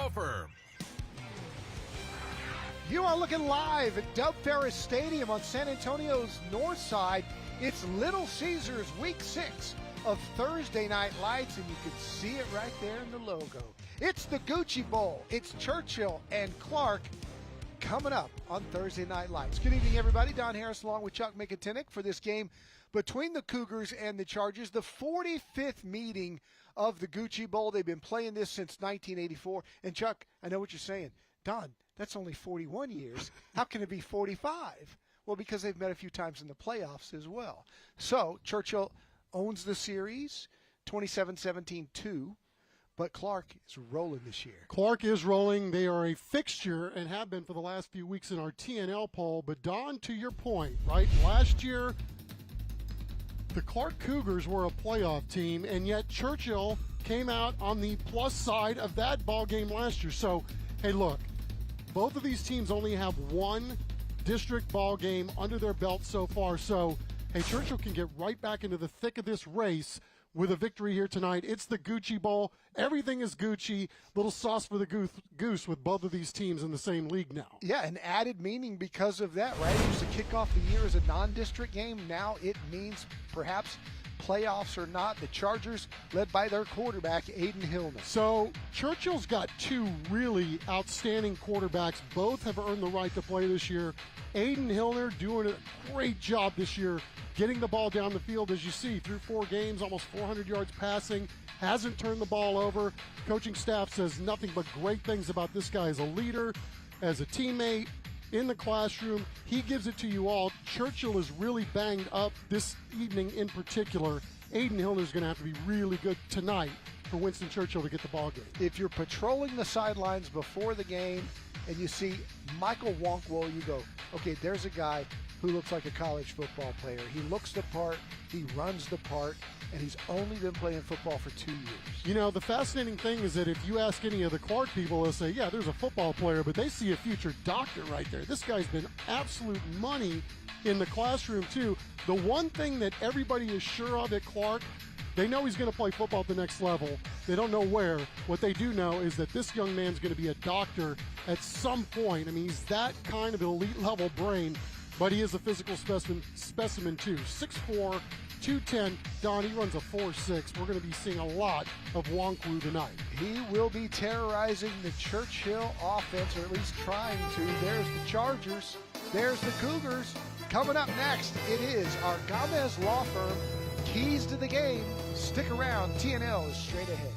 Law Firm. You are looking live at Dub Ferris Stadium on San Antonio's north side. It's Little Caesars Week 6 of Thursday Night Lights, and you can see it right there in the logo. It's the Gucci Bowl. It's Churchill and Clark coming up on Thursday Night Lights. Good evening, everybody. Don Harris along with Chuck Mikatinik for this game between the Cougars and the Chargers, the 45th meeting of the Gucci Bowl. They've been playing this since 1984. And, Chuck, I know what you're saying. Don, that's only 41 years. How can it be 45? Well, because they've met a few times in the playoffs as well. So, Churchill owns the series, 27-17-2. But Clark is rolling this year. Clark is rolling. They are a fixture and have been for the last few weeks in our TNL poll. But, Don, to your point, right, last year the Clark Cougars were a playoff team, and yet Churchill came out on the plus side of that ball game last year. So, hey, look, both of these teams only have one district ball game under their belt so far. So, hey, Churchill can get right back into the thick of this race with a victory here tonight. It's the Gucci Bowl. Everything is Gucci. Little sauce for the goose with both of these teams in the same league now. Yeah, an added meaning because of that, right? It used to kick off the year as a non-district game. Now it means perhaps playoffs or not. The Chargers led by their quarterback, Aiden Hillner. So Churchill's got two really outstanding quarterbacks. Both have earned the right to play this year. Aiden Hillner doing a great job this year getting the ball down the field, as you see, through 4 games, almost 400 yards passing, hasn't turned the ball over. Coaching staff says nothing but great things about this guy as a leader, as a teammate, in the classroom. He gives it to you all. Churchill is really banged up this evening in particular. Aiden Hillner is going to have to be really good tonight for Winston Churchill to get the ball game. If you're patrolling the sidelines before the game and you see Michael Wonkwo, you go, okay, there's a guy who looks like a college football player. He looks the part, he runs the part, and he's only been playing football for 2 years. You know, the fascinating thing is that if you ask any of the Clark people, they'll say, yeah, there's a football player, but they see a future doctor right there. This guy's been absolute money in the classroom, too. The one thing that everybody is sure of at Clark, they know he's going to play football at the next level. They don't know where. What they do know is that this young man's going to be a doctor at some point. I mean, he's that kind of elite-level brain, but he is a physical specimen too. 6'4", 210. Don, he runs a 4.6. We're going to be seeing a lot of Wonkwo tonight. He will be terrorizing the Churchill offense, or at least trying to. There's the Chargers. There's the Cougars. Coming up next, it is our Gamez Law Firm keys to the game. Stick around. TNL is straight ahead.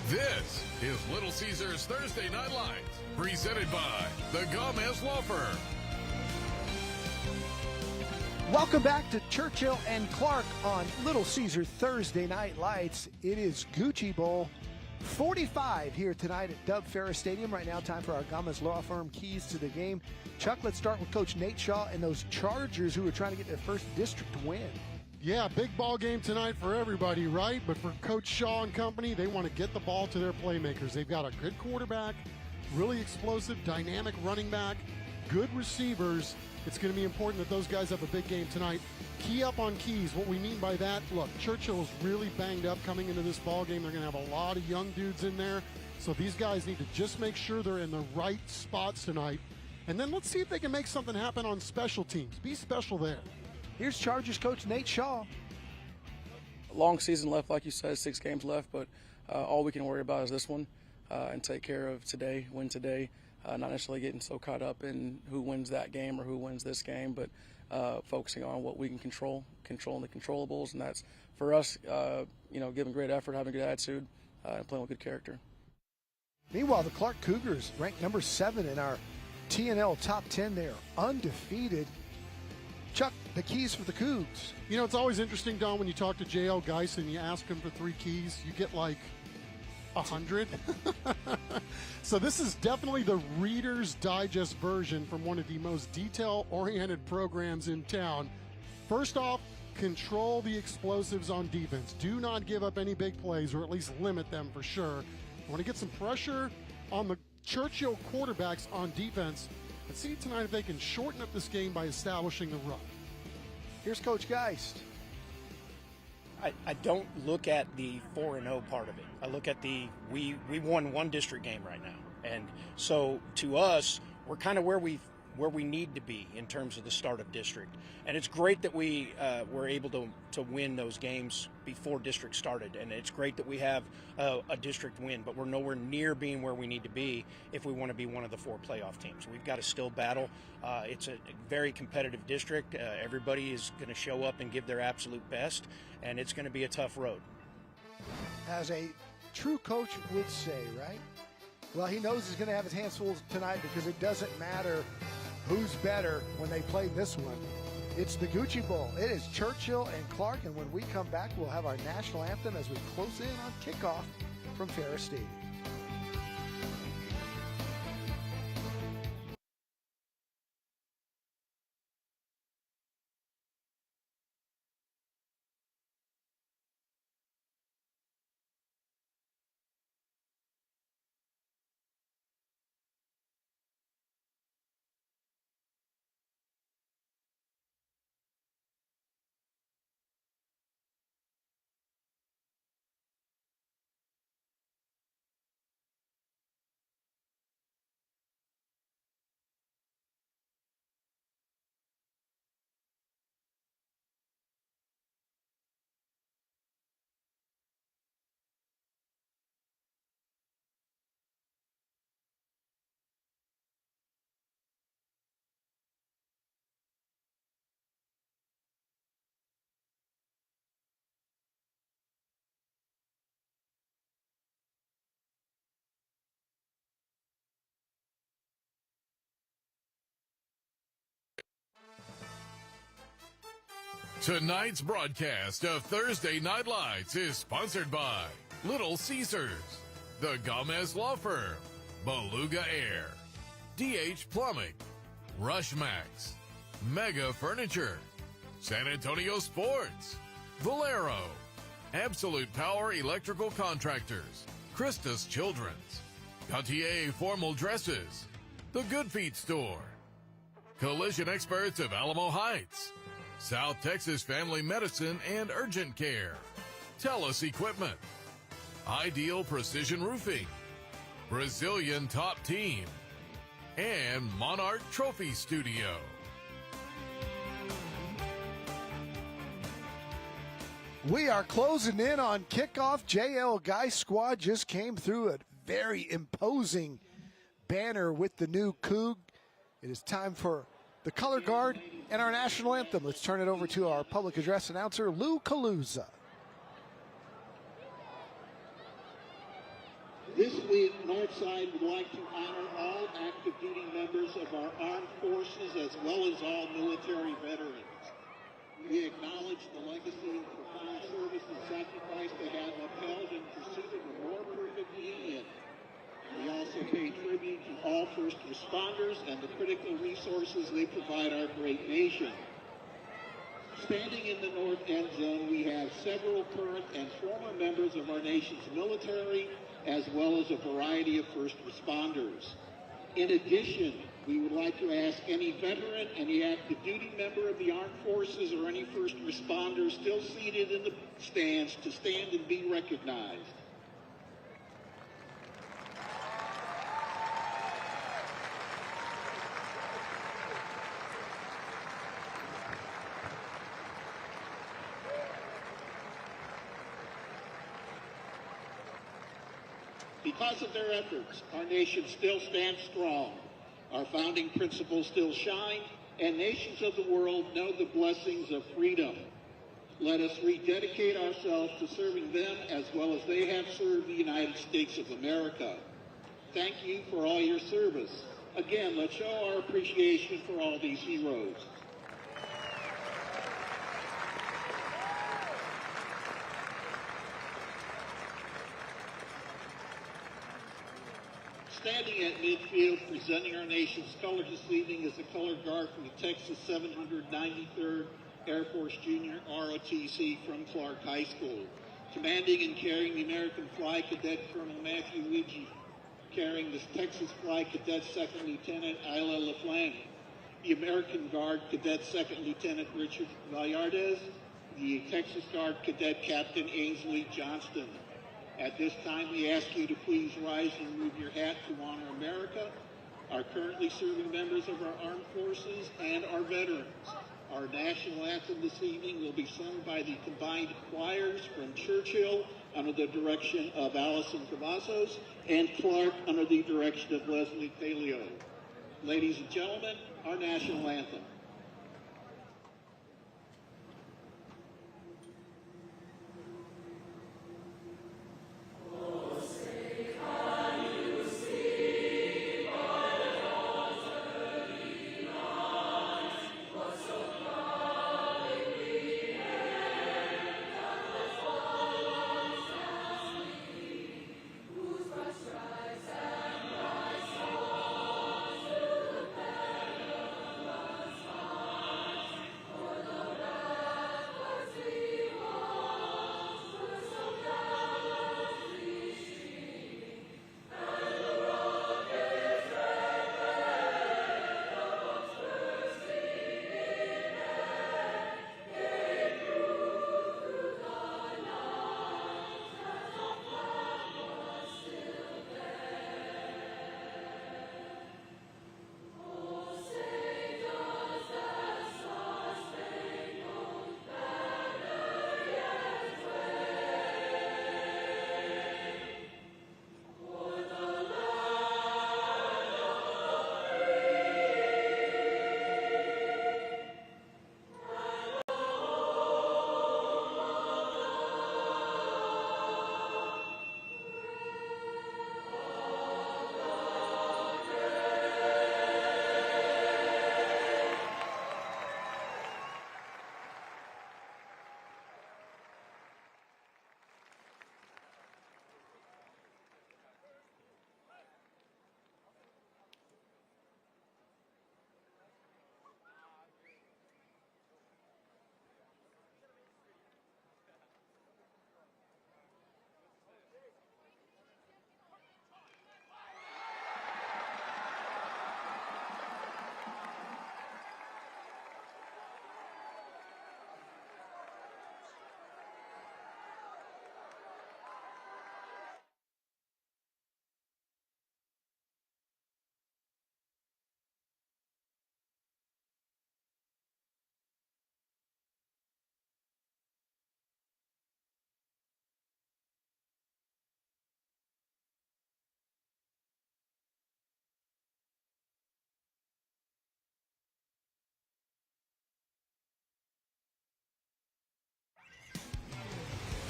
This is Little Caesars Thursday Night Lights, presented by the Gamez Law Firm. Welcome back to Churchill and Clark on Little Caesar Thursday Night Lights. It is Gucci Bowl 45 here tonight at Dub Ferris Stadium. Right now, time for our Gamez Law Firm keys to the game. Chuck, let's start with Coach Nate Shaw and those Chargers who are trying to get their first district win. Yeah, big ball game tonight for everybody, right? But for Coach Shaw and company, they want to get the ball to their playmakers. They've got a good quarterback, really explosive, dynamic running back, good receivers. It's going to be important that those guys have a big game tonight. Key up on keys. What we mean by that, look, Churchill's really banged up coming into this ball game. They're going to have a lot of young dudes in there. So these guys need to just make sure they're in the right spots tonight. And then let's see if they can make something happen on special teams. Be special there. Here's Chargers coach Nate Shaw. Long season left, like you said, 6 games left, but all we can worry about is this one and take care of today, win today, not necessarily getting so caught up in who wins that game or who wins this game, but focusing on what we can controlling the controllables, and that's for us, giving great effort, having a good attitude, and playing with good character. Meanwhile, the Clark Cougars ranked number 7 in our TNL top 10. They are undefeated. Chuck, the keys for the Cougs. You know, it's always interesting, Don, when you talk to J.L. Geis and you ask him for 3 keys, you get like 100. So this is definitely the Reader's Digest version from one of the most detail-oriented programs in town. First off, control the explosives on defense. Do not give up any big plays, or at least limit them for sure. You want to get some pressure on the Churchill quarterbacks on defense. Let's see tonight if they can shorten up this game by establishing the run. Here's Coach Geist. I don't look at the 4-0 part of it. I look at we won 1 district game right now. And so to us, we're kind of where we need to be in terms of the start of district. And it's great that we were able to win those games before district started. And it's great that we have a district win, but we're nowhere near being where we need to be if we want to be one of the 4 playoff teams. We've got to still battle. It's a very competitive district. Everybody is going to show up and give their absolute best, and it's going to be a tough road. As a true coach would say, right? Well, he knows he's going to have his hands full tonight because it doesn't matter who's better when they play this one. It's the Gucci Bowl. It is Churchill and Clark, and when we come back, we'll have our national anthem as we close in on kickoff from Ferris Stadium. Tonight's broadcast of Thursday Night Lights is sponsored by Little Caesars, the Gamez Law Firm, Beluga Air, DH Plumbing, Rushmax, Mega Furniture, San Antonio Sports, Valero, Absolute Power Electrical Contractors, Christus Children's, Gautier Formal Dresses, The Good Feet Store, Collision Experts of Alamo Heights, South Texas Family Medicine and Urgent Care, TELUS Equipment, Ideal Precision Roofing, Brazilian Top Team, and Monarch Trophy Studio. We are closing in on kickoff. JL Geist squad just came through a very imposing banner with the new Coug. It is time for the color guard and our national anthem. Let's turn it over to our public address announcer, Lou Calusa. This week, Northside would like to honor all active duty members of our armed forces as well as all military veterans. We acknowledge the legacy of profound service and sacrifice they have upheld in pursuit of a more perfect union. We also pay tribute to all first responders and the critical resources they provide our great nation. Standing in the north end zone, we have several current and former members of our nation's military, as well as a variety of first responders. In addition, we would like to ask any veteran, any active duty member of the armed forces, or any first responder still seated in the stands to stand and be recognized. Because of their efforts, our nation still stands strong. Our founding principles still shine, and nations of the world know the blessings of freedom. Let us rededicate ourselves to serving them as well as they have served the United States of America. Thank you for all your service. Again, let's show our appreciation for all these heroes. Standing at midfield, presenting our nation's colors this evening is the color guard from the Texas 793rd Air Force Junior ROTC from Clark High School. Commanding and carrying the American flag, Cadet Colonel Matthew Luigi. Carrying the Texas flag, Cadet Second Lieutenant Isla LaFlamme. The American Guard, Cadet Second Lieutenant Richard Vallardes. The Texas Guard, Cadet Captain Ainsley Johnston. At this time, we ask you to please rise and remove your hat to honor America, our currently serving members of our armed forces, and our veterans. Our national anthem this evening will be sung by the combined choirs from Churchill under the direction of Allison Cavazos and Clark under the direction of Leslie Paleo. Ladies and gentlemen, our national anthem.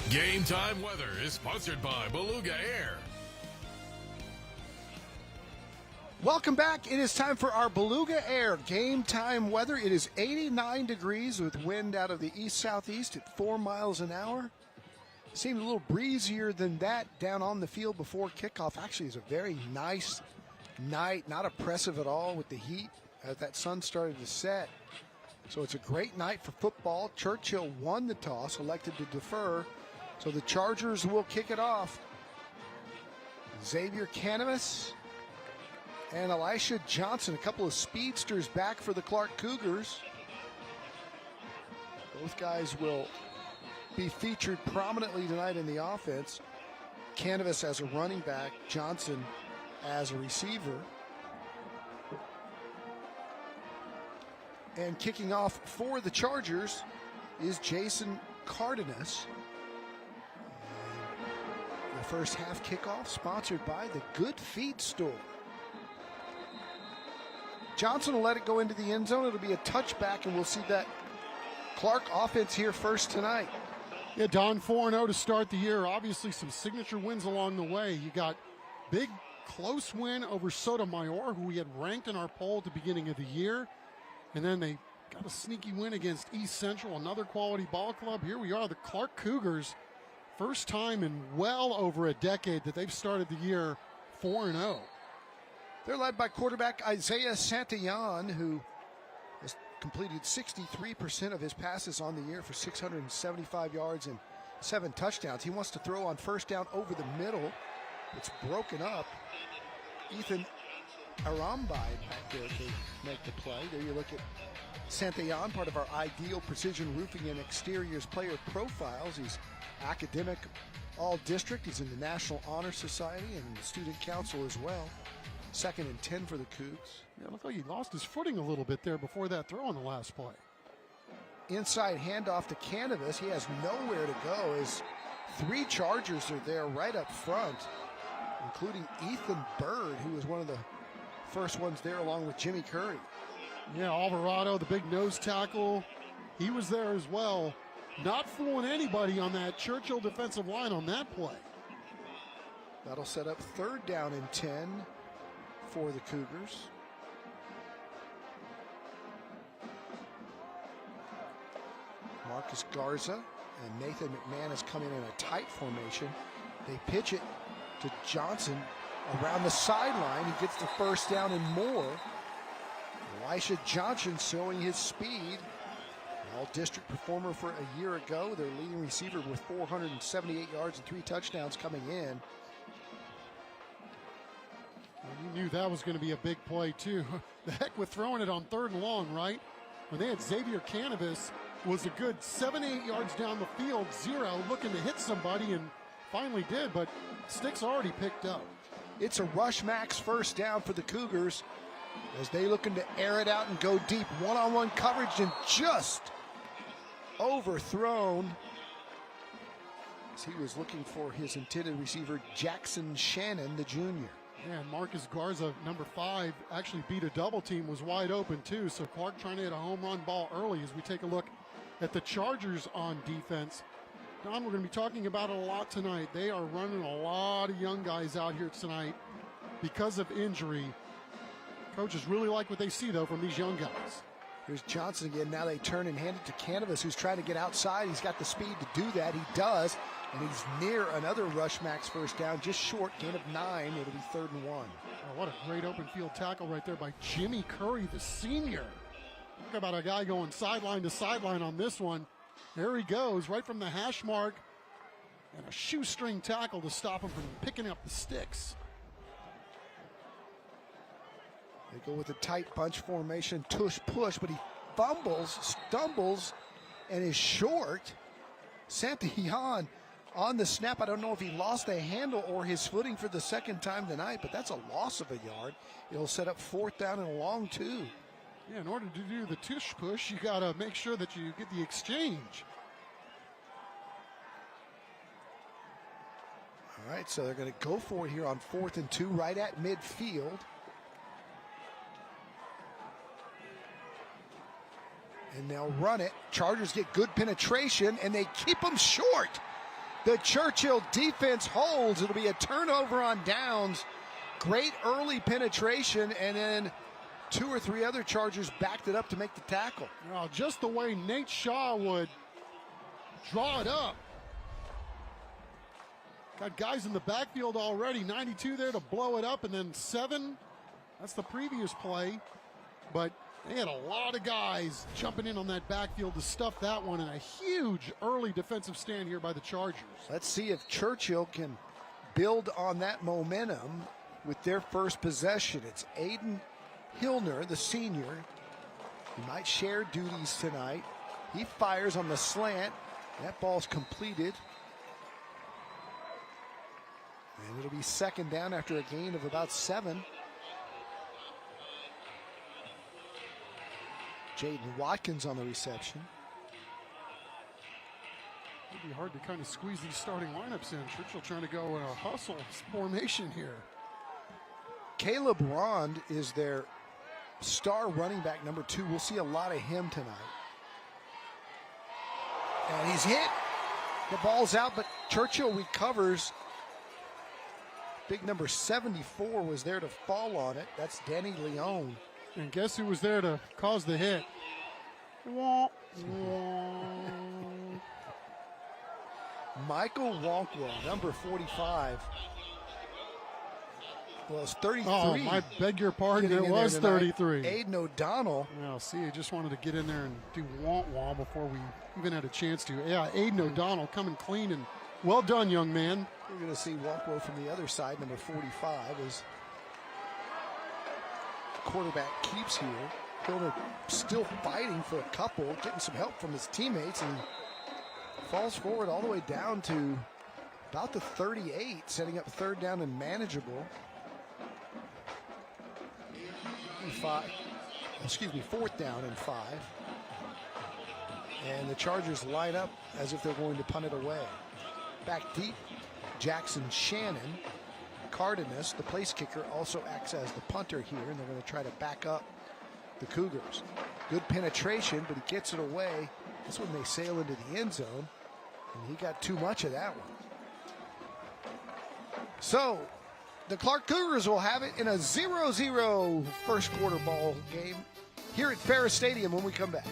Game Time Weather is sponsored by Beluga Air. Welcome back. It is time for our Beluga Air Game Time Weather. It is 89 degrees with wind out of the east-southeast at 4 miles an hour. Seemed a little breezier than that down on the field before kickoff. Actually, it's a very nice night, not oppressive at all with the heat as that sun started to set. So it's a great night for football. Churchill won the toss, elected to defer. So the Chargers will kick it off. Xavier Gamez and Elisha Johnson, a couple of speedsters back for the Clark Cougars. Both guys will be featured prominently tonight in the offense. Gamez as a running back, Johnson as a receiver. And kicking off for the Chargers is Jason Cardenas. The first half kickoff sponsored by the Good Feed Store. Johnson will let it go into the end zone. It'll be a touchback, and we'll see that Clark offense here first tonight. Yeah, Don, 4-0 to start the year. Obviously some signature wins along the way. You got big close win over Sotomayor, who we had ranked in our poll at the beginning of the year. And then they got a sneaky win against East Central, another quality ball club. Here we are, the Clark Cougars. First time in well over a decade that they've started the year 4-0. They're led by quarterback Isaiah Santillan, who has completed 63% of his passes on the year for 675 yards and 7 touchdowns. He wants to throw on first down over the middle. It's broken up. Ethan Arambai back there to make the play. There you look at Santillan, part of our Ideal Precision Roofing and Exteriors player profiles. He's academic all-district. He's in the National Honor Society and the Student Council as well. 2nd and 10 for the Cougs. Yeah, looked like he lost his footing a little bit there before that throw on the last play. Inside handoff to Canavas. He has nowhere to go as 3 Chargers are there right up front, including Ethan Bird, who was one of the first ones there along with Jimmy Curry. Yeah, Alvarado, the big nose tackle, he was there as well. Not fooling anybody on that Churchill defensive line on that play. That'll set up 3rd down and 10 for the Cougars. Marcus Garza and Nathan McMahon come in a tight formation. They pitch it to Johnson around the sideline. He gets the first down and more. Elisha Johnson showing his speed. All-district performer for a year ago. Their leading receiver with 478 yards and 3 touchdowns coming in. Well, you knew that was going to be a big play, too. The heck with throwing it on 3rd and long, right? When they had Xavier Canavas, was a good 7-8 yards down the field, 0, looking to hit somebody, and finally did, but Sticks already picked up. It's a rush max first down for the Cougars as they looking to air it out and go deep. One-on-one coverage and just overthrown as he was looking for his intended receiver, Jackson Shannon, the junior. Yeah, and Marcus Garza, number 5, actually beat a double team, was wide open too. So Clark trying to hit a home run ball early as we take a look at the Chargers on defense. Don, we're going to be talking about it a lot tonight. They are running a lot of young guys out here tonight because of injury. Coaches really like what they see, though, from these young guys. Here's Johnson again. Now they turn and hand it to Canavas, who's trying to get outside. He's got the speed to do that. He does. And he's near another rush max first down, just short, gain of 9. It'll be 3rd and 1. Oh, what a great open field tackle right there by Jimmy Curry, the senior. Talk about a guy going sideline to sideline on this one. There he goes, right from the hash mark. And a shoestring tackle to stop him from picking up the sticks. They go with a tight bunch formation, tush push, but he fumbles, stumbles, and is short. Santillan on the snap. I don't know if he lost the handle or his footing for the 2nd time tonight, but that's a loss of a yard. It'll set up 4th down and a long 2. Yeah, in order to do the tush push, you got to make sure that you get the exchange. All right, so they're going to go for it here on 4th and 2, right at midfield. And they'll run it. Chargers get good penetration, and they keep them short. The Churchill defense holds. It'll be a turnover on downs. Great early penetration, and then 2 or 3 other Chargers backed it up to make the tackle. Well, just the way Nate Shaw would draw it up. Got guys in the backfield already. 92 there to blow it up, and then 7. That's the previous play. But they had a lot of guys jumping in on that backfield to stuff that one, and a huge early defensive stand here by the Chargers. Let's see if Churchill can build on that momentum with their first possession. It's Aiden Hillner, the senior. He might share duties tonight. He fires on the slant. That ball's completed. And it'll be 2nd down after a gain of about 7. Jaden Watkins on the reception. Be hard to kind of squeeze these starting lineups in. Churchill trying to go in a hustle formation here. Caleb Rond is their star running back, number 2. We'll see a lot of him tonight. And he's hit. The ball's out, but Churchill recovers. Big number 74 was there to fall on it. That's Danny Leone. And guess who was there to cause the hit? Michael Wonkwo, number 45. Well, it's 33. Oh, I beg your pardon. It was 33. Aiden O'Donnell. Well, see, I just wanted to get in there and do wah-wah before we even had a chance to. Yeah, Aiden O'Donnell coming clean, and well done, young man. We're going to see Wonkwo from the other side, number 45, as the quarterback keeps here. Hilda still fighting for a couple, getting some help from his teammates, and falls forward all the way down to about the 38, setting up third down and manageable. Fourth down and 5. And the Chargers line up as if they're going to punt it away. Back deep, Jackson Shannon. Cardenas, the place kicker, also acts as the punter here, and they're going to try to back up the Cougars. Good penetration, but he gets it away. That's when they sail into the end zone, and he got too much of that one. So, the Clark Cougars will have it in a 0-0 first quarter ball game here at Ferris Stadium when we come back.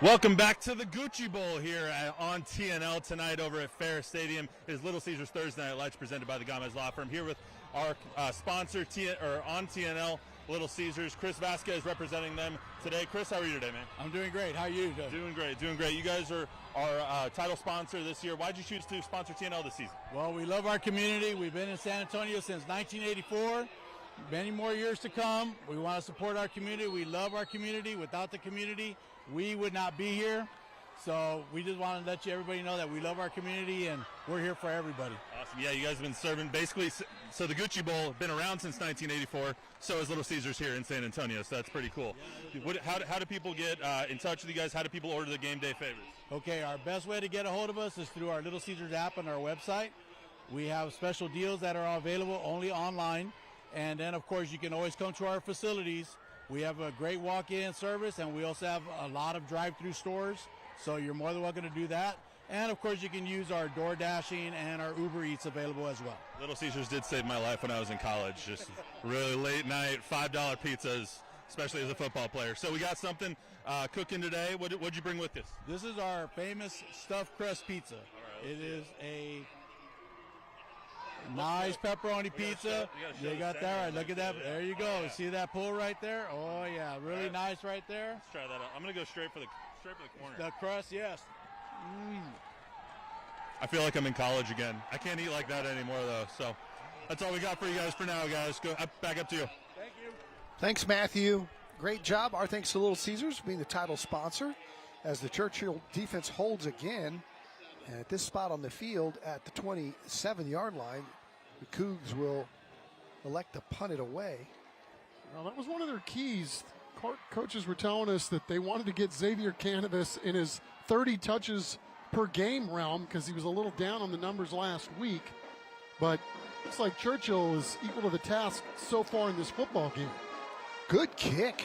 Welcome back to the Gucci Bowl here on TNL tonight over at Ferris Stadium. It is Little Caesars Thursday Night Lights presented by the Gamez Law Firm. Here with our sponsor on TNL, Little Caesars. Chris Vasquez representing them today. Chris, how are you today, man? I'm doing great. How are you doing? Doing great. You guys are our title sponsor this year. Why'd you choose to sponsor TNL this season? Well, we love our community. We've been in San Antonio since 1984. Many more years to come. We want to support our community. We love our community. Without the community, we would not be here. So we just want to let everybody know that we love our community and we're here for everybody. Awesome. Yeah, you guys have been serving basically. So the Gucci Bowl has been around since 1984. So is Little Caesars here in San Antonio. So that's pretty cool. How do people get in touch with you guys? How do people order the game day favors? Okay, our best way to get a hold of us is through our Little Caesars app on our website. We have special deals that are available only online. And then, of course, you can always come to our facilities. We have a great walk-in service, and we also have a lot of drive-through stores, so you're more than welcome to do that. And, of course, you can use our door dashing and our Uber Eats available as well. Little Caesars did save my life when I was in college. Just really late night, $5 pizzas, especially as a football player. So we got something cooking today. What'd you bring with us? This is our famous stuffed crust pizza. It is a nice pepperoni pizza. You got that right. Look at that. There you go. See that pull right there? Oh yeah, really nice right there. Let's try that out. I'm gonna go straight for the corner. The crust, yes. I feel like I'm in college again. I can't eat like that anymore though. So that's all we got for you guys for now, guys. Go back up to you. Thank you. Thanks, Matthew. Great job. Our thanks to Little Caesars being the title sponsor as the Churchill defense holds again. And at this spot on the field at the 27-yard line, the Cougs will elect to punt it away. Well, that was one of their keys. Coaches were telling us that they wanted to get Xavier Canavas in his 30 touches per game realm because he was a little down on the numbers last week. But looks like Churchill is equal to the task so far in this football game. Good kick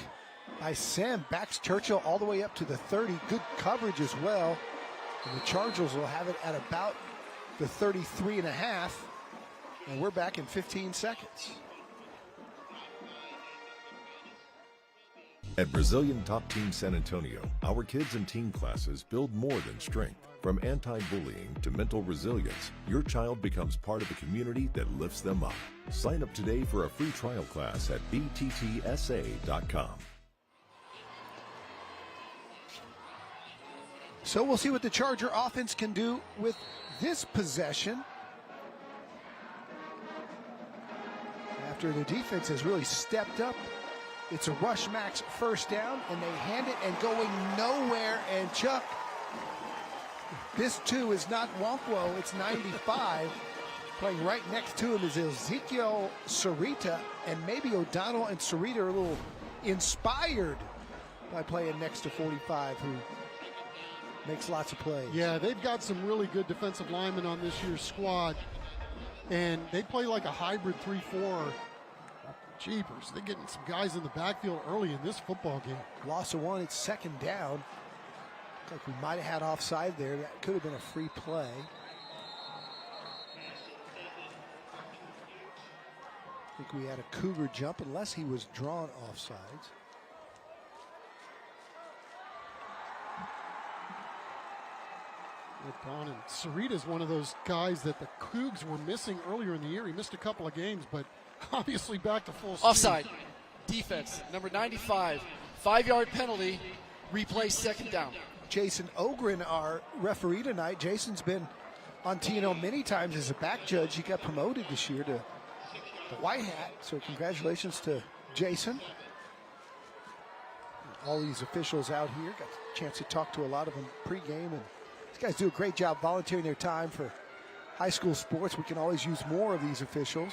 by Sim. Backs Churchill all the way up to the 30. Good coverage as well. And the Chargers will have it at about the 33.5. And we're back in 15 seconds. At Brazilian Top Team San Antonio, our kids and teen classes build more than strength. From anti-bullying to mental resilience, your child becomes part of a community that lifts them up. Sign up today for a free trial class at bttsa.com. So we'll see what the Charger offense can do with this possession. After the defense has really stepped up, it's a rush max first down, and they hand it and going nowhere. And Chuck, this too is not Wonkwo, it's 95. Playing right next to him is Ezekiel Sarita, and maybe O'Donnell and Sarita are a little inspired by playing next to 45, who makes lots of plays. Yeah, they've got some really good defensive linemen on this year's squad, and they play like a hybrid 3-4. Jeepers, they're getting some guys in the backfield early in this football game. Loss of one, it's second down. Looks like we might have had offside there. That could have been a free play. I think we had a Cougar jump unless he was drawn offsides. Don, and Sarita's one of those guys that the Cougs were missing earlier in the year. He missed a couple of games, but obviously back to full speed. Offside. Defense, number 95. 5-yard penalty. Replay second down. Jason Ogren, our referee tonight. Jason's been on TNL many times as a back judge. He got promoted this year to the white hat, so congratulations to Jason. All these officials out here, got a chance to talk to a lot of them pregame, and these guys do a great job volunteering their time for high school sports. We can always use more of these officials.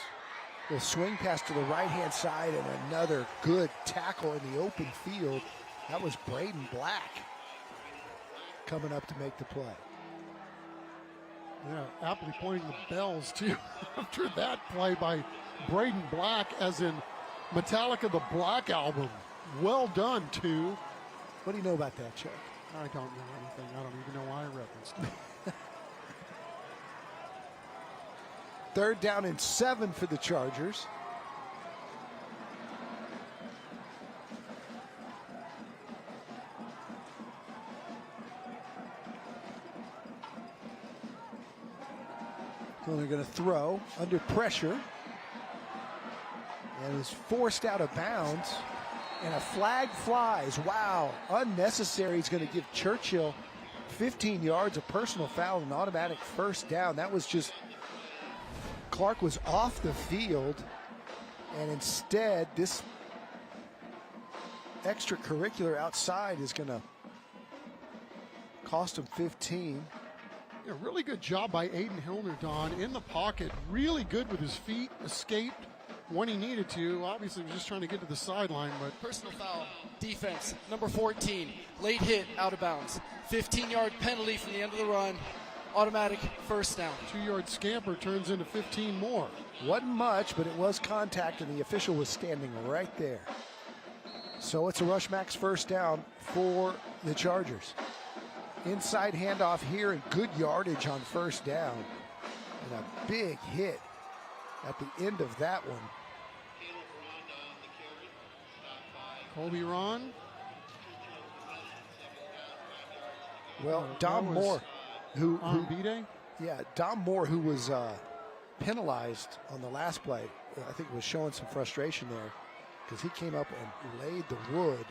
Little swing pass to the right-hand side and another good tackle in the open field. That was Braden Black coming up to make the play. Yeah, aptly pointing the bells, too, after that play by Braden Black, as in Metallica, the Black Album. Well done, too. What do you know about that, Chuck? I don't know anything. I don't even know why I referenced it. Third down and 7 for the Chargers. So they're going to throw under pressure. And is forced out of bounds. And a flag flies. Wow, unnecessary. He's going to give Churchill 15 yards, a personal foul, and an automatic first down. That was just, Clark was off the field, and instead this extracurricular outside is going to cost him 15. A really good job by Aiden Hillner, Don, in the pocket. Really good with his feet, escaped when he needed to. Obviously, he was just trying to get to the sideline, but Personal foul. Defense, number 14. Late hit, out of bounds. 15-yard penalty from the end of the run. Automatic first down. 2-yard scamper turns into 15 more. Wasn't much, but it was contact, and the official was standing right there. So it's a rush max first down for the Chargers. Inside handoff here, and good yardage on first down. And a big hit at the end of that one. Colby Ron. Well, Dom Moore, who B-Day? Yeah, Dom Moore, who was penalized on the last play, I think was showing some frustration there because he came up and laid the wood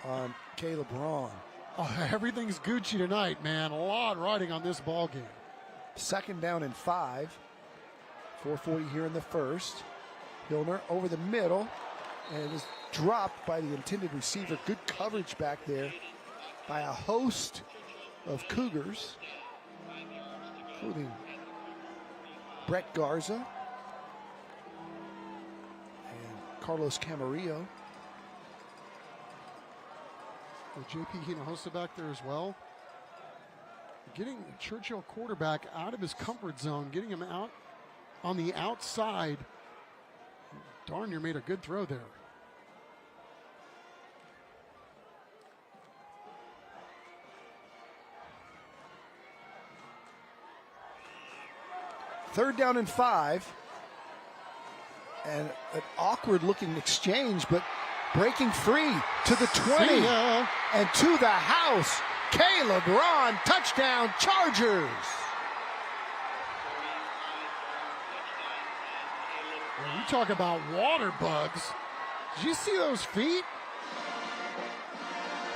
on Caleb Ron. Oh, everything's Gucci tonight, man. A lot riding on this ball game. Second down and 5. 4:40 here in the first. Hillner over the middle, and it is dropped by the intended receiver. Good coverage back there by a host of Cougars, including Brett Garza and Carlos Camarillo. JP Hinojosa back there as well. Getting the Churchill quarterback out of his comfort zone, getting him out on the outside. Darn near made a good throw there. 3rd down and 5. And an awkward-looking exchange, but breaking free to the 20 and to the house. Caleb Ron, touchdown, Chargers. When you talk about water bugs, did you see those feet?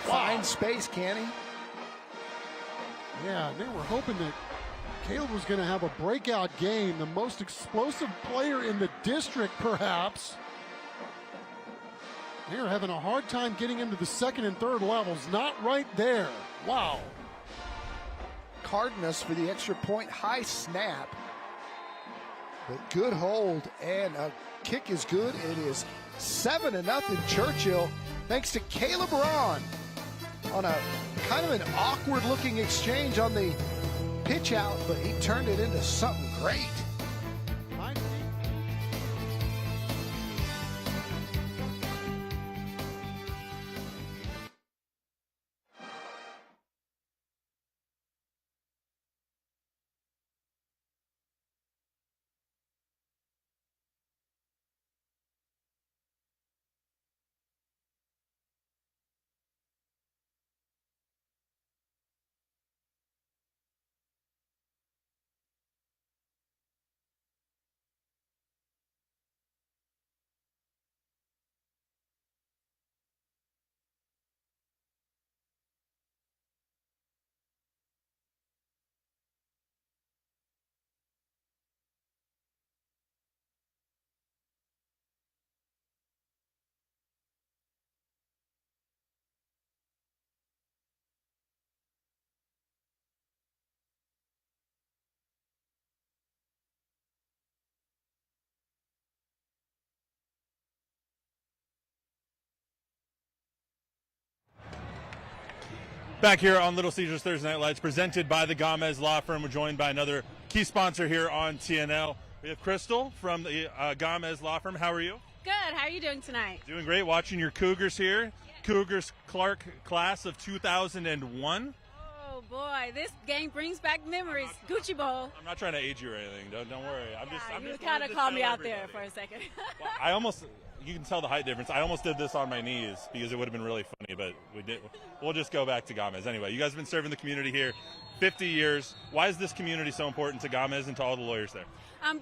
Fine space, Kenny. Yeah, they were hoping that Caleb was going to have a breakout game, the most explosive player in the district, perhaps. They're having a hard time getting into the 2nd and 3rd levels. Not right there. Wow. Cardenas for the extra point, high snap. But good hold, and a kick is good. It is 7-0 Churchill, thanks to Caleb Ron on a kind of an awkward-looking exchange on the pitch out, but he turned it into something great. Back here on Little Caesars Thursday Night Lights, presented by the Gamez Law Firm. We're joined by another key sponsor here on TNL. We have Crystal from the Gamez Law Firm. How are you? Good. How are you doing tonight? Doing great. Watching your Cougars here. Cougars Clark class of 2001. Oh, boy. This game brings back memories. Gucci Bowl. I'm not trying to age you or anything. Don't worry. I'm you just kind of called me out there for a second. Well, you can tell the height difference. I almost did this on my knees because it would have been really funny, but we'll just go back to Gamez. Anyway, you guys have been serving the community here 50 years. Why is this community so important to Gamez and to all the lawyers there?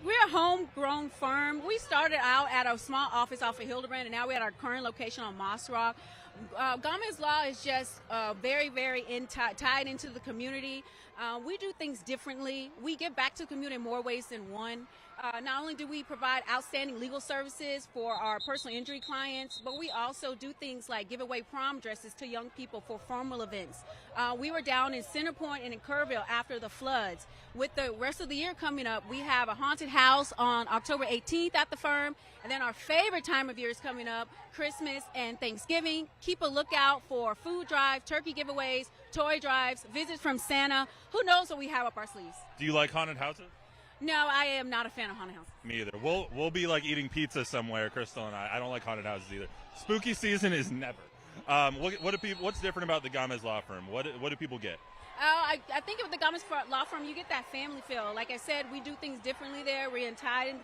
We're a homegrown firm. We started out at a small office off of Hildebrand, and now we're at our current location on Moss Rock. Gamez Law is just very, very tied into the community. We do things differently. We give back to the community in more ways than one. Not only do we provide outstanding legal services for our personal injury clients, but we also do things like give away prom dresses to young people for formal events. We were down in Centerpoint and in Kerrville after the floods. With the rest of the year coming up, we have a haunted house on October 18th at the firm. And then our favorite time of year is coming up, Christmas and Thanksgiving. Keep a lookout for food drive, turkey giveaways, toy drives, visits from Santa. Who knows what we have up our sleeves? Do you like haunted houses? No, I am not a fan of haunted houses. Me either. We'll be like eating pizza somewhere, Crystal and I. I don't like haunted houses either. Spooky season is never. What's different about the Gamez Law Firm? What do people get? I think of the Gamez Law Firm, you get that family feel. Like I said, we do things differently there. We're tied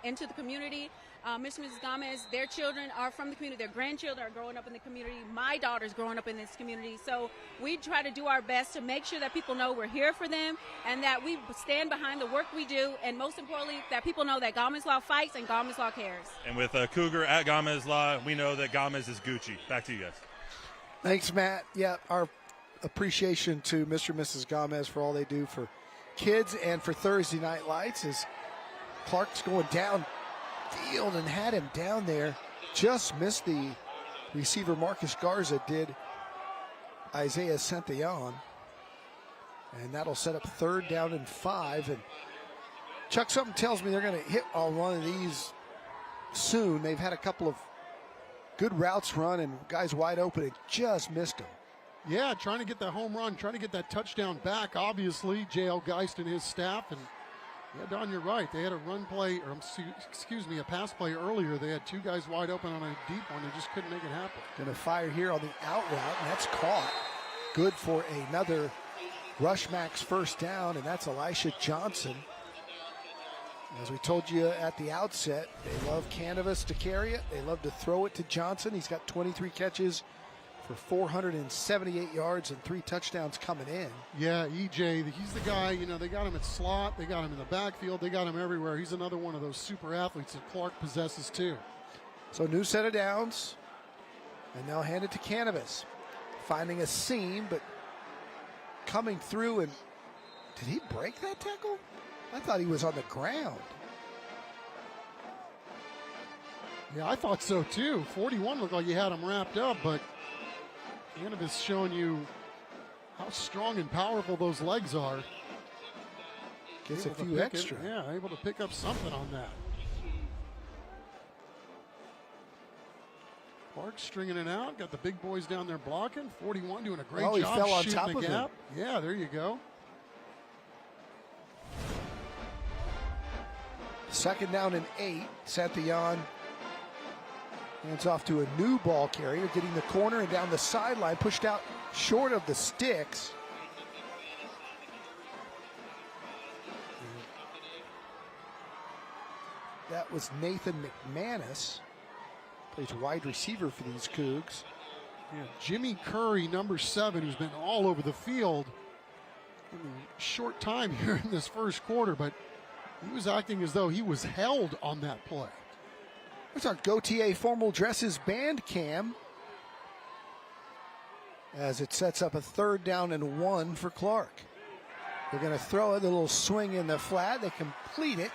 into the community. Mr. and Mrs. Gamez, their children are from the community. Their grandchildren are growing up in the community. My daughter's growing up in this community. So we try to do our best to make sure that people know we're here for them and that we stand behind the work we do. And most importantly, that people know that Gamez Law fights and Gamez Law cares. And with Cougar at Gamez Law, we know that Gamez is Gucci. Back to you guys. Thanks, Matt. Yeah, our appreciation to Mr. and Mrs. Gamez for all they do for kids and for Thursday Night Lights as Clark's going down field and had him down there. Just missed the receiver Marcus Garza, did Isaiah Santillan. And that'll set up 3rd down and 5. And Chuck, something tells me they're going to hit on one of these soon. They've had a couple of good routes run and guys wide open and just missed them. Yeah, trying to get that home run, trying to get that touchdown back, obviously, J.L. Geist and his staff. And yeah, Don, you're right. They had a run play, or a pass play earlier. They had 2 guys wide open on a deep one. They just couldn't make it happen. Going to fire here on the out route, and that's caught. Good for another Rush Max 1st down, and that's Elisha Johnson. As we told you at the outset, they love Canvas to carry it. They love to throw it to Johnson. He's got 23 catches for 478 yards and 3 touchdowns coming in. Yeah, EJ, he's the guy, they got him at slot, they got him in the backfield, they got him everywhere. He's another one of those super athletes that Clark possesses too. So new set of downs, and now hand it to Canvas. Finding a seam, but coming through, and did he break that tackle? I thought he was on the ground. Yeah, I thought so too. 41 looked like he had him wrapped up, but Canvas showing you how strong and powerful those legs are. Gets a few extra. Yeah, able to pick up something on that. Clark stringing it out. Got the big boys down there blocking. 41 doing a great job. He fell on shooting top the of gap. him. Yeah, there you go. Second down and 8. Santillon hands off to a new ball carrier, getting the corner and down the sideline, pushed out short of the sticks. That was Nathan McManus. Plays wide receiver for these Cougs. Yeah, Jimmy Curry, number 7, who's been all over the field in a short time here in this first quarter, but he was acting as though he was held on that play. There's our Gautier Formal Dresses band cam as it sets up a 3rd down and 1 for Clark. They're going to throw it, a little swing in the flat. They complete it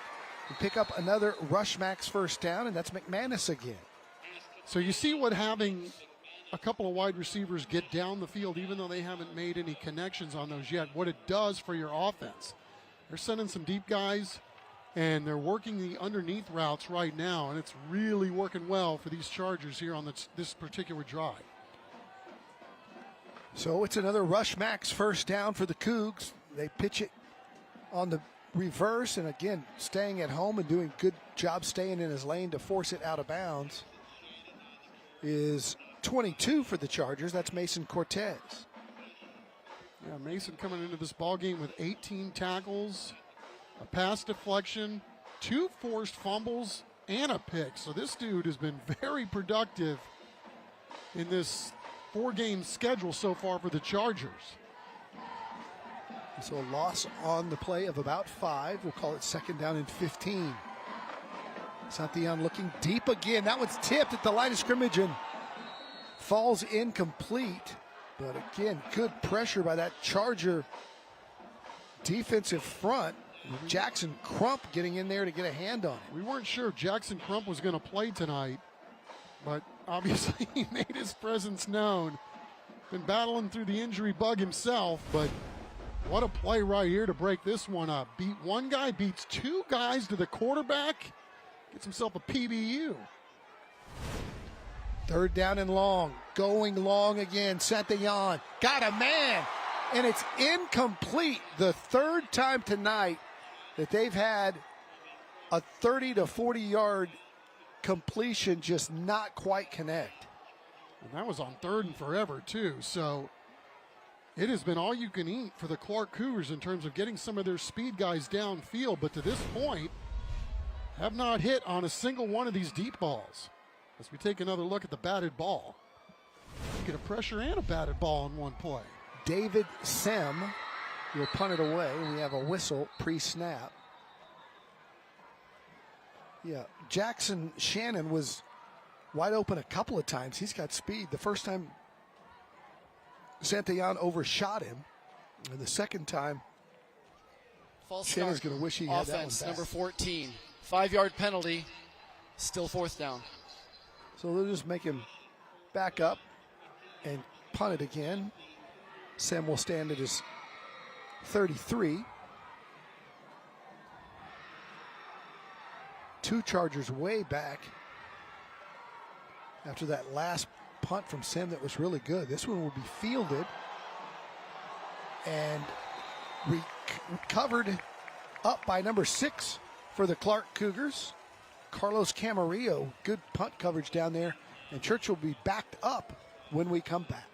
and pick up another Rush Max first down, and that's McManus again. So you see what having a couple of wide receivers get down the field, even though they haven't made any connections on those yet, what it does for your offense. They're sending some deep guys, and they're working the underneath routes right now, and it's really working well for these Chargers here on this particular drive. So it's another Rush Max first down for the Cougs. They pitch it on the reverse, and again, staying at home and doing a good job staying in his lane to force it out of bounds is 22 for the Chargers. That's Mason Cortez. Yeah, Mason coming into this ball game with 18 tackles, a pass deflection, 2 forced fumbles, and a pick. So this dude has been very productive in this 4-game schedule so far for the Chargers. So a loss on the play of about 5. We'll call it 2nd down and 15. Santillon looking deep again. That one's tipped at the line of scrimmage and falls incomplete. But again, good pressure by that Charger defensive front. Jackson Crump getting in there to get a hand on it. We weren't sure if Jackson Crump was going to play tonight, but obviously he made his presence known. Been battling through the injury bug himself, but what a play right here to break this one up. Beat one guy, beats 2 guys to the quarterback, gets himself a PBU. 3rd down and long, going long again. Santillon got a man, and it's incomplete. The 3rd time tonight that they've had a 30 to 40 yard completion just not quite connect. And that was on 3rd and forever too. So it has been all you can eat for the Clark Cougars in terms of getting some of their speed guys downfield, but to this point have not hit on a single one of these deep balls. As we take another look at the batted ball. Get a pressure and a batted ball in one play. David Sem will punt it away. We have a whistle pre-snap. Yeah, Jackson Shannon was wide open a couple of times. He's got speed. The first time Santillon overshot him, and the second time False Shannon's start. going to wish he had that one Offense, back. number 14. 5-yard penalty. Still 4th down. So they'll just make him back up and punt it again. Sam will stand at his 33. 2 Chargers way back after that last punt from Sam that was really good. This one will be fielded and recovered up by number 6 for the Clark Cougars. Carlos Camarillo, good punt coverage down there, and Churchill will be backed up when we come back.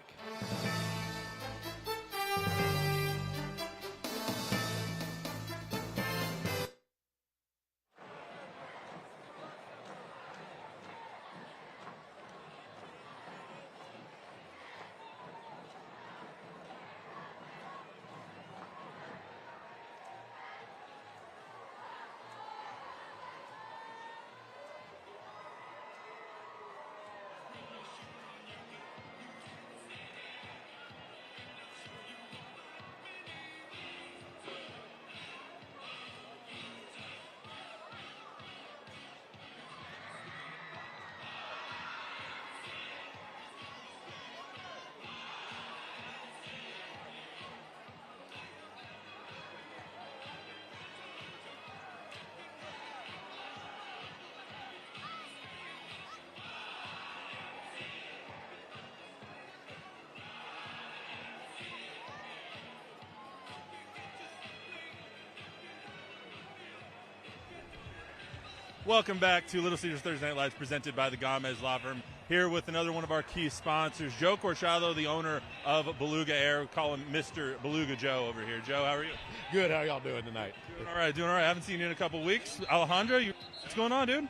Welcome back to Little Caesars Thursday Night Lights, presented by the Gamez Law Firm. Here with another one of our key sponsors, Joe Corchado, the owner of Beluga Air. We call him Mr. Beluga Joe over here. Joe, how are you? Good. How y'all doing tonight? Doing all right. I haven't seen you in a couple weeks. Alejandro, what's going on, dude?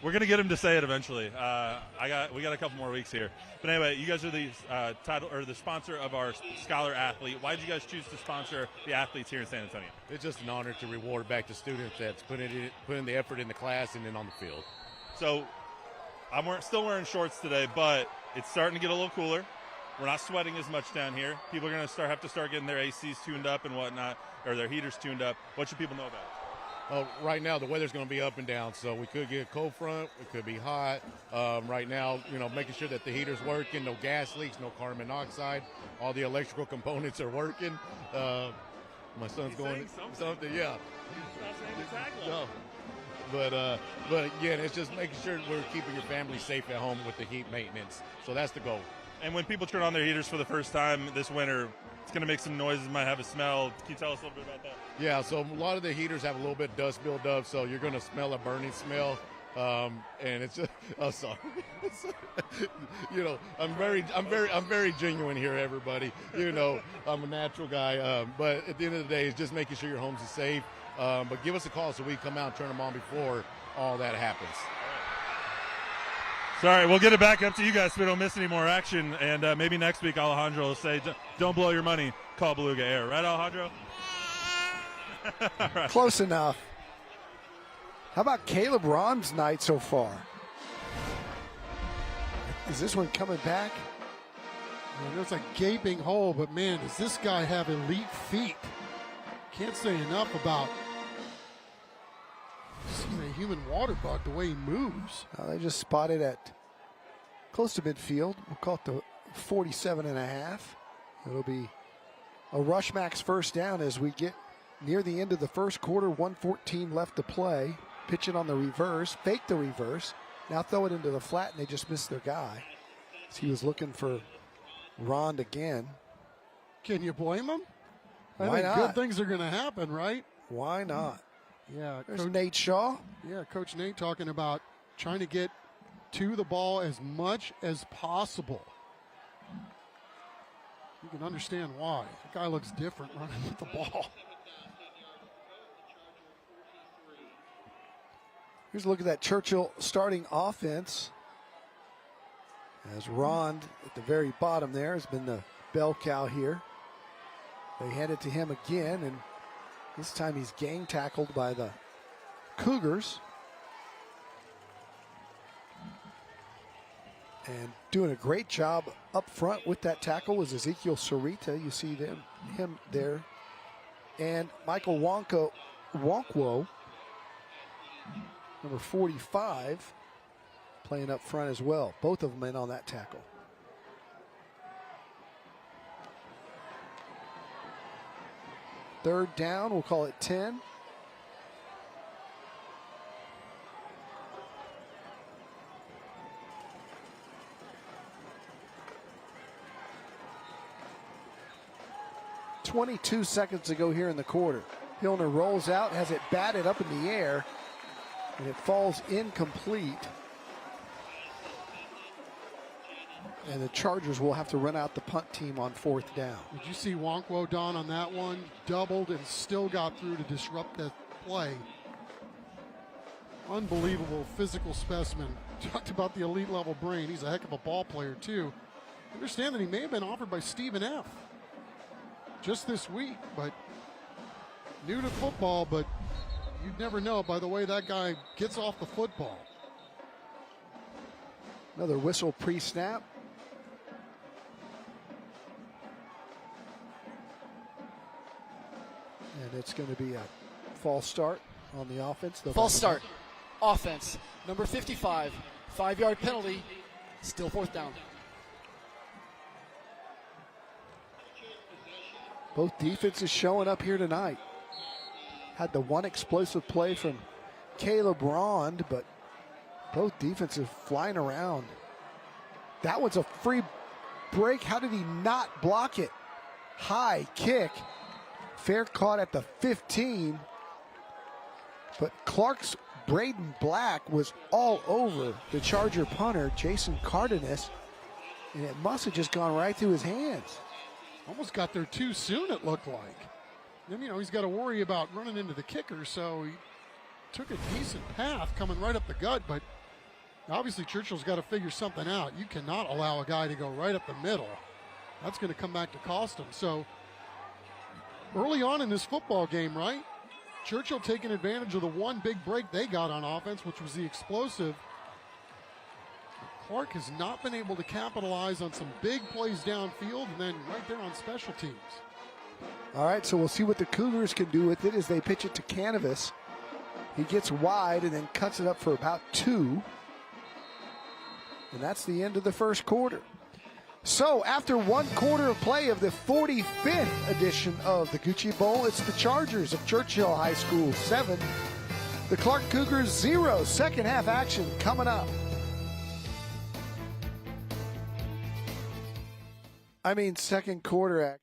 We're gonna get him to say it eventually. We got a couple more weeks here. But anyway, you guys are the the sponsor of our Scholar Athlete. Why did you guys choose to sponsor the athletes here in San Antonio? It's just an honor to reward back to students that's putting the effort in the class and then on the field. So I'm still wearing shorts today, but it's starting to get a little cooler. We're not sweating as much down here. People are gonna have to start getting their ACs tuned up and whatnot, or their heaters tuned up. What should people know about it? Right now, the weather's going to be up and down, so we could get a cold front. It could be hot. Right now, making sure that the heater's working, no gas leaks, no carbon monoxide. All the electrical components are working. My son's going something. Yeah. No. But again, it's just making sure we're keeping your family safe at home with the heat maintenance. So that's the goal. And when people turn on their heaters for the first time this winter, it's going to make some noises, might have a smell. Can you tell us a little bit about that? Yeah, so a lot of the heaters have a little bit of dust build up, so you're going to smell a burning smell. And it's just, I'm sorry. I'm very genuine here, everybody. I'm a natural guy. But at the end of the day, it's just making sure your homes is safe. But give us a call so we can come out and turn them on before all that happens. Sorry, we'll get it back up to you guys so we don't miss any more action. And maybe next week Alejandro will say, don't blow your money, call Beluga Air. Right, Alejandro? Right. Close enough. How about Caleb Ron's night so far? Is this one coming back? There's a gaping hole, but man, does this guy have elite feet. Can't say enough about seeing a human water bug, the way he moves. They just spotted at close to midfield. We'll call it the 47.5. It'll be a rush max first down as we get near the end of the first quarter. 1:14 left to play. Pitch it on the reverse, fake the reverse. Now throw it into the flat, and they just missed their guy. So he was looking for Rond again. Can you blame him? Why I think not? Good things are going to happen, right? Why not? Yeah, There's Nate Shaw. Yeah, Coach Nate talking about trying to get to the ball as much as possible. You can understand why. The guy looks different running with the ball. Here's a look at that Churchill starting offense. As Rond at the very bottom there has been the bell cow here. They hand it to him again, and this time he's gang tackled by the Cougars. And doing a great job up front with that tackle was Ezekiel Sarita. You see him there. And Michael Wonkwo, number 45, playing up front as well. Both of them in on that tackle. Third down, we'll call it 10. .22 seconds to go here in the quarter. Hilner rolls out, has it batted up in the air, and it falls incomplete. And the Chargers will have to run out the punt team on fourth down. Did you see Wonkwo Don on that one? Doubled and still got through to disrupt that play. Unbelievable physical specimen. Talked about the elite level brain. He's a heck of a ball player too. Understand that he may have been offered by Stephen F. just this week, but new to football, but you'd never know by the way that guy gets off the football. Another whistle pre-snap. And it's going to be a false start on the offense. False start. Offense. Number 55. 5-yard penalty. Still fourth down. Both defenses showing up here tonight. Had the one explosive play from Caleb Rond, but both defenses flying around. That was a free break. How did he not block it? High kick. Fair caught at the 15. But Clark's Braden Black was all over the Charger punter, Jason Cardenas, and it must have just gone right through his hands. Almost got there too soon, it looked like. Then, he's got to worry about running into the kicker, so he took a decent path coming right up the gut, but obviously Churchill's got to figure something out. You cannot allow a guy to go right up the middle. That's going to come back to cost him. So early on in this football game, right? Churchill taking advantage of the one big break they got on offense, which was the explosive. Clark has not been able to capitalize on some big plays downfield and then right there on special teams. All right, so we'll see what the Cougars can do with it as they pitch it to Canvas. He gets wide and then cuts it up for about 2. And that's the end of the first quarter. So after 1 quarter of play of the 45th edition of the Gucci Bowl, it's the Chargers of Churchill High School 7, the Clark Cougars 0. Second half action coming up. Second quarter action.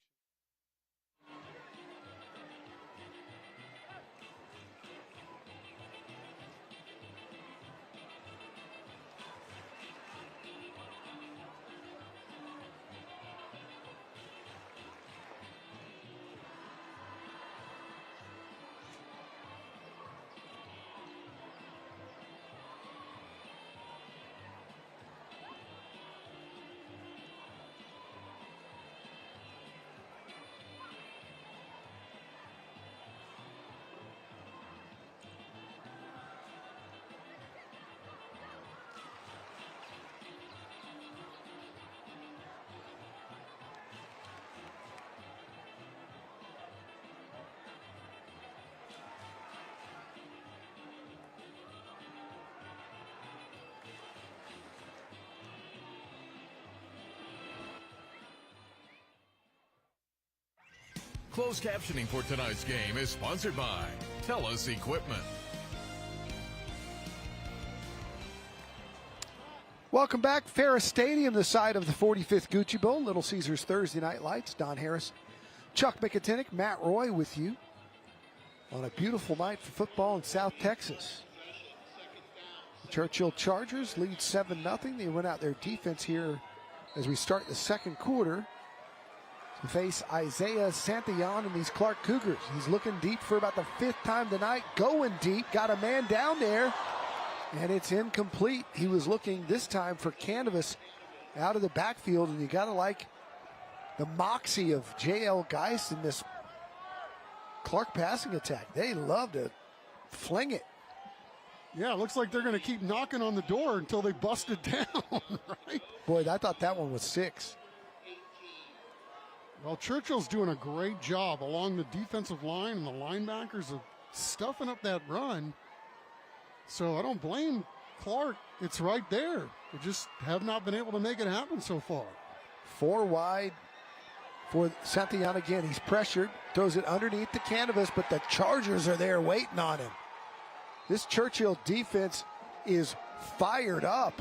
Closed captioning for tonight's game is sponsored by TELUS Equipment. Welcome back. Ferris Stadium, the site of the 45th Gucci Bowl. Little Caesars Thursday Night Lights. Don Harris, Chuck McIntyre, Matt Roy with you on a beautiful night for football in South Texas. The Churchill Chargers lead 7-0. They run out their defense here as we start the second quarter to face Isaiah Santillon and these Clark Cougars. He's looking deep for about the 5th time tonight. Going deep. Got a man down there. And it's incomplete. He was looking this time for Canvas out of the backfield. And you got to like the moxie of J.L. Geist in this Clark passing attack. They love to fling it. Yeah, it looks like they're going to keep knocking on the door until they bust it down, right? Boy, I thought that one was 6. Well, Churchill's doing a great job along the defensive line and the linebackers of stuffing up that run. So I don't blame Clark. It's right there. They just have not been able to make it happen so far. 4 wide for Santillon again. He's pressured, throws it underneath the canvas, but the Chargers are there waiting on him. This Churchill defense is fired up.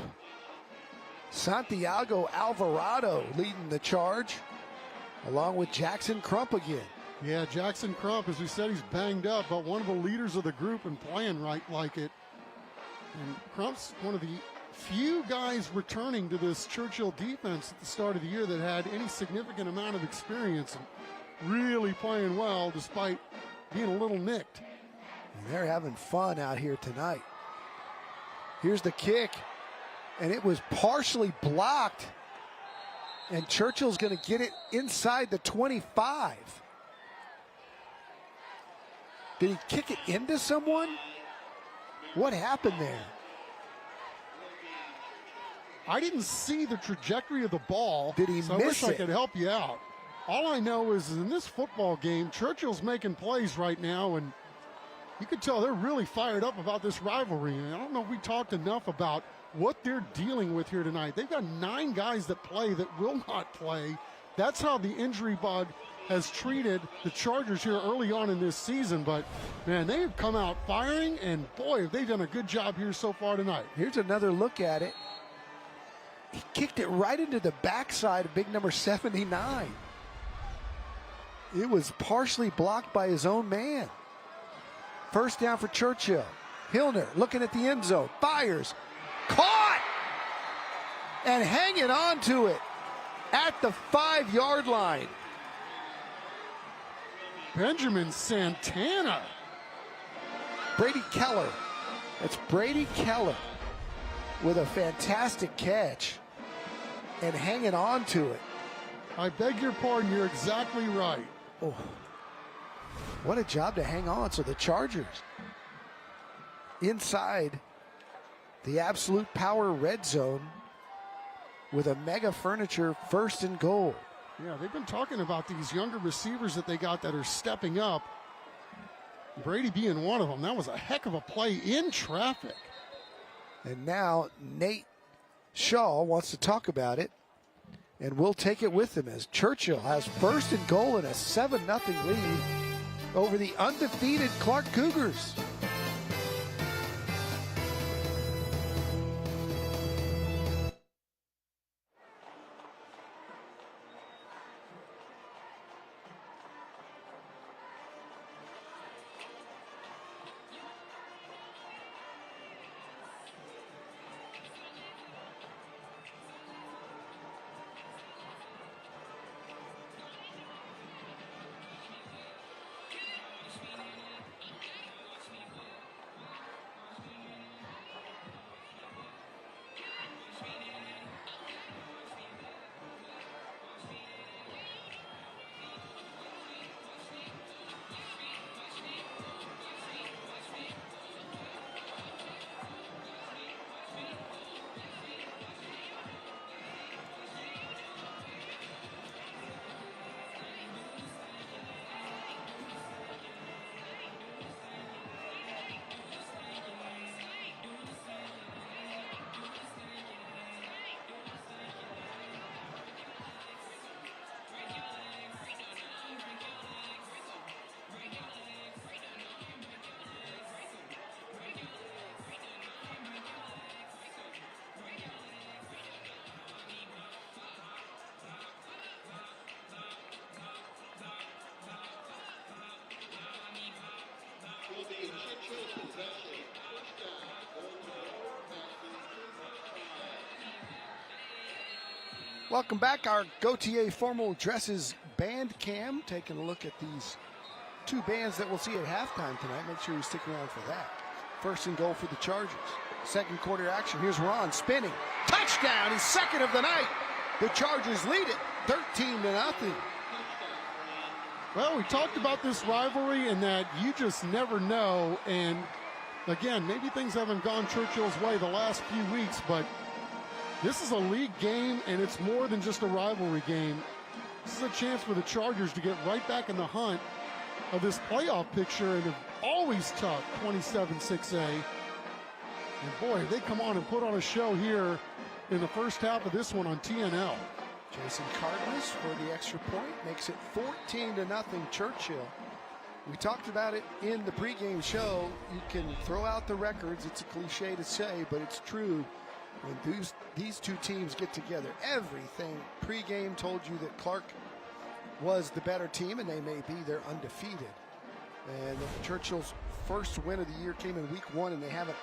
Santiago Alvarado leading the charge, along with Jackson Crump again. Yeah, Jackson Crump, as we said, he's banged up, but one of the leaders of the group and playing right like it. And Crump's one of the few guys returning to this Churchill defense at the start of the year that had any significant amount of experience and really playing well despite being a little nicked. And they're having fun out here tonight. Here's the kick, and it was partially blocked. And Churchill's going to get it inside the 25. Did he kick it into someone? What happened there? I didn't see the trajectory of the ball. Did he so I miss wish it? I could help you out. All I know is in this football game, Churchill's making plays right now, and you can tell they're really fired up about this rivalry. And I don't know if we talked enough about what they're dealing with here tonight. They've got 9 guys that play that will not play. That's how the injury bug has treated the Chargers here early on in this season. But, man, they have come out firing, and, boy, have they done a good job here so far tonight. Here's another look at it. He kicked it right into the backside of big number 79. It was partially blocked by his own man. First down for Churchill. Hillner looking at the end zone. Fires. Caught! And hanging on to it at the 5-yard line. Benjamin Santana. Brady Keller. That's Brady Keller with a fantastic catch and hanging on to it. I beg your pardon, you're exactly right. Oh, what a job to hang on. So the Chargers inside the absolute power red zone with a mega furniture 1st and goal. Yeah, they've been talking about these younger receivers that they got that are stepping up. Brady being one of them. That was a heck of a play in traffic. And now Nate Shaw wants to talk about it, and we'll take it with him as Churchill has 1st and goal and a 7-0 lead over the undefeated Clark Cougars. Welcome back. Our Gautier Formal Dresses band cam, taking a look at these two bands that we'll see at halftime tonight. Make sure you stick around for that. 1st and goal for the Chargers. 2nd quarter action. Here's Ron spinning. Touchdown, his 2nd of the night. The Chargers lead it 13-0. Well, we talked about this rivalry and that you just never know. And again, maybe things haven't gone Churchill's way the last few weeks, but this is a league game, and it's more than just a rivalry game. This is a chance for the Chargers to get right back in the hunt of this playoff picture, and they're always tough, 27-6A. And boy, they come on and put on a show here in the first half of this one on TNL. Jason Cardenas for the extra point makes it 14-0 Churchill. We talked about it in the pregame show. You can throw out the records. It's a cliche to say, but it's true. When these two teams get together, everything pregame told you that Clark was the better team, and they may be. They're undefeated. And Churchill's first win of the year came in week 1, and they haven't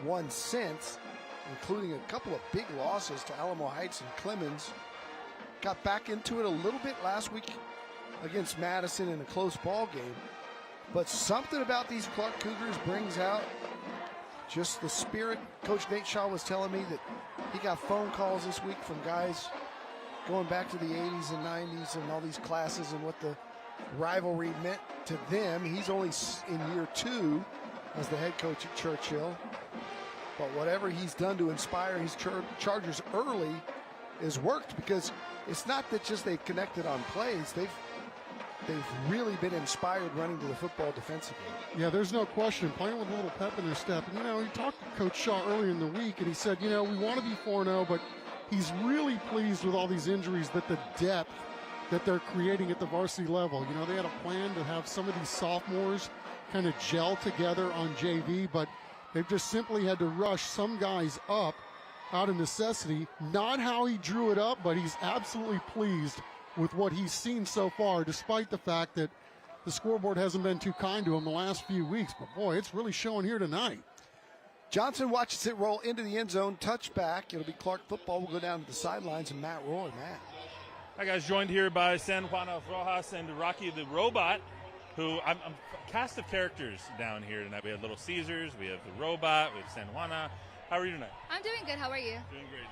won since, including a couple of big losses to Alamo Heights and Clemens. Got back into it a little bit last week against Madison in a close ball game. But something about these Clark Cougars brings out just the spirit. Coach Nate Shaw was telling me that he got phone calls this week from guys going back to the 80s and 90s and all these classes and what the rivalry meant to them. He's only in year 2 as the head coach at Churchill. But whatever he's done to inspire his Chargers early has worked, because it's not that just they've connected on plays. They've really been inspired running to the football defensively. Yeah, there's no question. Playing with a little pep in their step. And, he talked to Coach Shaw earlier in the week, and he said, we want to be 4-0, but he's really pleased with all these injuries, that the depth that they're creating at the varsity level. They had a plan to have some of these sophomores kind of gel together on JV, but they've just simply had to rush some guys up out of necessity. Not how he drew it up, but he's absolutely pleased with what he's seen so far, despite the fact that the scoreboard hasn't been too kind to him the last few weeks. But, boy, it's really showing here tonight. Johnson watches it roll into the end zone, touchback. It'll be Clark football. We'll go down to the sidelines, and Matt Roy. Matt. Hi, guys. Joined here by San Juan of Rojas and Rocky the Robot, who I'm a cast of characters down here tonight. We have Little Caesars, we have the Robot, we have San Juana. How are you tonight? I'm doing good. How are you?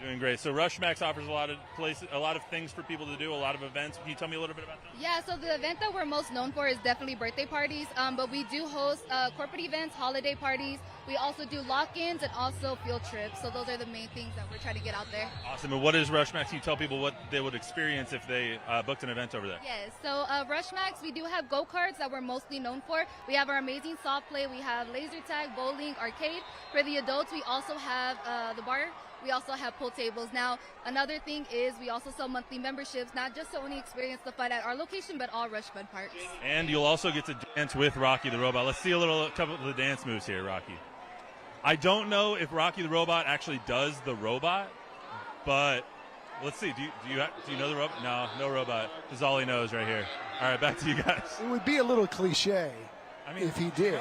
Doing great. So Rushmax offers a lot of places, a lot of things for people to do, a lot of events. Can you tell me a little bit about that? Yeah, so the event that we're most known for is definitely birthday parties, but we do host corporate events, holiday parties. We also do lock-ins and also field trips. So those are the main things that we're trying to get out there. Awesome. And what is Rushmax? Can you tell people what they would experience if they booked an event over there? Yes, so Rushmax, we do have go-karts that we're mostly known for. We have our amazing soft play. We have laser tag, bowling, arcade. For the adults, we also have the bar. We also have pool tables. Now, another thing is we also sell monthly memberships, not just to only experience the fun at our location, but all Rush Bud parks. And you'll also get to dance with Rocky the Robot. Let's see a couple of the dance moves here, Rocky. I don't know if Rocky the Robot actually does the robot, but let's see. Do you know the robot? No robot. This is all he knows right here. All right, back to you guys. It would be a little cliche if he did.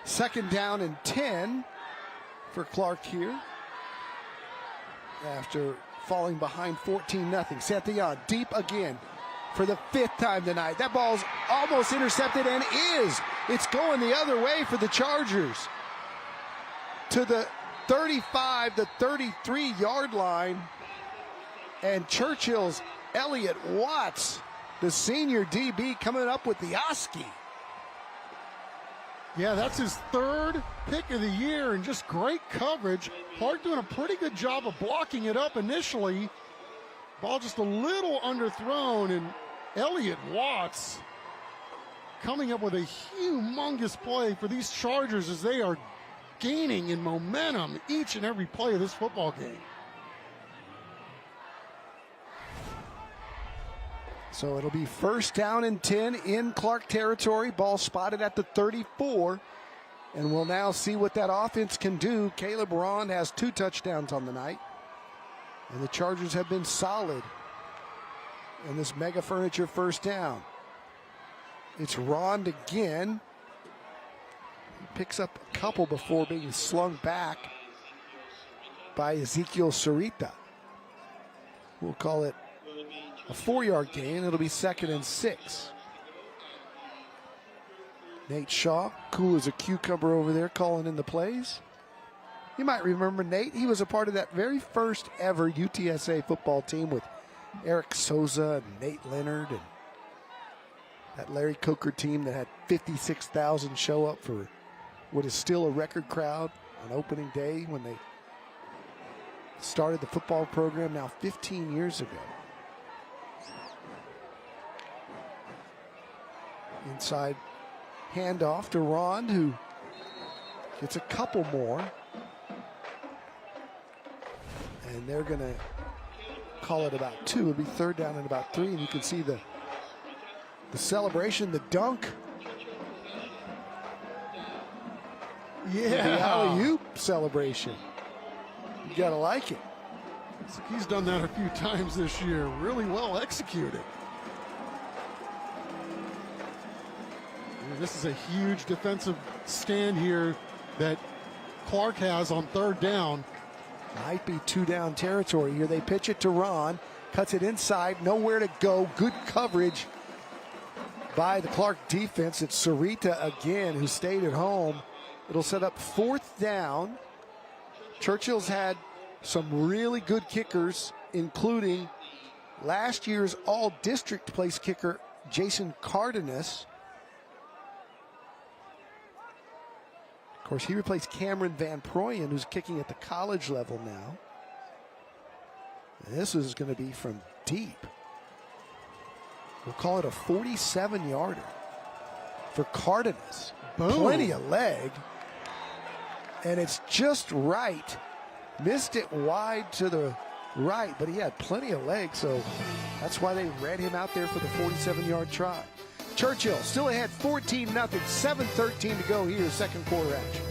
Second down and 10 for Clark here after falling behind 14-0. Santillon deep again for the 5th time tonight. That ball's almost intercepted and is. It's going the other way for the Chargers to the 35 to 33-yard line. And Churchill's Elliott Watts, the senior DB, coming up with the Oski. Yeah, that's his 3rd pick of the year, and just great coverage. Clark doing a pretty good job of blocking it up initially. Ball just a little underthrown, and Elliott Watts coming up with a humongous play for these Chargers as they are gaining in momentum each and every play of this football game. So it'll be 1st down and 10 in Clark territory. Ball spotted at the 34. And we'll now see what that offense can do. Caleb Rond has 2 touchdowns on the night. And the Chargers have been solid in this mega furniture 1st down. It's Rond again. He picks up a couple before being slung back by Ezekiel Sarita. We'll call it a 4-yard gain. It'll be 2nd and 6. Nate Shaw, cool as a cucumber over there, calling in the plays. You might remember Nate. He was a part of that very first ever UTSA football team with Eric Souza and Nate Leonard and that Larry Coker team that had 56,000 show up for what is still a record crowd on opening day when they started the football program now 15 years ago. Inside handoff to Rond, who gets a couple more. And they're going to call it about 2. It'll be 3rd down and about 3. And you can see the celebration, the dunk. Yeah. The alley-oop celebration. You got to like it. He's done that a few times this year. Really well executed. This is a huge defensive stand here that Clark has on 3rd down. Might be 2-down territory here. They pitch it to Ron. Cuts it inside. Nowhere to go. Good coverage by the Clark defense. It's Sarita again who stayed at home. It'll set up 4th down. Churchill's had some really good kickers, including last year's all-district place kicker, Jason Cardenas. Of course, he replaced Cameron Van Proyen, who's kicking at the college level now. And this is going to be from deep. We'll call it a 47-yarder for Cardenas. Boom. Plenty of leg. And it's just right. Missed it wide to the right, but he had plenty of leg, so that's why they read him out there for the 47-yard try. Churchill still ahead 14-0, 7:13 to go here, 2nd quarter action.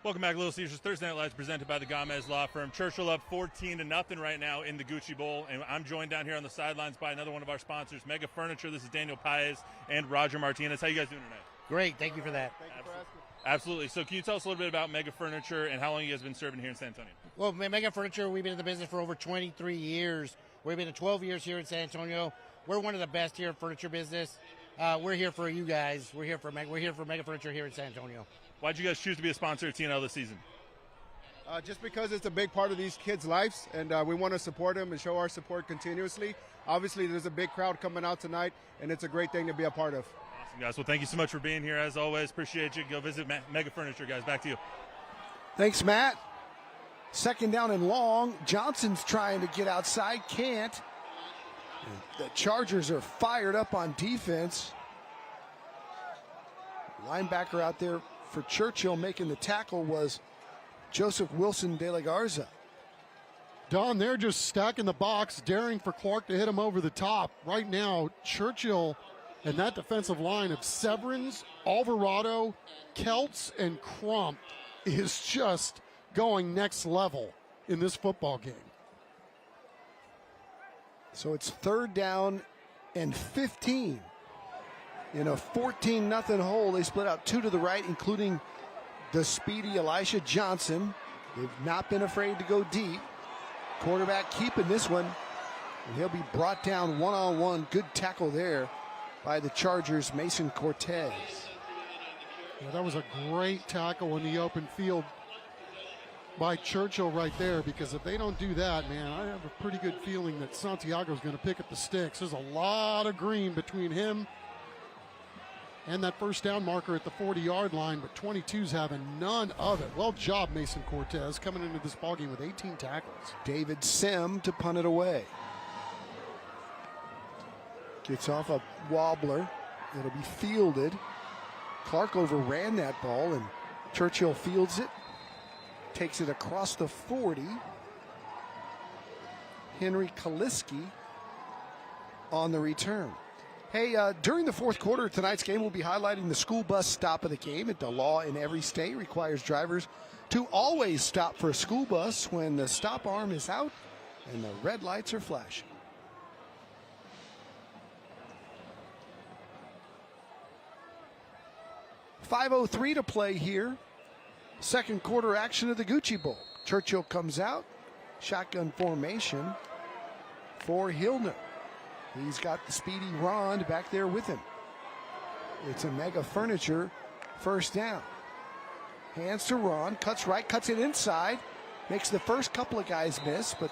Welcome back, Little Caesars Thursday Night Lights, presented by the Gamez Law Firm. Churchill up 14-0 right now in the Gucci Bowl, and I'm joined down here on the sidelines by another one of our sponsors, Mega Furniture. This is Daniel Paez and Roger Martinez. How you guys doing tonight? Great, thank you for that. Absolutely. So can you tell us a little bit about Mega Furniture and how long you guys have been serving here in San Antonio? Well, Mega Furniture, we've been in the business for over 23 years. We've been 12 years here in San Antonio. We're one of the best here in furniture business. We're here for you guys. We're here for Mega Furniture here in San Antonio. Why'd you guys choose to be a sponsor of TNL this season? Just because it's a big part of these kids' lives, and we want to support them and show our support continuously. Obviously, there's a big crowd coming out tonight, and it's a great thing to be a part of. Awesome, guys. Well, thank you so much for being here, as always. Appreciate you. Go visit Mega Furniture, guys. Back to you. Thanks, Matt. Second down and long. Johnson's trying to get outside, can't. The Chargers are fired up on defense. Linebacker out there for Churchill making the tackle was Joseph Wilson de la Garza. Don, they're just stacking the box, daring for Clark to hit him over the top. Right now, Churchill and that defensive line of Severins, Alvarado, Keltz, and Crump is just going next level in this football game. So it's third down and 15. In a 14-0 hole, they split out two to the right, including the speedy Elisha Johnson. They've not been afraid to go deep. Quarterback keeping this one, and he'll be brought down one-on-one. Good tackle there by the Chargers' Mason Cortez. Yeah, that was a great tackle in the open field by Churchill right there, because if they don't do that, man, I have a pretty good feeling that Santiago's going to pick up the sticks. There's a lot of green between him and that first down marker at the 40-yard line, but 22's having none of it. Well job, Mason Cortez, coming into this ballgame with 18 tackles. David Sim to punt it away. Gets off a wobbler. It'll be fielded. Clark overran that ball, and Churchill fields it. Takes it across the 40. Henry Kaliski on the return. Hey, during the fourth quarter of tonight's game, we'll be highlighting the school bus stop of the game. The law in every state requires drivers to always stop for a school bus when the stop arm is out and the red lights are flashing. .5:03 to play here. Second quarter action of the Gucci Bowl. Churchill comes out. Shotgun formation for Hillner. He's got the speedy Ron back there with him. It's a Mega Furniture first down. Hands to Ron, cuts right, cuts it inside. Makes the first couple of guys miss, but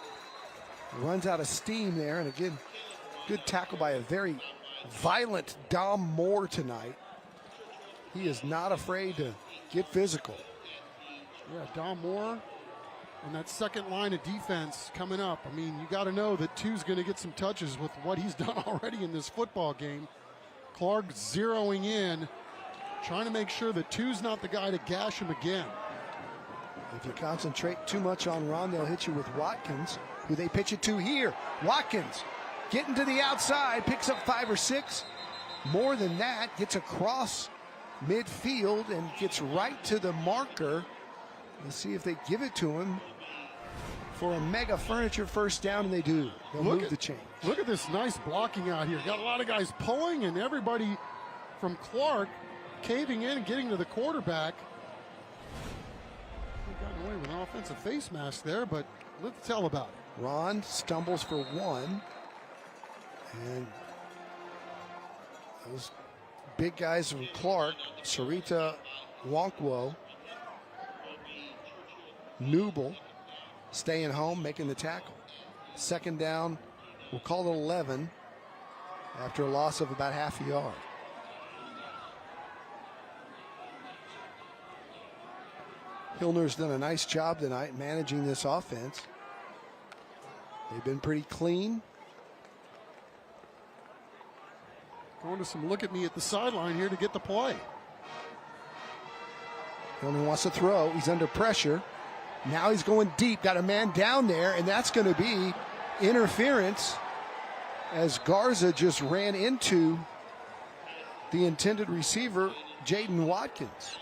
runs out of steam there. And again, good tackle by a very violent Dom Moore tonight. He is not afraid to get physical. Yeah, Dom Moore and that second line of defense coming up. I mean, you got to know that two's going to get some touches with what he's done already in this football game. Clark zeroing in, trying to make sure that two's not the guy to gash him again. If you concentrate too much on Ron, they'll hit you with Watkins, who they pitch it to here. Watkins getting to the outside, picks up 5 or 6. More than that, gets across midfield and gets right to the marker. Let's see if they give it to him for a Mega Furniture first down, and they do. They'll move the chain. Look at this nice blocking out here. Got a lot of guys pulling, and everybody from Clark caving in and getting to the quarterback. They got away with an offensive face mask there, but let's tell about it. Ron stumbles for 1. And those big guys from Clark, Sarita Wonkwo, Newble, staying home, making the tackle. Second down, we'll call it 11 after a loss of about half a yard. Hillner's done a nice job tonight managing this offense. They've been pretty clean. Going to some look at me at the sideline here to get the play. Hillner wants to throw. He's under pressure. Now he's going deep. Got a man down there, and that's going to be interference as Garza just ran into the intended receiver, Jaden Watkins.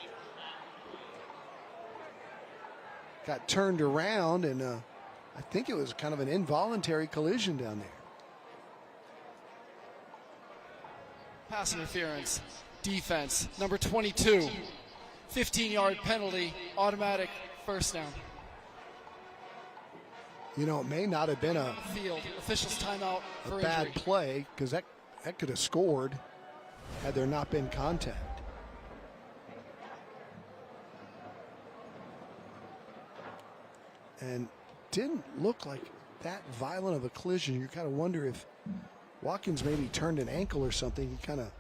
got turned around, and I think it was kind of an involuntary collision down there. Pass interference, defense, number 22. 15-yard penalty, automatic first down. You know, it may not have been a Field, officials timeout for bad injury. play, because that could have scored had there not been contact. And didn't look like that violent of a collision. You kind of wonder if Watkins maybe turned an ankle or something. He kind of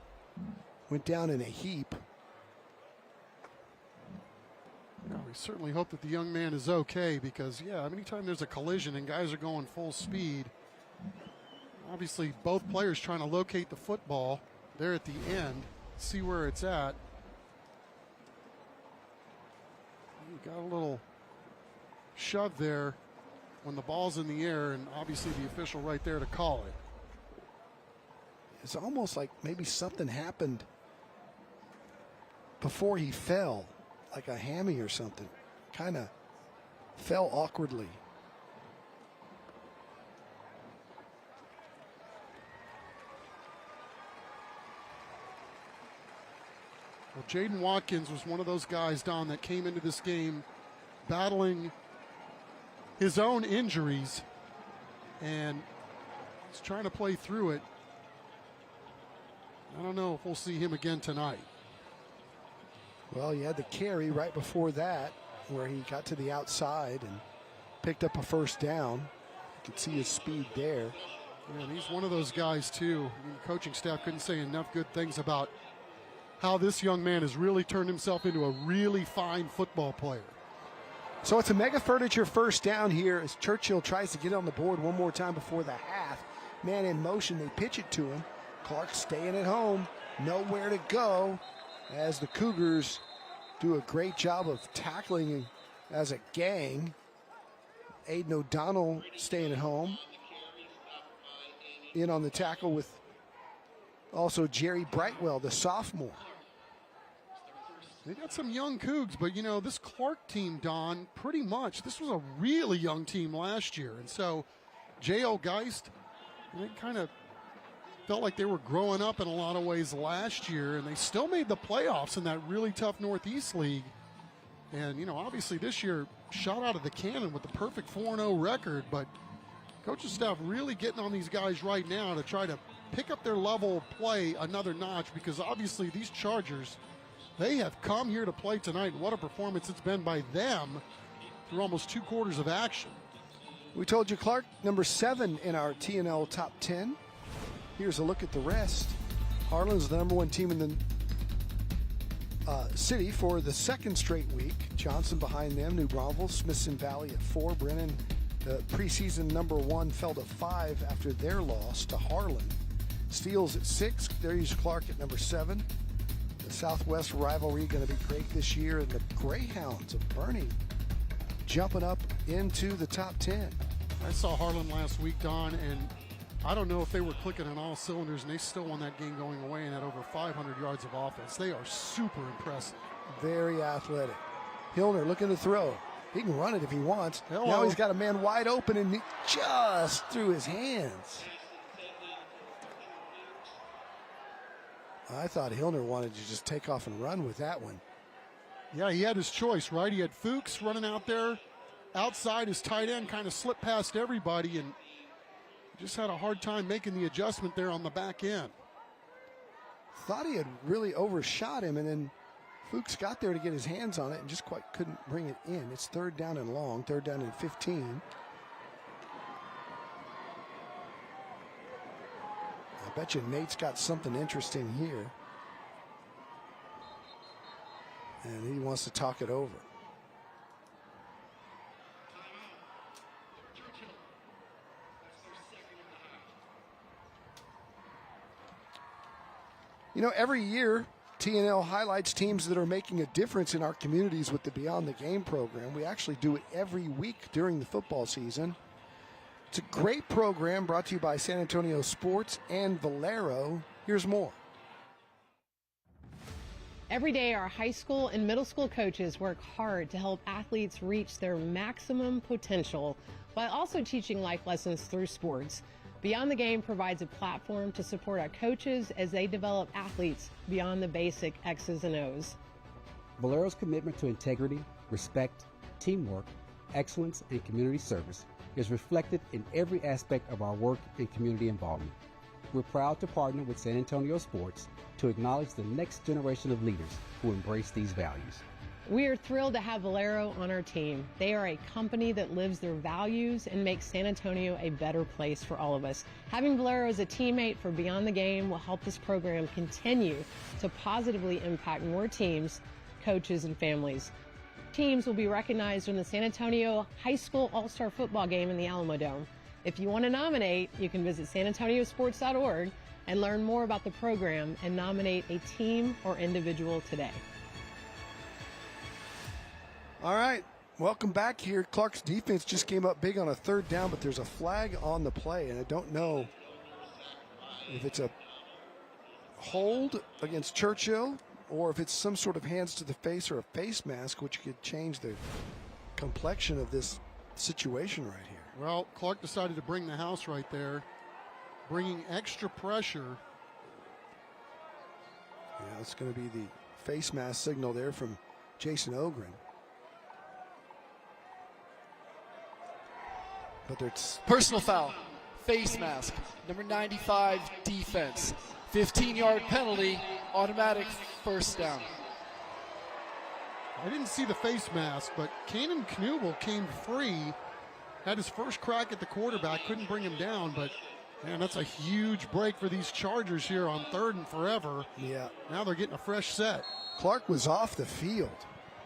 went down in a heap. Well, we certainly hope that the young man is okay, because, yeah, anytime there's a collision and guys are going full speed, obviously both players trying to locate the football there at the end, see where it's at. You got a little shove there when the ball's in the air, and obviously the official right there to call it. It's almost like maybe something happened before he fell, like a hammy or something. Kind of fell awkwardly. Well, Jaden Watkins was one of those guys, Don, that came into this game battling his own injuries, and he's trying to play through it. I don't know if we'll see him again tonight. Well, he had the carry right before that where he got to the outside and picked up a first down. You could see his speed there. Yeah, and he's one of those guys, too. I mean, the coaching staff couldn't say enough good things about how this young man has really turned himself into a really fine football player. So it's a Mega Furniture first down here as Churchill tries to get on the board one more time before the half. Man in motion, they pitch it to him. Clark staying at home, nowhere to go, as the Cougars do a great job of tackling as a gang. Aiden O'Donnell staying at home. In on the tackle with also Jerry Brightwell, the sophomore. They got some young Cougs, but, you know, this Clark team, Don, pretty much, this was a really young team last year. And so J.O. Geist, they kind of felt like they were growing up in a lot of ways last year, and they still made the playoffs in that really tough Northeast League. And, you know, obviously this year, shot out of the cannon with the perfect 4-0 record, but coaching staff really getting on these guys right now to try to pick up their level of play another notch, because obviously these Chargers, they have come here to play tonight, and what a performance it's been by them through almost 2 quarters of action. We told you Clark, number 7 in our TNL top 10. Here's a look at the rest. Harlan's the number 1 team in the city for the 2nd straight week. Johnson behind them, New Braunfels, Smithson Valley at 4. Brennan, the preseason number 1, fell to 5 after their loss to Harlan. Steele's at 6. There's Clark at number 7. The Southwest rivalry going to be great this year, and the Greyhounds of Bernie jumping up into the top 10. I saw Harlan last week, Don, and I don't know if they were clicking on all cylinders, and they still won that game going away and had over 500 yards of offense. They are super impressive. Very athletic. Hilner looking to throw. He can run it if he wants. Hello. Now he's got a man wide open, and he just threw his hands. I thought Hilner wanted to just take off and run with that one. Yeah, he had his choice, right? He had Fuchs running out there. Outside, his tight end kind of slipped past everybody and just had a hard time making the adjustment there on the back end. Thought he had really overshot him, and then Fuchs got there to get his hands on it and just quite couldn't bring it in. It's 3rd down and long, 3rd down and 15. I bet you Nate's got something interesting here. And he wants to talk it over. You know, every year, TNL highlights teams that are making a difference in our communities with the Beyond the Game program. We actually do it every week during the football season. It's a great program brought to you by San Antonio Sports and Valero. Here's more. Every day, our high school and middle school coaches work hard to help athletes reach their maximum potential while also teaching life lessons through sports. Beyond the Game provides a platform to support our coaches as they develop athletes beyond the basic X's and O's. Valero's commitment to integrity, respect, teamwork, excellence, and community service is reflected in every aspect of our work and community involvement. We're proud to partner with San Antonio Sports to acknowledge the next generation of leaders who embrace these values. We are thrilled to have Valero on our team. They are a company that lives their values and makes San Antonio a better place for all of us. Having Valero as a teammate for Beyond the Game will help this program continue to positively impact more teams, coaches, and families. Teams will be recognized during the San Antonio High School All-Star Football Game in the Alamo Dome. If you want to nominate, you can visit sanantoniosports.org and learn more about the program and nominate a team or individual today. All right, welcome back here. Clark's defense just came up big on a third down, but there's a flag on the play, and I don't know if it's a hold against Churchill or if it's some sort of hands to the face or a face mask, which could change the complexion of this situation right here. Well, Clark decided to bring the house right there, bringing extra pressure. Yeah, it's going to be the face mask signal there from Jason Ogren. But it's personal foul, face mask, number 95 defense, 15-yard penalty, automatic first down. I didn't see the face mask, but Kanan Knubel came free, had his first crack at the quarterback, couldn't bring him down, but man, that's a huge break for these Chargers here on 3rd and forever. Yeah. Now they're getting a fresh set. Clark was off the field.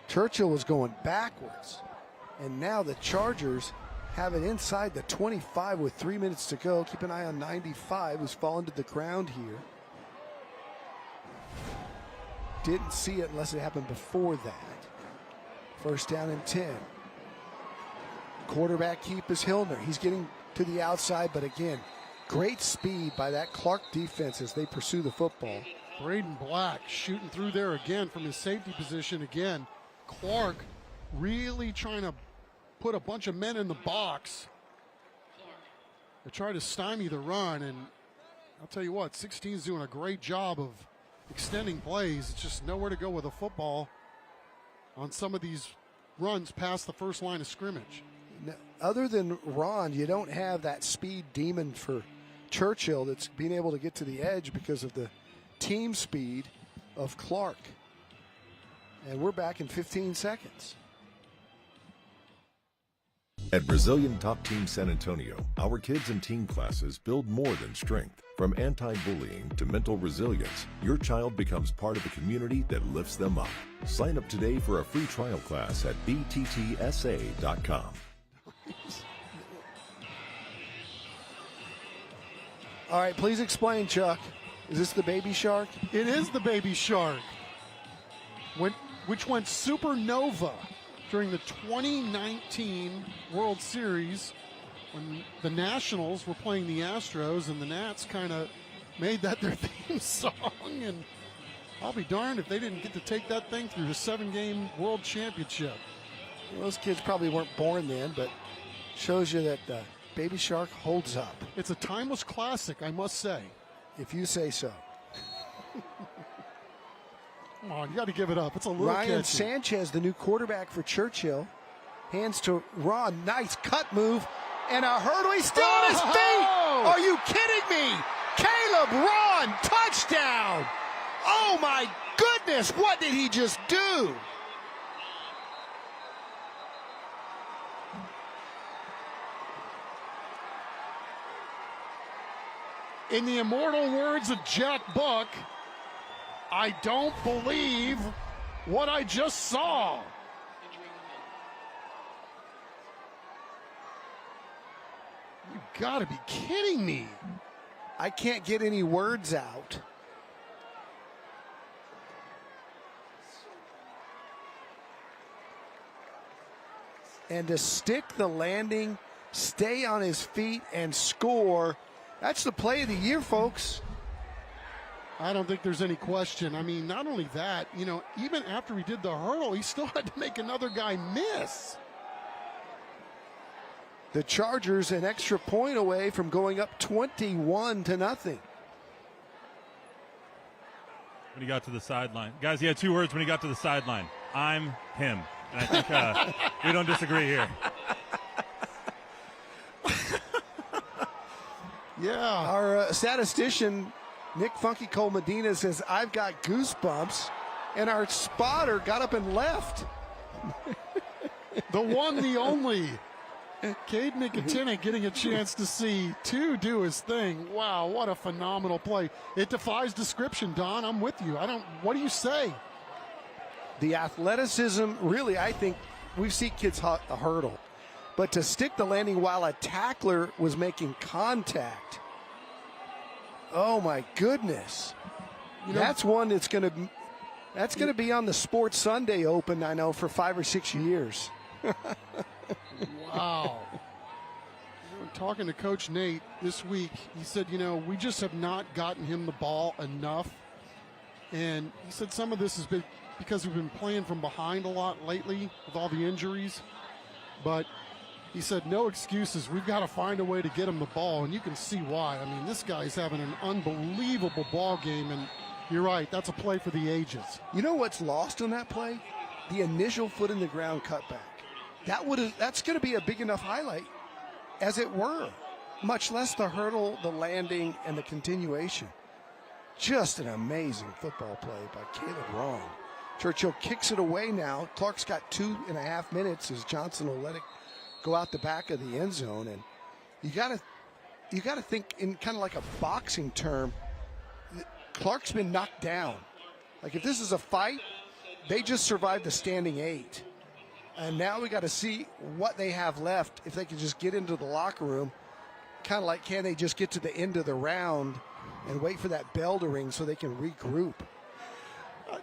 Churchill was going backwards. And now the Chargers have it inside the 25 with 3 minutes to go. Keep an eye on 95, who's fallen to the ground here. Didn't see it unless it happened before that. First down and 10. Quarterback keep is Hillner. He's getting to the outside, but again, great speed by that Clark defense as they pursue the football. Braden Black shooting through there again from his safety position again. Clark really trying to put a bunch of men in the box to try to stymie the run, and I'll tell you what, 16's doing a great job of extending plays. It's just nowhere to go with a football on some of these runs past the first line of scrimmage. Other than Ron, you don't have that speed demon for Churchill that's being able to get to the edge because of the team speed of Clark. And we're back in 15 seconds. At Brazilian Top Team San Antonio, our kids and teen classes build more than strength. From anti-bullying to mental resilience, your child becomes part of a community that lifts them up. Sign up today for a free trial class at bttsa.com. All right, please explain, Chuck. Is this the baby shark? It is the baby shark, which went supernova during the 2019 World Series when the Nationals were playing the Astros, and the Nats kind of made that their theme song. And I'll be darned if they didn't get to take that thing through the 7-game World Championship. Well, those kids probably weren't born then, but shows you that Baby Shark holds up. It's a timeless classic, I must say. If you say so. Come on, you got to give it up. It's a little Ryan catchy. Sanchez, the new quarterback for Churchill, hands to Ron. Nice cut move and a hurdle. He's still on his feet. Are you kidding me? Caleb Ron, touchdown. Oh my goodness, what did he just do? In the immortal words of Jack Buck, I don't believe what I just saw. You gotta be kidding me. I can't get any words out. And to stick the landing, stay on his feet, and score. That's the play of the year, folks. I don't think there's any question. I mean, not only that, you know, even after he did the hurdle, he still had to make another guy miss. The Chargers an extra point away from going up 21-0. When he got to the sideline. Guys, he had 2 words when he got to the sideline. I'm him. And I think we don't disagree here. Yeah. Our statistician, Nick Funky Cole Medina, says, I've got goosebumps. And our spotter got up and left. The one, the only. Cade Nicotinic getting a chance to see two do his thing. Wow, what a phenomenal play. It defies description, Don. I'm with you. What do you say? The athleticism, really, I think we've seen kids hurdle. But to stick the landing while a tackler was making contact. Oh my goodness. You know, that's one that's going to be on the Sports Sunday Open, I know, for 5 or 6 years. Wow. Talking to Coach Nate this week, he said, you know, we just have not gotten him the ball enough. And he said some of this has been because we've been playing from behind a lot lately with all the injuries. But he said, no excuses. We've got to find a way to get him the ball. And you can see why. I mean, this guy's having an unbelievable ball game. And you're right, that's a play for the ages. You know what's lost on that play? The initial foot in the ground cutback. That's going to be a big enough highlight, as it were, much less the hurdle, the landing, and the continuation. Just an amazing football play by Caleb Wrong. Churchill kicks it away now. Clark's got 2.5 minutes as Johnson will let it go out the back of the end zone. And you got to think in kind of like a boxing term. Clark's been knocked down. Like if this is a fight, they just survived the standing 8. And now we got to see what they have left. If they can just get into the locker room, kind of like, can they just get to the end of the round and wait for that bell to ring so they can regroup?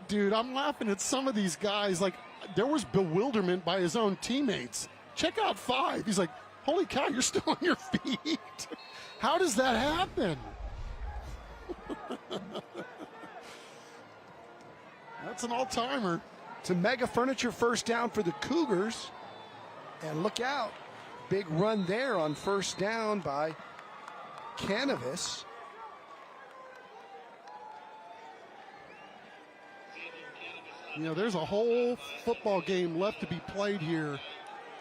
Dude, I'm laughing at some of these guys. Like, there was bewilderment by his own teammates. Check out 5. He's like, holy cow, you're still on your feet. How does that happen? That's an all-timer. It's a mega furniture first down for the Cougars. And look out. Big run there on first down by Gamez. You know, there's a whole football game left to be played here.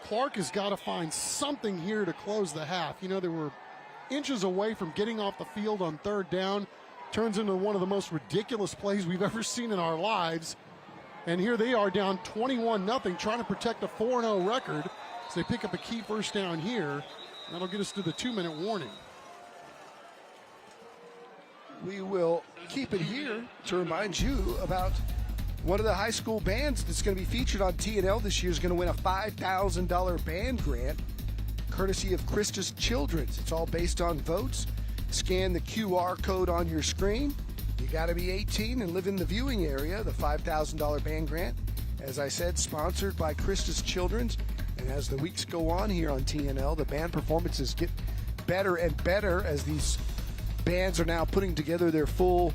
Clark has got to find something here to close the half. You know, they were inches away from getting off the field on third down. Turns into one of the most ridiculous plays we've ever seen in our lives. And here they are down 21-0, trying to protect a 4-0 record. So they pick up a key first down here. That'll get us to the 2-minute warning. We will keep it here to remind you about one of the high school bands that's going to be featured on TNL this year is going to win a $5,000 band grant, courtesy of Christus Children's. It's all based on votes. Scan the QR code on your screen. You got to be 18 and live in the viewing area. The $5,000 band grant, as I said, sponsored by Christus Children's. And as the weeks go on here on TNL, the band performances get better and better as these bands are now putting together their full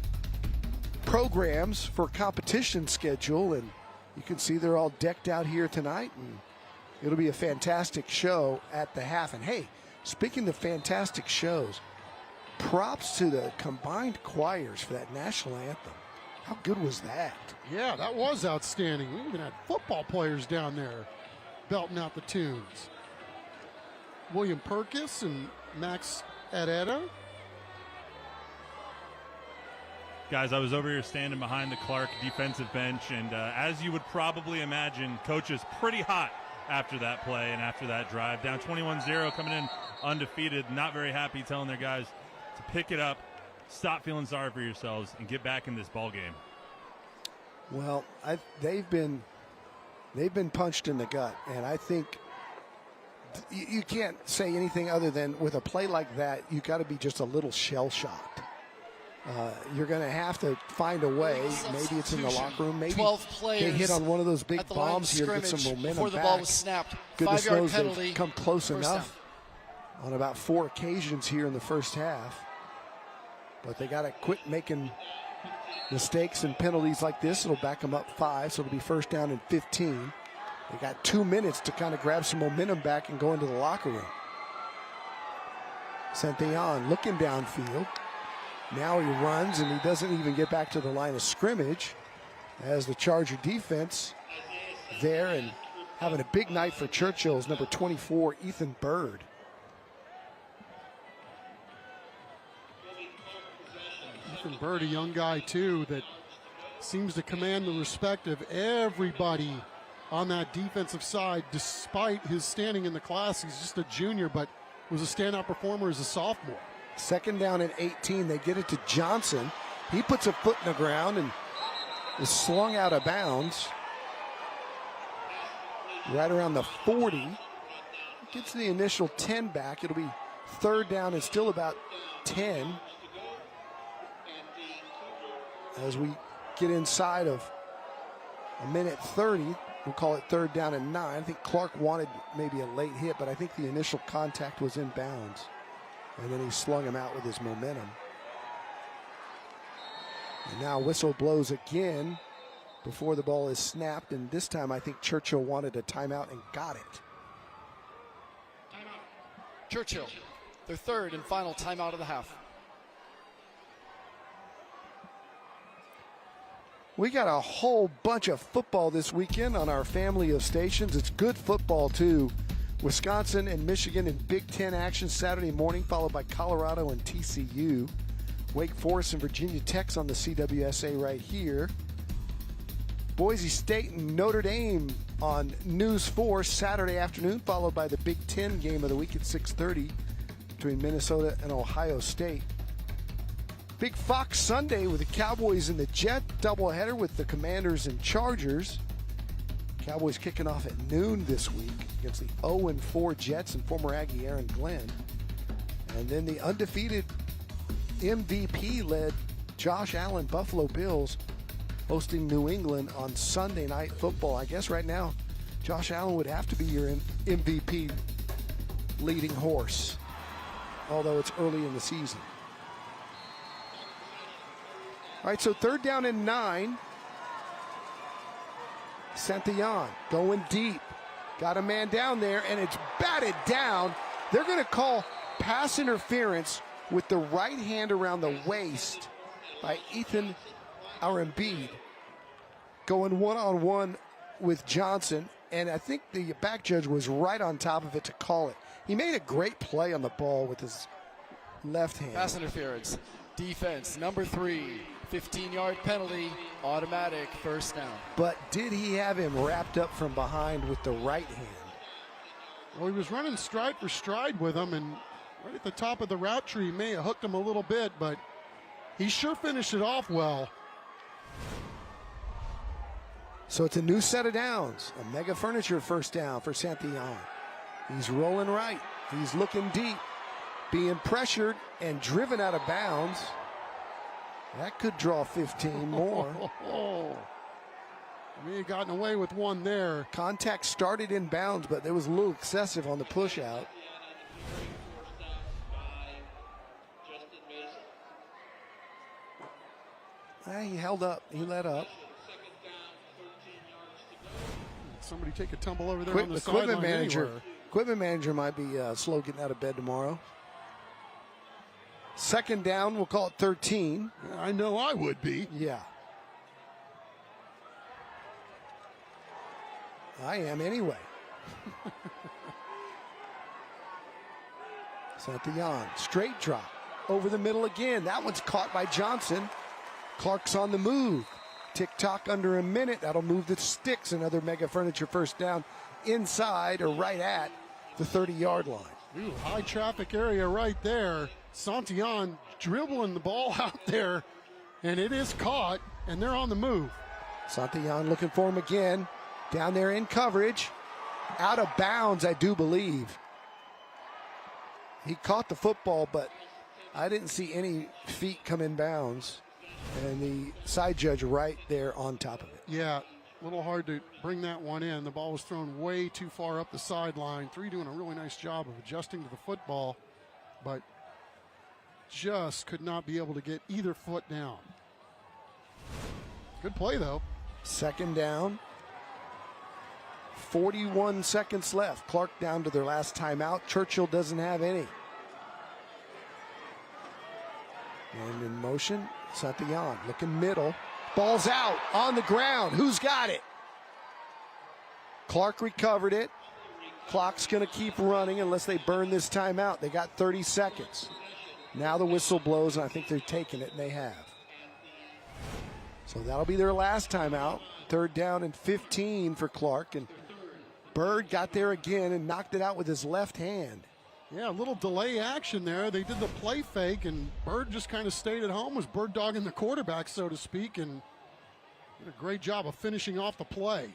programs for competition schedule. And you can see they're all decked out here tonight. And it'll be a fantastic show at the half. And hey, speaking of fantastic shows, props to the combined choirs for that national anthem. How good was that? Yeah, that was outstanding. We even had football players down there belting out the tunes. William Perkis and Max Adetta. Guys, I was over here standing behind the Clark defensive bench, and as you would probably imagine, Coach is pretty hot after that play and after that drive. Down 21-0, coming in undefeated, not very happy, telling their guys to pick it up, stop feeling sorry for yourselves, and get back in this ball game. Well, they've been punched in the gut, and I think you can't say anything other than with a play like that, you got to be just a little shell-shocked. You're going to have to find a way. Maybe it's in the locker room. Maybe 12 players they hit on one of those big bombs here to get some momentum before the ball was snapped. Goodness knows they've come close enough on about 4 occasions here in the first half. But they got to quit making Mistakes and penalties like this, it'll back them up 5, so it'll be first down and 15. They got 2 minutes to kind of grab some momentum back and go into the locker room. Santillan looking downfield. Now he runs, and he doesn't even get back to the line of scrimmage as the Charger defense there, and having a big night for Churchill is number 24, Ethan Bird. Ethan Bird, a young guy too, that seems to command the respect of everybody on that defensive side, despite his standing in the class. He's just a junior, but was a standout performer as a sophomore. Second down and 18. They get it to Johnson. He puts a foot in the ground and is slung out of bounds right around the 40. Gets the initial 10 back. It'll be third down and still about 10 as we get inside of a minute 30. We'll call it third down and 9. I think Clark wanted maybe a late hit, but I think the initial contact was in bounds. And then he slung him out with his momentum. And now whistle blows again before the ball is snapped. And this time I think Churchill wanted a timeout and got it. Churchill, their third and final timeout of the half. We got a whole bunch of football this weekend on our family of stations. It's good football, too. Wisconsin and Michigan in Big Ten action Saturday morning, followed by Colorado and TCU. Wake Forest and Virginia Tech's on the CWSA right here. Boise State and Notre Dame on News 4 Saturday afternoon, followed by the Big Ten game of the week at 6:30 between Minnesota and Ohio State. Big Fox Sunday with the Cowboys and the Jets, doubleheader with the Commanders and Chargers. Cowboys kicking off at noon this week against the 0-4 Jets and former Aggie Aaron Glenn. And then the undefeated MVP-led Josh Allen Buffalo Bills hosting New England on Sunday Night Football. I guess right now Josh Allen would have to be your MVP leading horse, although it's early in the season. All right, so third down and 9. Santillan going deep. Got a man down there, and it's batted down. They're going to call pass interference with the right hand around the waist by Ethan Arambide. Going one-on-one with Johnson, and I think the back judge was right on top of it to call it. He made a great play on the ball with his left hand. Pass interference. Defense, number 3. 15-yard penalty, automatic first down. But did he have him wrapped up from behind with the right hand? Well, he was running stride for stride with him, and right at the top of the route tree, he may have hooked him a little bit, but he sure finished it off well. So it's a new set of downs. A Mega Furniture first down for Santillan. He's rolling right. He's looking deep, being pressured and driven out of bounds. That could draw 15 more. I mean, he gotten away with one there. Contact started in bounds, but there was a little excessive on the push out. He held up. He let up. Somebody take a tumble over there on the equipment sideline manager. anywhere. Equipment manager might be slow getting out of bed tomorrow. Second down, we'll call it 13. I know I would be. Yeah. I am anyway. Santillan, straight drop. Over the middle again. That one's caught by Johnson. Clark's on the move. Tick-tock under a minute. That'll move the sticks. Another Mega Furniture first down inside or right at the 30-yard line. Ooh, high traffic area right there. Santillan dribbling the ball out there, and it is caught, and they're on the move. Santillan looking for him again. Down there in coverage. Out of bounds, I do believe. He caught the football, but I didn't see any feet come in bounds. And the side judge right there on top of it. Yeah, a little hard to bring that one in. The ball was thrown way too far up the sideline. 3 doing a really nice job of adjusting to the football, but just could not be able to get either foot down. Good play, though. Second down. 41 seconds left. Clark down to their last timeout. Churchill doesn't have any. And in motion, Santillon looking middle. Ball's out on the ground. Who's got it? Clark recovered it. Clock's going to keep running unless they burn this timeout. They got 30 seconds. Now the whistle blows, and I think they're taking it, and they have. So that'll be their last timeout. Third down and 15 for Clark. And Bird got there again and knocked it out with his left hand. Yeah, a little delay action there. They did the play fake, and Bird just kind of stayed at home, was bird dogging the quarterback, so to speak, and did a great job of finishing off the play.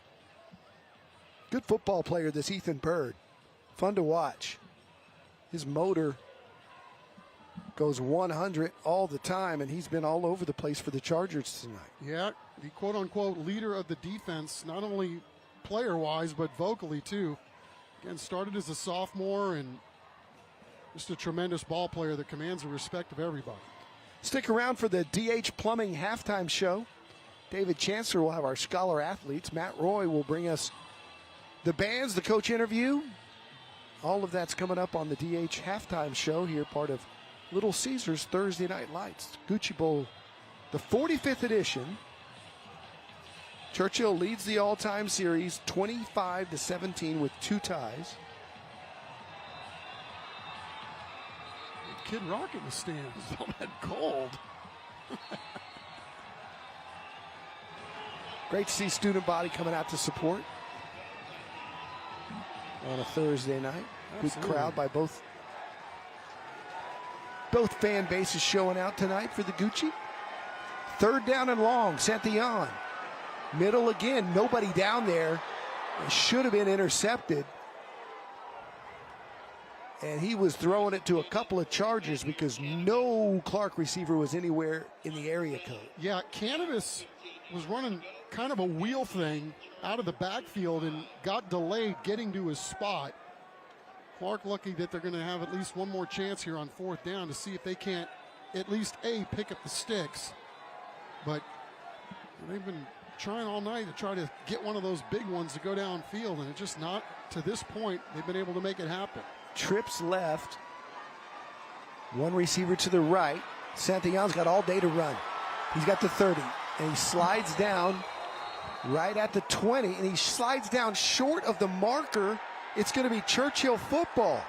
Good football player, this Ethan Bird. Fun to watch. His motor goes 100 all the time, and he's been all over the place for the Chargers tonight. Yeah, the quote-unquote leader of the defense, not only player-wise, but vocally, too. Again, started as a sophomore and just a tremendous ball player that commands the respect of everybody. Stick around for the DH Plumbing halftime show. David Chancellor will have our scholar athletes. Matt Roy will bring us the bands, the coach interview. All of that's coming up on the DH halftime show here, part of Little Caesars Thursday Night Lights. Gucci Bowl, the 45th edition. Churchill leads the all-time series 25-17 with 2 ties. Kid Rock in the stands. All that gold. Great to see student body coming out to support on a Thursday night. Absolutely. Good crowd by both fan bases showing out tonight for the Gucci. Third down and long, Santillon. Middle again, nobody down there. It should have been intercepted. And he was throwing it to a couple of Chargers because no Clark receiver was anywhere in the area code. Yeah, Canvas was running kind of a wheel thing out of the backfield and got delayed getting to his spot. Clark lucky that they're going to have at least one more chance here on fourth down to see if they can't at least pick up the sticks. But they've been trying all night to try to get one of those big ones to go downfield, and it's just not, to this point, they've been able to make it happen. Trips left. One receiver to the right. Santillon's got all day to run. He's got the 30, and he slides down right at the 20, and he slides down short of the marker. It's going to be Churchill football.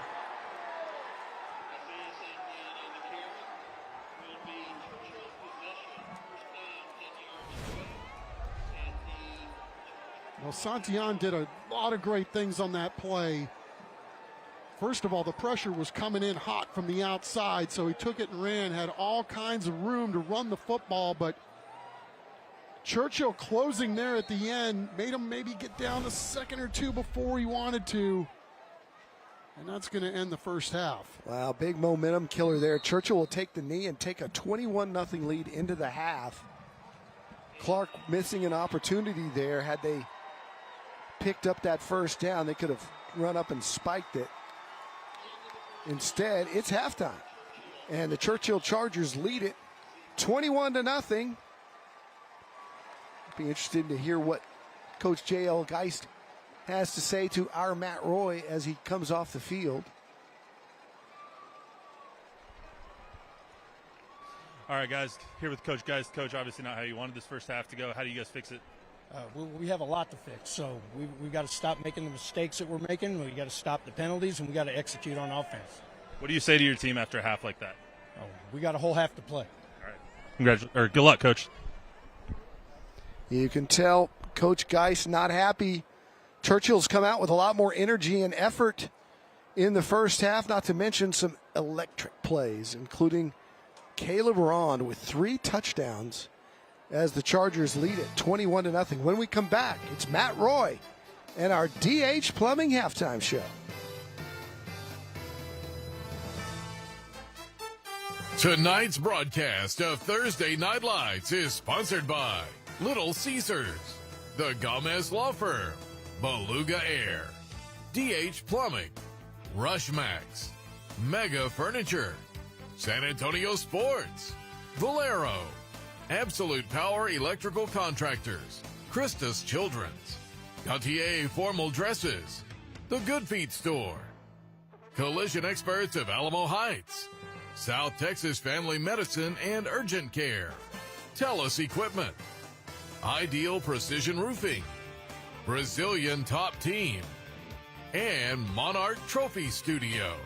Well, Santillon did a lot of great things on that play. First of all, the pressure was coming in hot from the outside, so he took it and ran, had all kinds of room to run the football, but Churchill closing there at the end made him maybe get down a second or two before he wanted to, and that's going to end the first half. Wow, big momentum killer there. Churchill will take the knee and take a 21-0 lead into the half. Clark missing an opportunity there. Had they picked up that first down, they could have run up and spiked it. Instead, it's halftime, and the Churchill Chargers lead it 21-0. Be interested to hear what Coach J.L. Geist has to say to our Matt Roy as he comes off the field. All right, guys, here with Coach Geist. Coach, obviously not how you wanted this first half to go. How do you guys fix it? We have a lot to fix, so we've got to stop making the mistakes that we're making. We got to stop the penalties, and we got to execute on offense. What do you say to your team after a half like that? We got a whole half to play. All right, good luck, Coach. You can tell Coach Geist not happy. Churchill's come out with a lot more energy and effort in the first half, not to mention some electric plays, including Caleb Rond with 3 touchdowns as the Chargers lead it 21-0. When we come back, it's Matt Roy and our DH Plumbing halftime show. Tonight's broadcast of Thursday Night Lights is sponsored by Little Caesars, the Gamez Law Firm, Beluga Air, DH Plumbing, Rush Max, Mega Furniture, San Antonio Sports, Valero, Absolute Power Electrical Contractors, Christus Children's, Gautier Formal Dresses, The Good Feet Store, Collision Experts of Alamo Heights, South Texas Family Medicine and Urgent Care, TELUS Equipment, Ideal Precision Roofing, Brazilian Top Team, and Monarch Trophy Studio.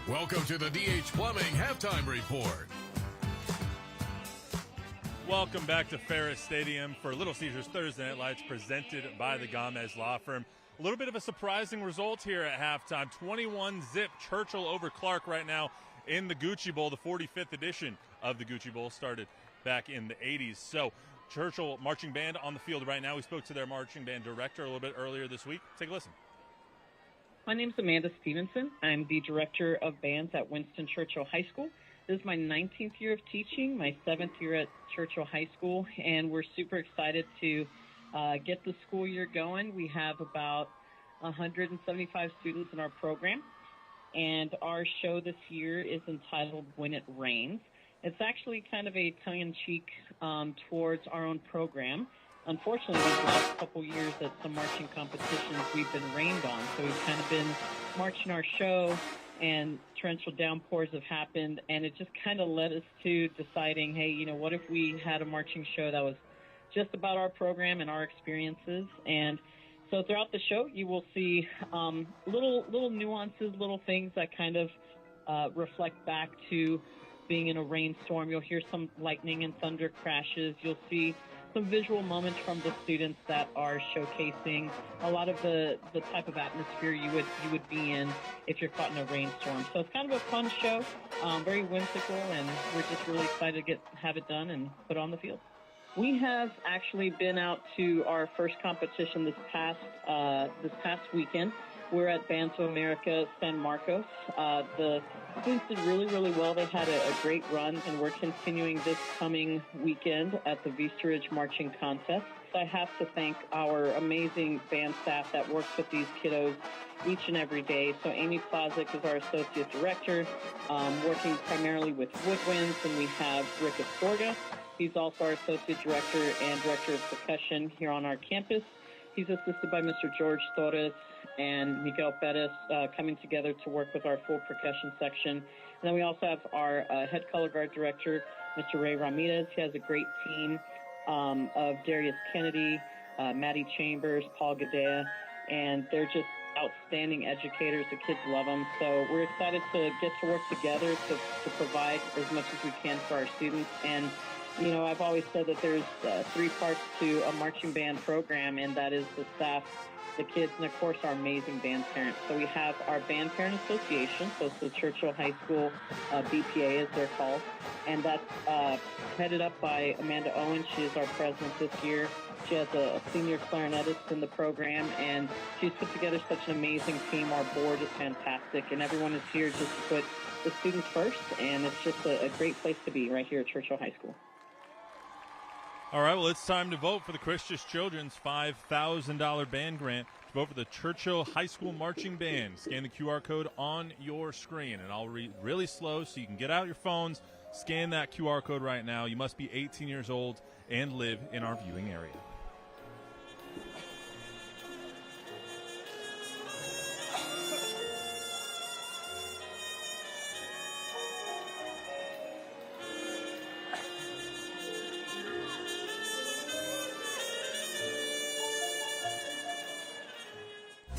Welcome to the DH Plumbing Halftime Report. Welcome back to Ferris Stadium for Little Caesars Thursday Night Lights, presented by the Gamez Law Firm. A little bit of a surprising result here at halftime. 21-zip Churchill over Clark right now in the Gucci Bowl. The 45th edition of the Gucci Bowl started back in the 80s. So Churchill marching band on the field right now. We spoke to their marching band director a little bit earlier this week. Take a listen. My name is Amanda Stevenson. I'm the director of bands at Winston Churchill High School. This is my 19th year of teaching, my 7th year at Churchill High School, and we're super excited to get the school year going. We have about 175 students in our program, and our show this year is entitled When It Rains. It's actually kind of a tongue-in-cheek towards our own program. Unfortunately, these last couple years at some marching competitions, we've been rained on. So we've kind of been marching our show, and torrential downpours have happened. And it just kind of led us to deciding, hey, you know, what if we had a marching show that was just about our program and our experiences? And so throughout the show, you will see little nuances, little things that kind of reflect back to being in a rainstorm. You'll hear some lightning and thunder crashes. You'll see some visual moments from the students that are showcasing a lot of the type of atmosphere you would be in if you're caught in a rainstorm. So it's kind of a fun show, very whimsical, and we're just really excited to have it done and put on the field. We have actually been out to our first competition this past weekend. We're at Bands of America San Marcos. The students did really, really well. They had a great run, and we're continuing this coming weekend at the Vista Ridge Marching Contest. I have to thank our amazing band staff that works with these kiddos each and every day. So Amy Plazik is our associate director, working primarily with woodwinds, and we have Rick Astorga. He's also our associate director and director of percussion here on our campus. He's assisted by Mr. George Torres and Miguel Perez coming together to work with our full percussion section. And then we also have our head color guard director, Mr. Ray Ramirez. He has a great team of Darius Kennedy, Maddie Chambers, Paul Gadea, and they're just outstanding educators. The kids love them. So we're excited to get to work together to provide as much as we can for our students. And you know, I've always said that there's 3 parts to a marching band program, and that is the staff, the kids, and, of course, our amazing band parents. So we have our Band Parent Association, so it's the Churchill High School BPA, as they're called, and that's headed up by Amanda Owen. She is our president this year. She has a senior clarinetist in the program, and she's put together such an amazing team. Our board is fantastic, and everyone is here just to put the students first, and it's just a great place to be right here at Churchill High School. All right, well, it's time to vote for the Christian Children's $5,000 band grant. To vote for the Churchill High School Marching Band, scan the QR code on your screen, and I'll read really slow so you can get out your phones, scan that QR code right now. You must be 18 years old and live in our viewing area.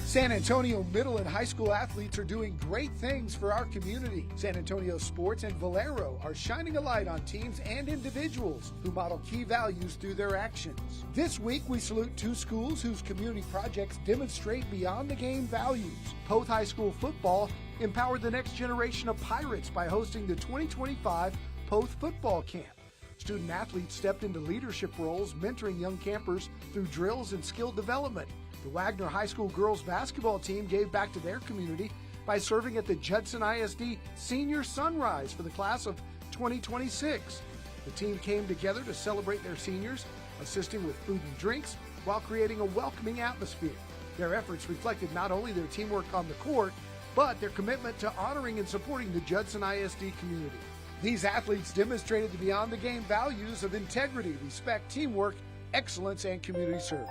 San Antonio middle and high school athletes are doing great things for our community. San Antonio Sports and Valero are shining a light on teams and individuals who model key values through their actions. This week, we salute 2 schools whose community projects demonstrate beyond the game values. Poth High School football empowered the next generation of Pirates by hosting the 2025 Poth Football Camp. Student athletes stepped into leadership roles, mentoring young campers through drills and skill development. The Wagner High School girls basketball team gave back to their community by serving at the Judson ISD Senior Sunrise for the class of 2026. The team came together to celebrate their seniors, assisting with food and drinks while creating a welcoming atmosphere. Their efforts reflected not only their teamwork on the court, but their commitment to honoring and supporting the Judson ISD community. These athletes demonstrated the beyond the game values of integrity, respect, teamwork, excellence, and community service.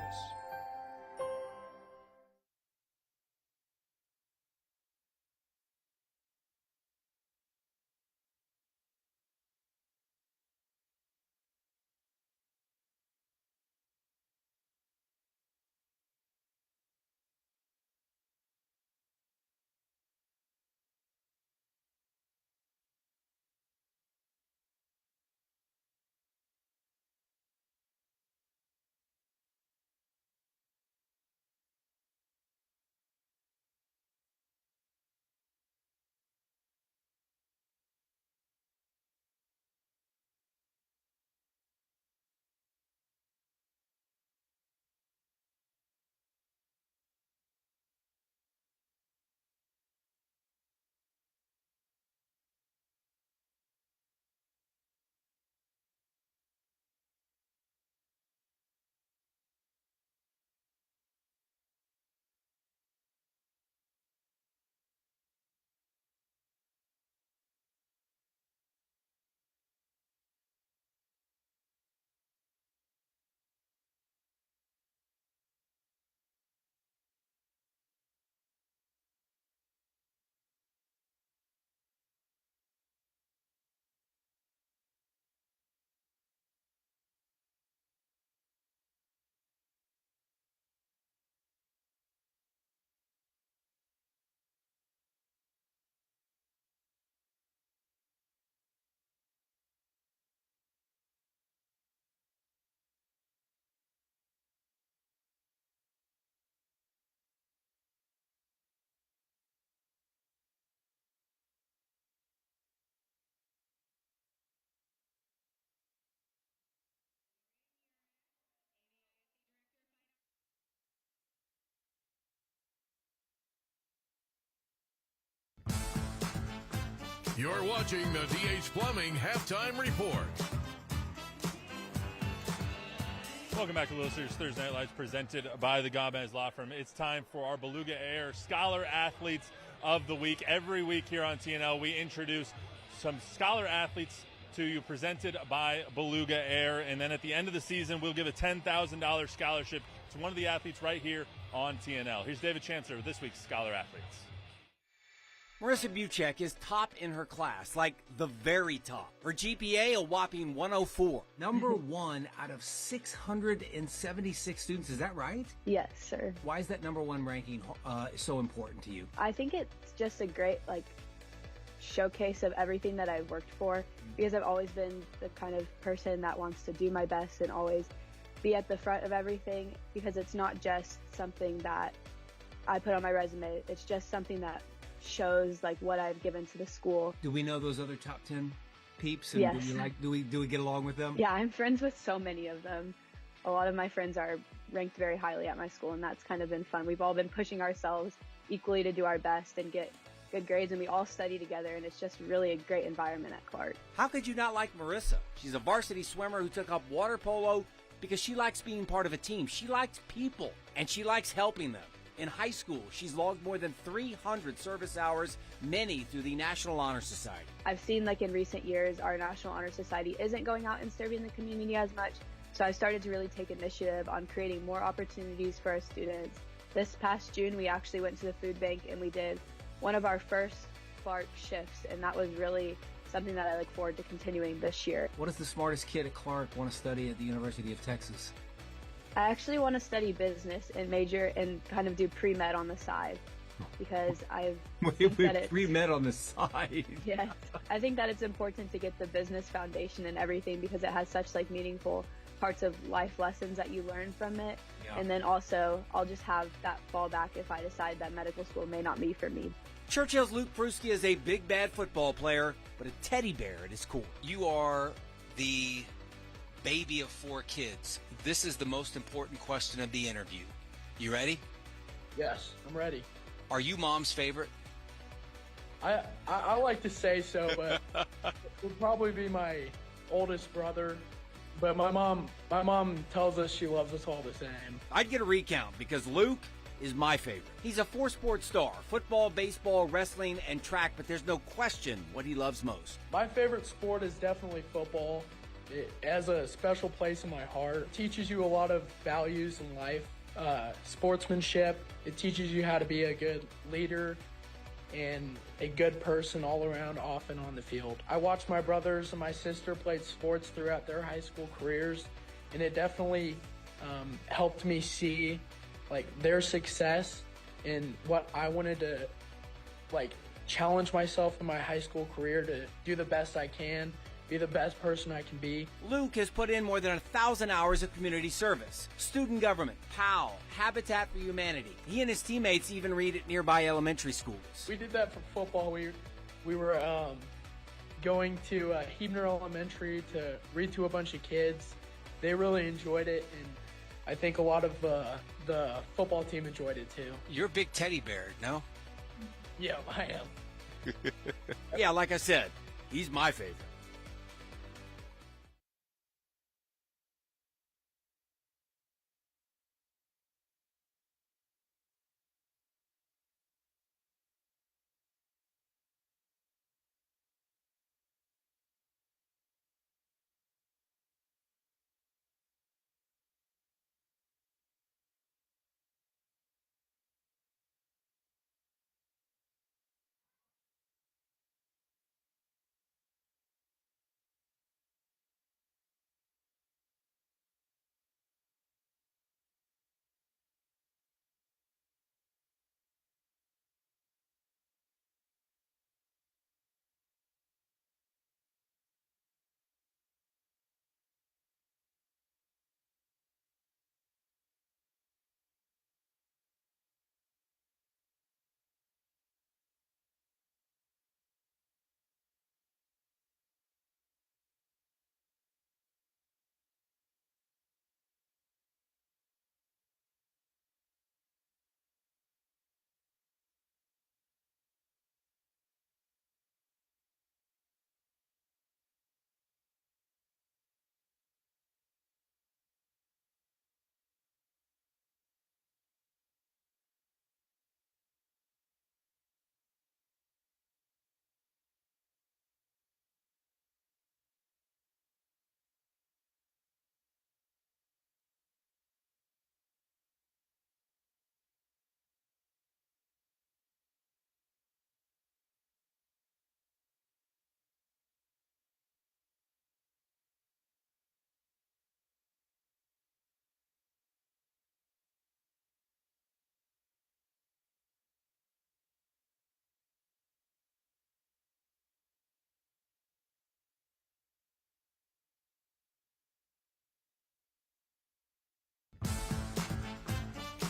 You're watching the DH Plumbing Halftime Report. Welcome back to Little Caesars Thursday Night Lights, presented by the Gamez Law Firm. It's time for our Beluga Air Scholar Athletes of the Week. Every week here on TNL, we introduce some scholar athletes to you, presented by Beluga Air. And then at the end of the season, we'll give a $10,000 scholarship to one of the athletes right here on TNL. Here's David Chancellor with this week's Scholar Athletes. Marissa Buchek is top in her class, like the very top. Her GPA, a whopping 104. Number one out of 676 students, is that right? Yes, sir. Why is that number one ranking so important to you? I think it's just a great, showcase of everything that I've worked for, because I've always been the kind of person that wants to do my best and always be at the front of everything, because it's not just something that I put on my resume. It's just something that shows what I've given to the school. Do we know those other top 10 peeps? And Yes. do we get along with them? Yeah, I'm friends with so many of them. A lot of my friends are ranked very highly at my school, and that's kind of been fun. We've all been pushing ourselves equally to do our best and get good grades, and we all study together, and it's just really a great environment at Clark. How could you not like Marissa? She's a varsity swimmer who took up water polo because she likes being part of a team. She likes people, and she likes helping them. In high school, she's logged more than 300 service hours, many through the National Honor Society. I've seen in recent years, our National Honor Society isn't going out and serving the community as much, so I started to really take initiative on creating more opportunities for our students. This past June, we actually went to the food bank and we did one of our first Clark shifts, and that was really something that I look forward to continuing this year. What does the smartest kid at Clark want to study at the University of Texas? I actually want to study business and major and kind of do pre-med on the side, because Pre-med on the side. Yes, I think that it's important to get the business foundation and everything, because it has such meaningful parts of life lessons that you learn from it. Yeah. And then also I'll just have that fallback if I decide that medical school may not be for me. Churchill's Luke Pruski is a big bad football player, but a teddy bear at his core. You are the baby of 4 kids. This is the most important question of the interview. You ready? Yes, I'm ready. Are you mom's favorite? I like to say so, but it would probably be my oldest brother. But my mom tells us she loves us all the same. I'd get a recount because Luke is my favorite. He's a 4-sport star: football, baseball, wrestling, and track, but there's no question what he loves most. My favorite sport is definitely football. It has a special place in my heart. It teaches you a lot of values in life, sportsmanship. It teaches you how to be a good leader and a good person all around, off and on the field. I watched my brothers and my sister played sports throughout their high school careers, and it definitely helped me see their success and what I wanted to challenge myself in my high school career to do the best I can, be the best person I can be. Luke has put in more than 1,000 hours of community service, student government, PAL, Habitat for Humanity. He and his teammates even read at nearby elementary schools. We did that for football. We were going to Hebner Elementary to read to a bunch of kids. They really enjoyed it, and I think a lot of the football team enjoyed it too. You're a big teddy bear, no? Yeah, I am. Yeah, like I said, he's my favorite.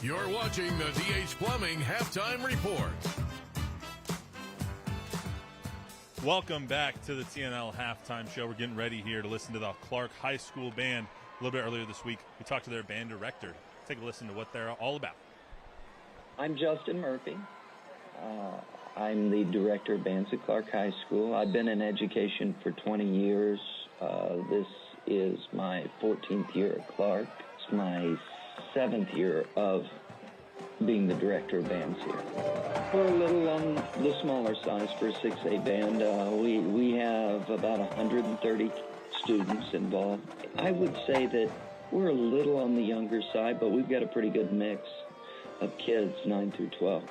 You're watching the DH Plumbing Halftime Report. Welcome back to the TNL Halftime Show. We're getting ready here to listen to the Clark High School Band. A little bit earlier this week, we talked to their band director. Take a listen to what they're all about. I'm Justin Murphy. I'm the director of bands at Clark High School. I've been in education for 20 years. This is my 14th year at Clark. It's my 7th year of being the director of bands here. We're a little on the smaller size for a 6A band. We have about 130 students involved. I would say that we're a little on the younger side, but we've got a pretty good mix of kids 9 through 12.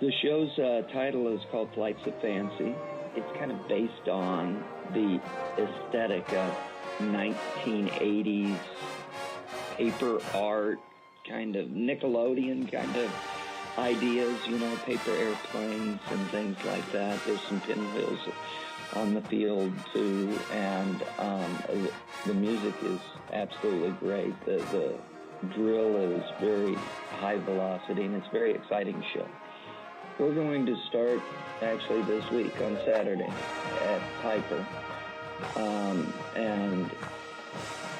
The show's title is called Flights of Fancy. It's kind of based on the aesthetic of 1980s paper art, kind of Nickelodeon kind of ideas, you know, paper airplanes and things like that. There's some pinwheels on the field too, and the music is absolutely great. The drill is very high velocity, and it's a very exciting show. We're going to start actually this week on Saturday at Piper, and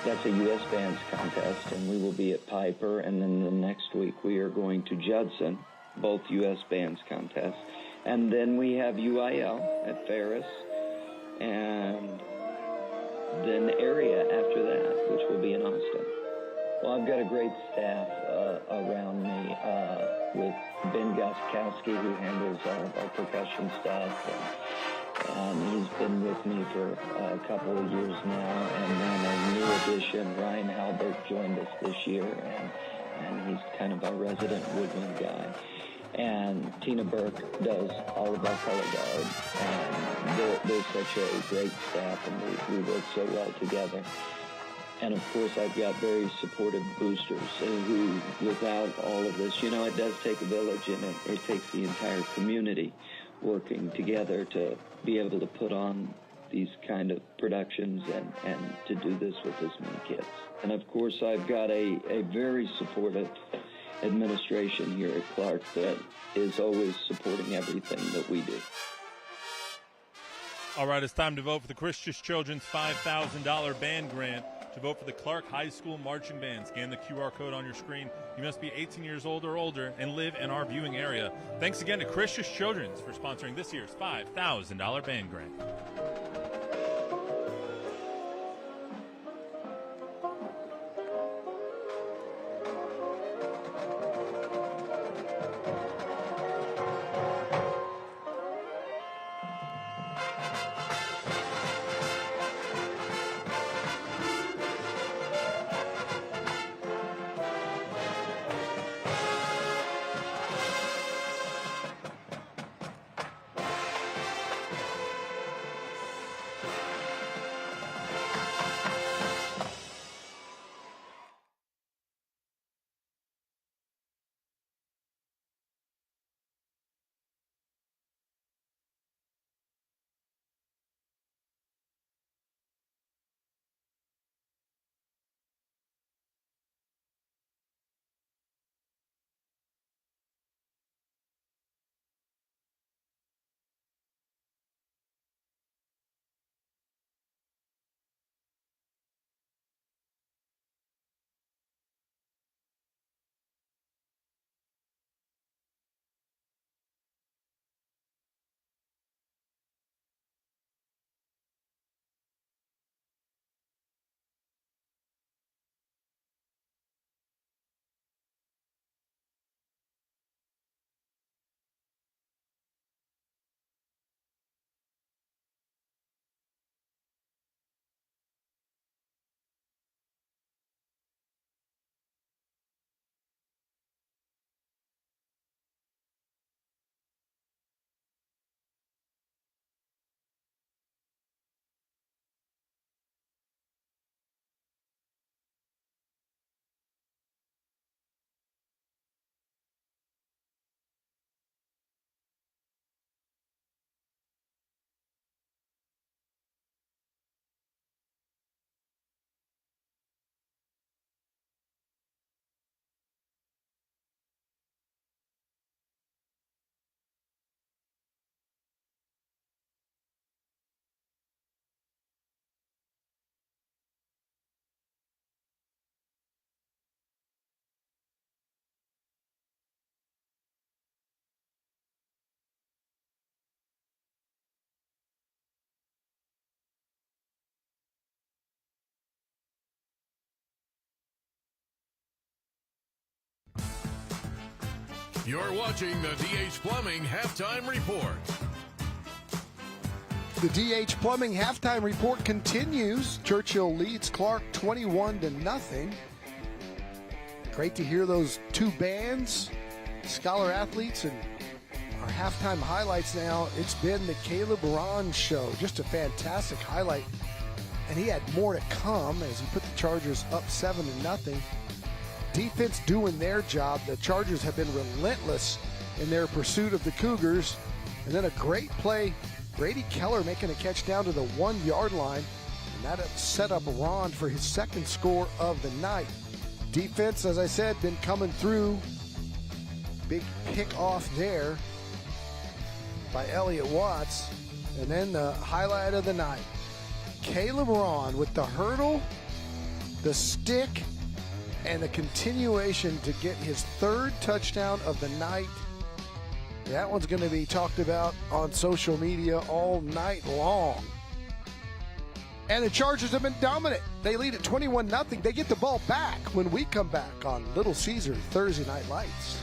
that's a U.S. Bands contest, and we will be at Piper, and then the next week we are going to Judson, both U.S. Bands contests, and then we have UIL at Ferris, and then area after that, which will be in Austin. Well, I've got a great staff around me with Ben Goskowski, who handles all of our percussion stuff, and he's been with me for a couple of years now. And then a new addition, Ryan Halbert, joined us this year, and he's kind of our resident woodwind guy. And Tina Burke does all of our color guard, and they're such a great staff, and we work so well together. And of course, I've got very supportive boosters who, without all of this, you know, it does take a village, and it takes the entire community working together to be able to put on these kind of productions and to do this with this many kids. And of course, I've got a very supportive administration here at Clark that is always supporting everything that we do. All right, it's time to vote for the Christian Children's $5,000 band grant. To vote for the Clark High School Marching Band, scan the QR code on your screen. You must be 18 years old or older and live in our viewing area. Thanks again to Christian Children's for sponsoring this year's $5,000 band grant. You're watching the DH Plumbing Halftime Report. The DH Plumbing Halftime Report continues. Churchill leads Clark 21-0. Great to hear those two bands, Scholar Athletes, and our halftime highlights now. It's been the Caleb Ron show. Just a fantastic highlight. And he had more to come as he put the Chargers up 7-0. Defense doing their job. The Chargers have been relentless in their pursuit of the Cougars. And then a great play. Brady Keller making a catch down to the 1-yard line. And that set up Ron for his second score of the night. Defense, as I said, been coming through. Big pick off there by Elliott Watts. And then the highlight of the night. Caleb Ron with the hurdle, the stick, and a continuation to get his third touchdown of the night. That one's going to be talked about on social media all night long. And the Chargers have been dominant. They lead at 21-0. They get the ball back when we come back on Little Caesar Thursday Night Lights.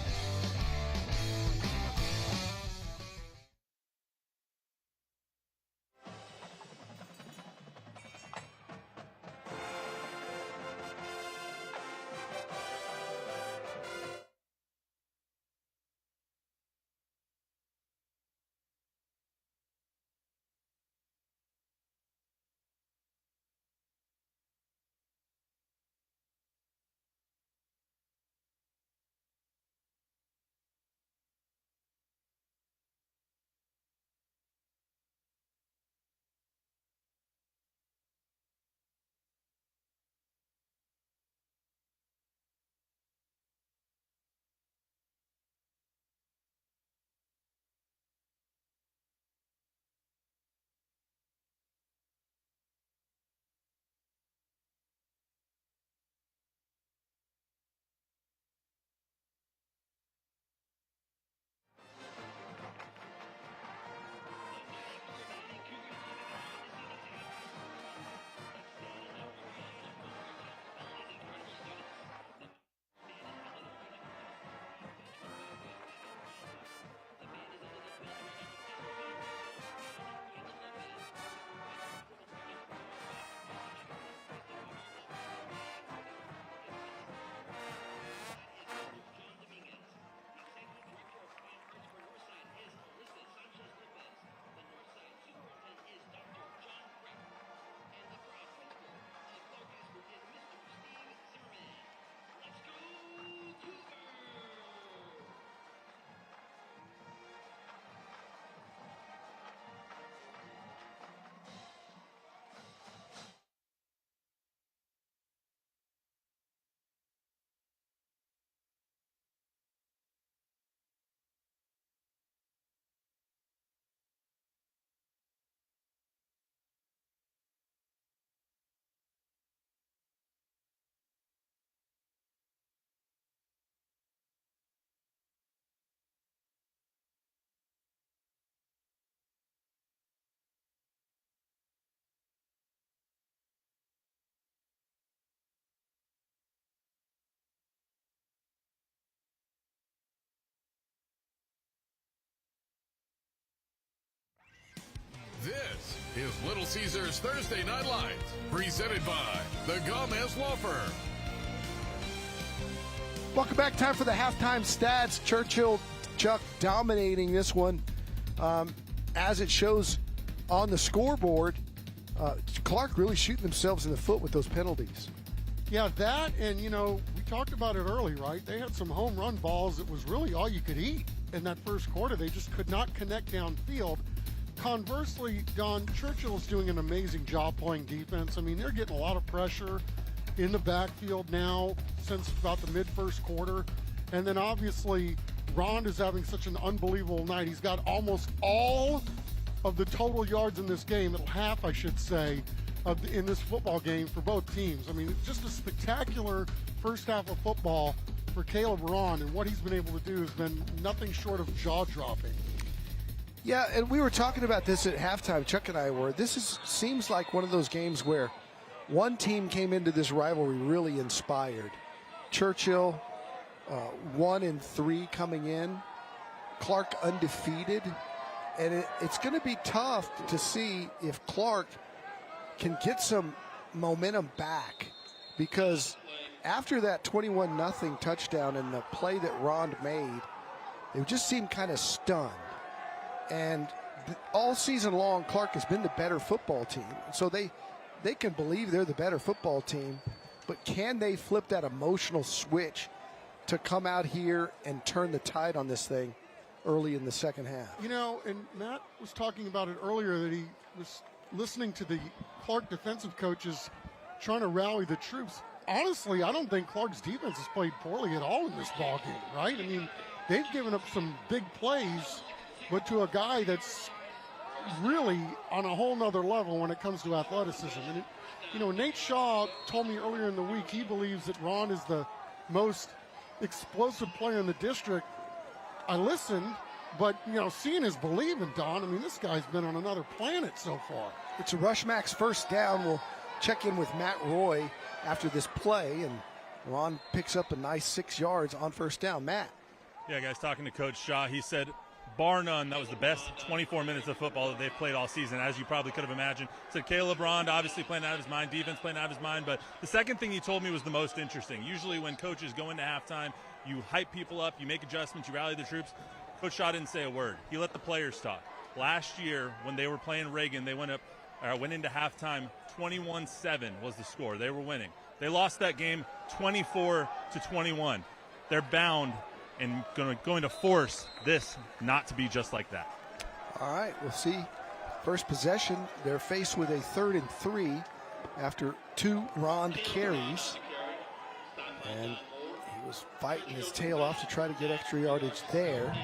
This is Little Caesars Thursday Night Lights, presented by the Gamez Law Firm. Welcome back. Time for the halftime stats. Churchill, Chuck dominating this one. As it shows on the scoreboard, Clark really shooting themselves in the foot with those penalties. Yeah, that, and, you know, we talked about it early, right? They had some home run balls that was really all you could eat in that first quarter. They just could not connect downfield. Conversely, Don, Churchill is doing an amazing job playing defense. I mean, they're getting a lot of pressure in the backfield now since about the mid-first quarter. And then obviously, Ron is having such an unbelievable night. He's got almost all of the total yards in this game, half, I should say, in this football game for both teams. I mean, it's just a spectacular first half of football for Caleb Ron, and what he's been able to do has been nothing short of jaw-dropping. Yeah, and we were talking about this at halftime, Chuck and I were. Seems like one of those games where one team came into this rivalry really inspired. Churchill 1-3 coming in. Clark undefeated. And it's going to be tough to see if Clark can get some momentum back, because after that 21-0 touchdown and the play that Rond made, it just seemed kind of stunned. And all season long, Clark has been the better football team. So they can believe they're the better football team, but can they flip that emotional switch to come out here and turn the tide on this thing early in the second half? You know, and Matt was talking about it earlier, that he was listening to the Clark defensive coaches trying to rally the troops. Honestly, I don't think Clark's defense has played poorly at all in this ball game, right? I mean, they've given up some big plays, but to a guy that's really on a whole nother level when it comes to athleticism. And, you know, Nate Shaw told me earlier in the week he believes that Ron is the most explosive player in the district. I listened, but, you know, seeing is believing, Don. I mean, this guy's been on another planet so far. It's a Rush Max first down. We'll check in with Matt Roy after this play, and Ron picks up a nice 6 yards on first down. Matt. Yeah, guys, talking to Coach Shaw, he said, bar none, that was the best 24 minutes of football that they've played all season, as you probably could have imagined. Said Caleb Rond obviously playing out of his mind, defense playing out of his mind, but the second thing he told me was the most interesting. Usually when coaches go into halftime, you hype people up, you make adjustments, you rally the troops. Coach Shaw didn't say a word. He let the players talk. Last year, when they were playing Reagan, they went into halftime, 21-7 was the score. They were winning. They lost that game 24-21. They're bound and going to force this not to be just like that. All right, we'll see. First possession, they're faced with a 3rd and 3 after 2 Rond carries. And he was fighting his tail off to try to get extra yardage there.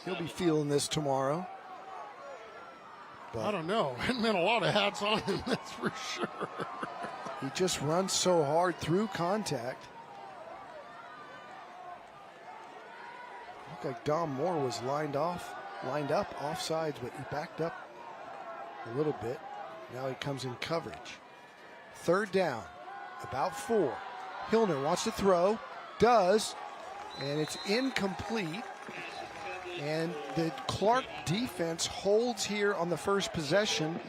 He'll be feeling this tomorrow. But I don't know. It meant a lot of hats on him, that's for sure. He just runs so hard through contact. Looked like Dom Moore was lined up offsides, but he backed up a little bit. Now he comes in coverage. 3rd down, about 4. Hillner wants to throw, does, and it's incomplete. And the Clark defense holds here on the first possession.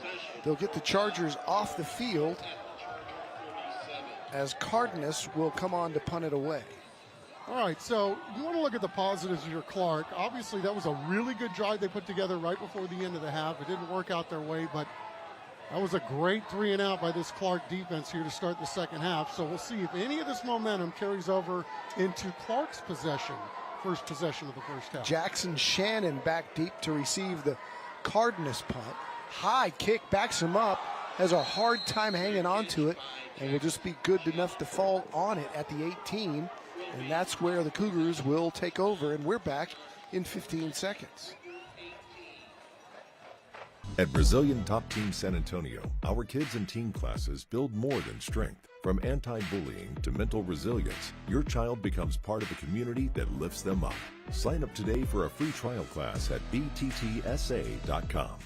They'll get the Chargers off the field as Cardenas will come on to punt it away. All right, so you want to look at the positives of your Clark. Obviously, that was a really good drive they put together right before the end of the half. It didn't work out their way, but that was a great 3 and out by this Clark defense here to start the second half. So we'll see if any of this momentum carries over into Clark's possession. First possession of the first half. Jackson Shannon back deep to receive the Cardenas punt. High kick, backs him up, has a hard time hanging on to it, and will just be good enough to fall on it at the 18. And that's where the Cougars will take over, and we're back in 15 seconds. At Brazilian Top Team San Antonio, our kids and teen classes build more than strength. From anti-bullying to mental resilience, your child becomes part of a community that lifts them up. Sign up today for a free trial class at bttsa.com.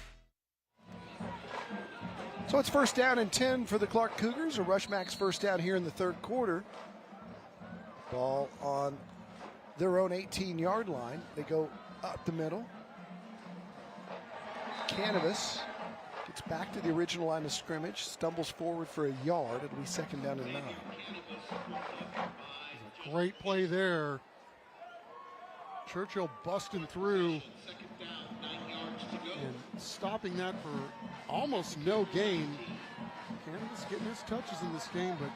So it's 1st down and 10 for the Clark Cougars. A Rush Max first down here in the 3rd quarter. Ball on their own 18-yard line. They go up the middle. Canavas gets back to the original line of scrimmage, stumbles forward for a yard. It'll be 2nd down and 9. Great play there. Churchill busting through and stopping that for almost no gain. Canavas getting his touches in this game, but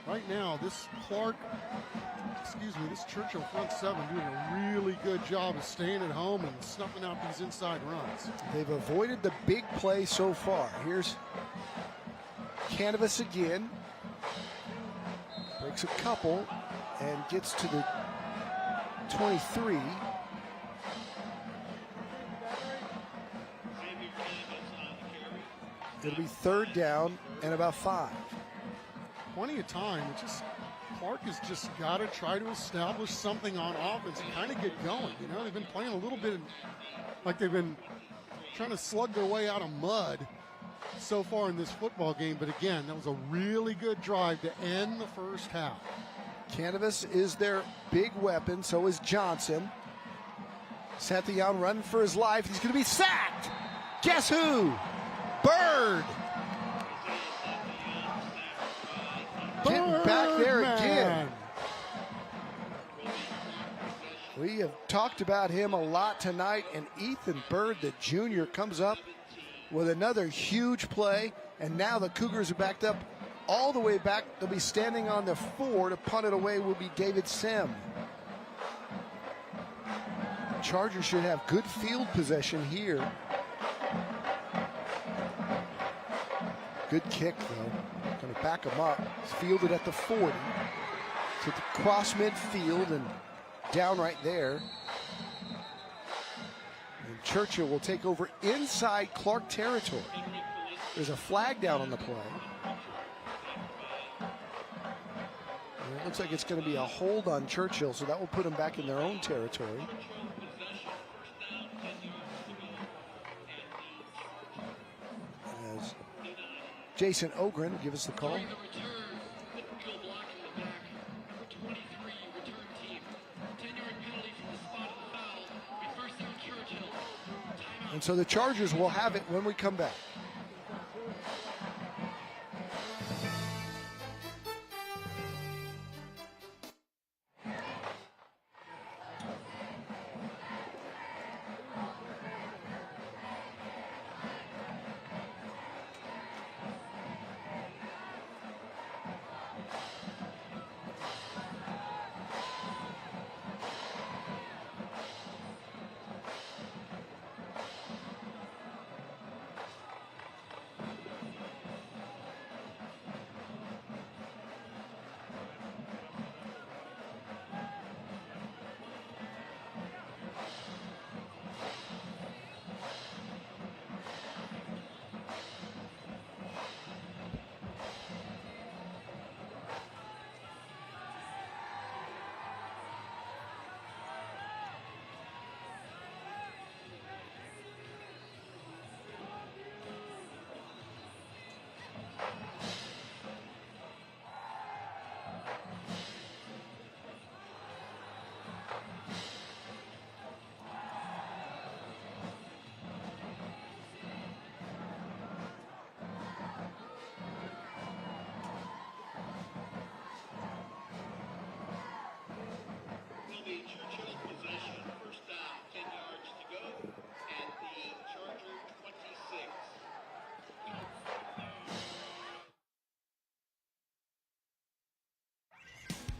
right now this this Churchill front 7 doing a really good job of staying at home and snuffing out these inside runs. They've avoided the big play so far. Here's Canavas again. Breaks a couple and gets to the 23. It'll be 3rd down and about 5. Plenty of time. Clark has just got to try to establish something on offense and kind of get going. You know, they've been playing a little bit like they've been trying to slug their way out of mud so far in this football game. But again, that was a really good drive to end the first half. Canavas is their big weapon, so is Johnson. Santillan running for his life. He's going to be sacked. Guess who? Bird. Getting back there again. We have talked about him a lot tonight, and Ethan Bird, the junior, comes up with another huge play, and now the Cougars are backed up all the way back. They'll be standing on the 4 to punt it away will be David Sim. Chargers should have good field possession here. Good kick, though. Going to back them up. It's fielded at the 40. To the cross midfield and down right there. And Churchill will take over inside Clark territory. There's a flag down on the play. And it looks like it's going to be a hold on Churchill, so that will put them back in their own territory. As Jason Ogren will give us the call. And so the Chargers will have it when we come back.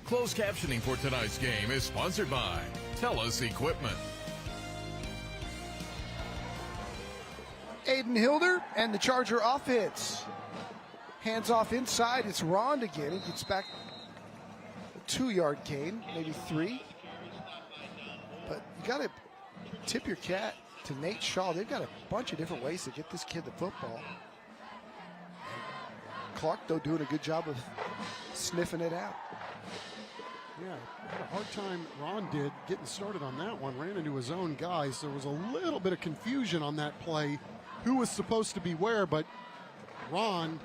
Closed captioning for tonight's game is sponsored by TELUS Equipment. Aiden Hilder and the Charger offense. Hands off inside. It's Rond again. He gets back a 2-yard gain, maybe 3. But you got to tip your cap to Nate Shaw. They've got a bunch of different ways to get this kid the football. And Clark, though, doing a good job of sniffing it out. Yeah, had a hard time, Ron did, getting started on that one. Ran into his own guys. There was a little bit of confusion on that play. Who was supposed to be where, but Ron,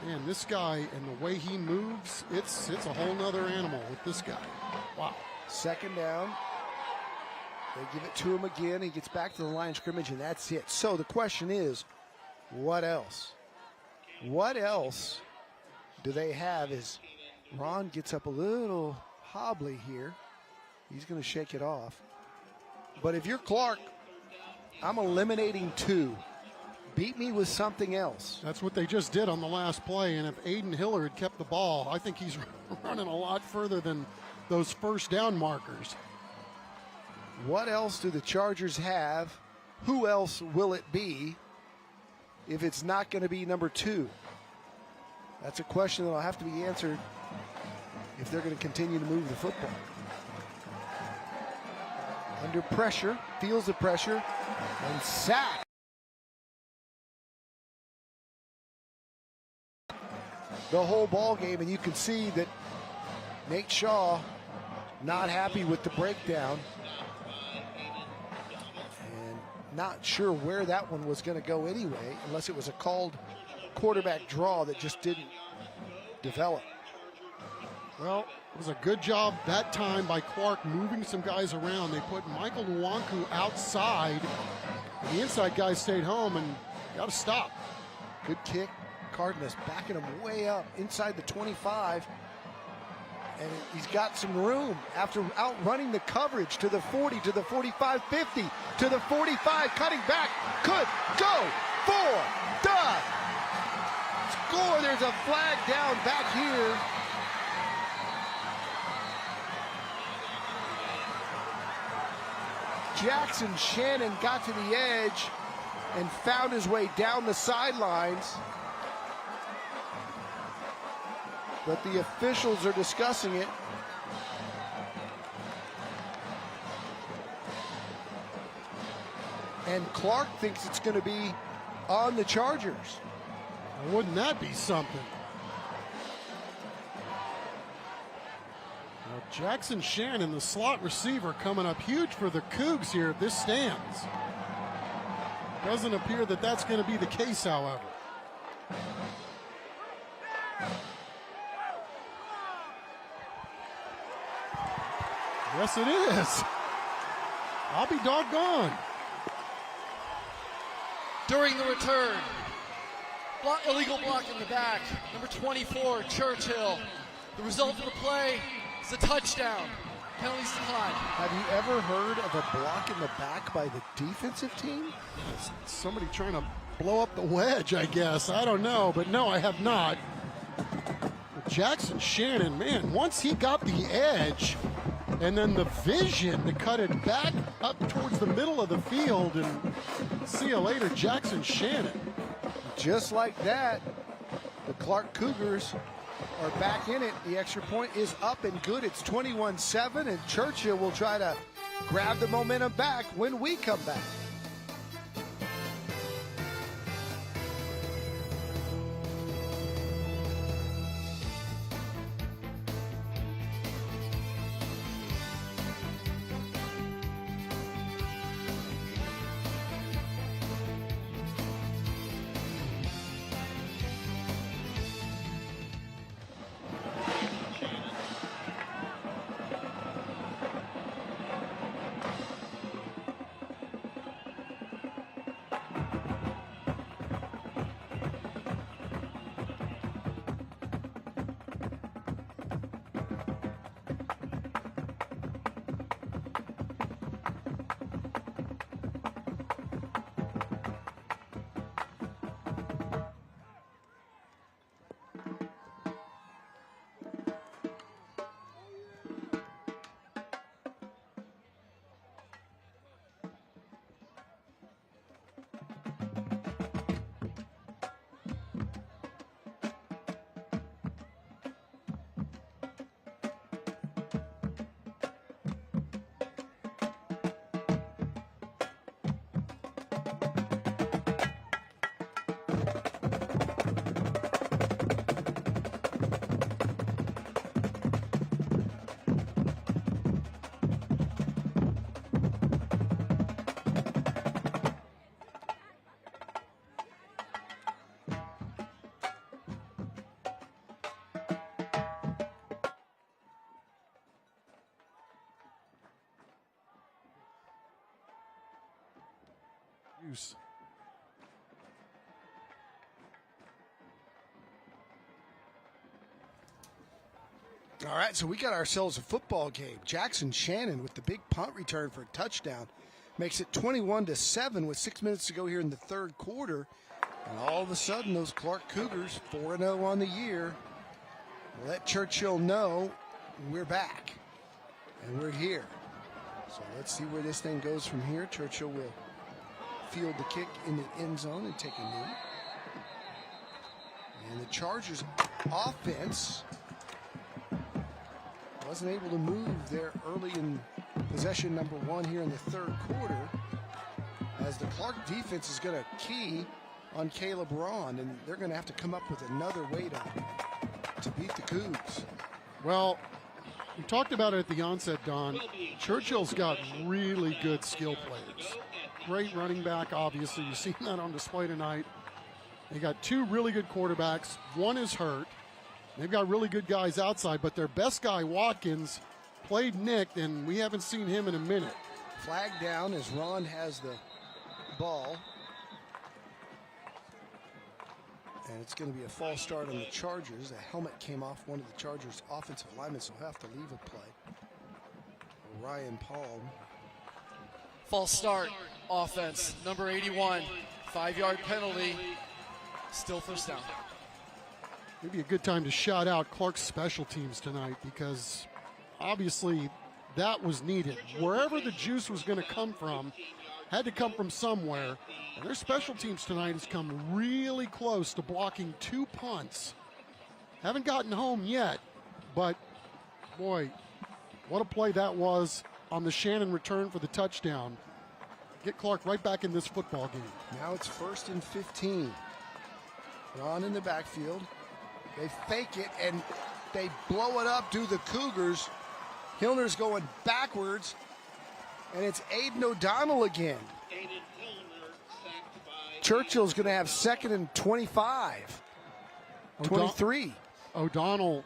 man, this guy and the way he moves, it's a whole nother animal with this guy. Wow. Second down. They give it to him again. He gets back to the line of scrimmage, and that's it. So the question is, what else? What else do they have as Ron gets up a little hobbly here. He's going to shake it off. But if you're Clark, I'm eliminating 2. Beat me with something else. That's what they just did on the last play. And if Aiden Hiller had kept the ball, I think he's running a lot further than those first down markers. What else do the Chargers have? Who else will it be if it's not going to be number 2? That's a question that will have to be answered if they're going to continue to move the football. Under pressure, feels the pressure, and sacked. The whole ball game, and you can see that Nate Shaw not happy with the breakdown and not sure where that one was going to go anyway, unless it was a called quarterback draw that just didn't develop. Well, it was a good job that time by Clark moving some guys around. They put Michael Nwanku outside. The inside guys stayed home and got to stop. Good kick. Cardenas backing him way up inside the 25. And he's got some room after outrunning the coverage to the 40, to the 45, 50, to the 45, cutting back, could go for the score. There's a flag down back here. Jackson Shannon got to the edge and found his way down the sidelines. But the officials are discussing it. And Clark thinks it's going to be on the Chargers. Well, wouldn't that be something? Well, Jackson Shannon, the slot receiver, coming up huge for the Cougs here if this stands. Doesn't appear that that's going to be the case, however. Yes, it is. I'll be doggone. During the return, illegal block in the back, number 24, Churchill. The result of the play is a touchdown. Penalties declined. Have you ever heard of a block in the back by the defensive team? Somebody trying to blow up the wedge, I guess. I don't know, but no, I have not. Jackson Shannon, man, once he got the edge, and then the vision to cut it back up towards the middle of the field, and see you later, Jackson Shannon. Just like that, the Clark Cougars are back in it. The extra point is up and good. It's 21-7, and Churchill will try to grab the momentum back when we come back. Use. All right, so we got ourselves a football game. Jackson Shannon with the big punt return for a touchdown makes it 21-7 with 6 minutes to go here in the third quarter. And all of a sudden, those Clark Cougars, 4-0 on the year, let Churchill know we're back and we're here. So let's see where this thing goes from here. Churchill will field the kick in the end zone and take a knee. And the Chargers offense wasn't able to move there early in possession number one here in the third quarter, as the Clark defense is going to key on Caleb Ron, and they're going to have to come up with another way to beat the Cougs. Well, we talked about it at the onset, Don. Churchill's got really good skill players. Great running back, obviously. You've seen that on display tonight. They got two really good quarterbacks. One is hurt. They've got really good guys outside, but their best guy, Watkins, played nicked, and we haven't seen him in a minute. Flag down as Ron has the ball. And it's going to be a false start on the Chargers. A helmet came off one of the Chargers' offensive linemen, so he'll have to leave a play. Ryan Palm. False start, offense, number 81, 5-yard penalty, still first down. Maybe a good time to shout out Clark's special teams tonight, because obviously that was needed. Wherever the juice was going to come from, had to come from somewhere. And their special teams tonight has come really close to blocking 2 punts. Haven't gotten home yet, but boy, what a play that was on the Shannon return for the touchdown. Get Clark right back in this football game. Now it's 1st and 15. Ron in the backfield. They fake it and they blow it up to the Cougars. Hillner's going backwards, and it's Aiden O'Donnell again. Churchill's going to have 2nd and 25. 23. O'Donnell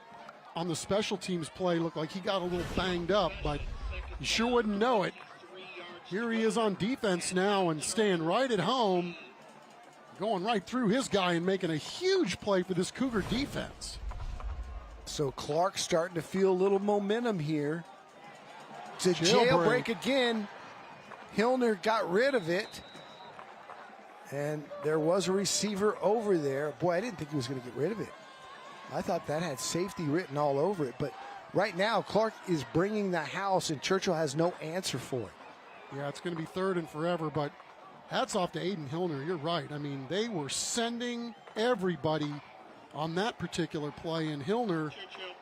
on the special teams play looked like he got a little banged up, but you sure wouldn't know it. Here he is on defense now and staying right at home, going right through his guy and making a huge play for this Cougar defense. So Clark's starting to feel a little momentum here. It's a jailbreak again. Hillner got rid of it. And there was a receiver over there. Boy, I didn't think he was going to get rid of it. I thought that had safety written all over it. But right now, Clark is bringing the house, and Churchill has no answer for it. Yeah, it's going to be 3rd and forever, but hats off to Aiden Hillner. You're right. I mean, they were sending everybody on that particular play, and Hillner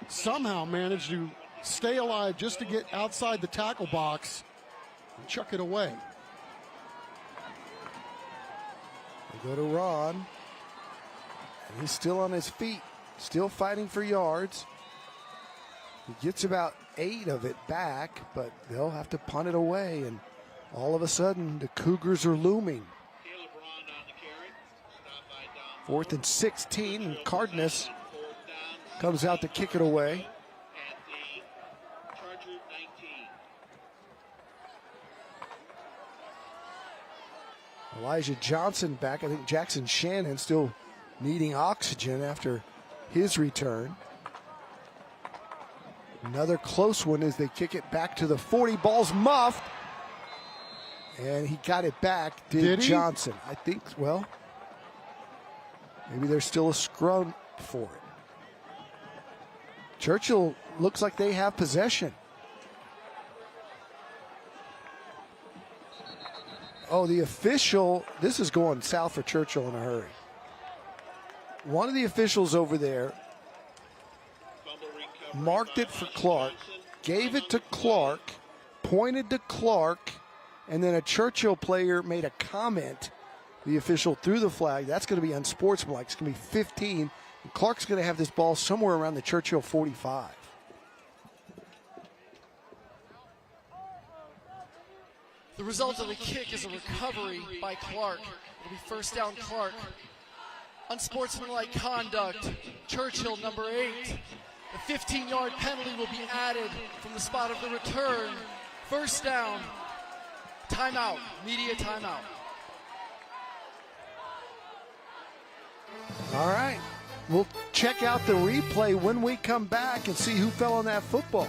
somehow managed to stay alive just to get outside the tackle box and chuck it away. They go to Ron, and he's still on his feet, still fighting for yards. He gets about 8 of it back, but they'll have to punt it away, and all of a sudden the Cougars are looming. 4th and 16, and Cardenas comes out to kick it away. Elijah Johnson back. I think Jackson Shannon still needing oxygen after his return. Another close one as they kick it back to the 40. Ball's muffed. And he got it back, did Johnson. I think, well, maybe there's still a scrum for it. Churchill looks like they have possession. Oh, the official, this is going south for Churchill in a hurry. One of the officials over there marked it for Clark, gave it to Clark, pointed to Clark, and then a Churchill player made a comment. The official threw the flag. That's going to be unsportsmanlike. It's going to be 15. And Clark's going to have this ball somewhere around the Churchill 45. The result of the kick is a recovery by Clark. It'll be first down, Clark. Unsportsmanlike conduct. Churchill, number 8. The 15-yard penalty will be added from the spot of the return. First down. Timeout. Media timeout. All right. We'll check out the replay when we come back and see who fell on that football.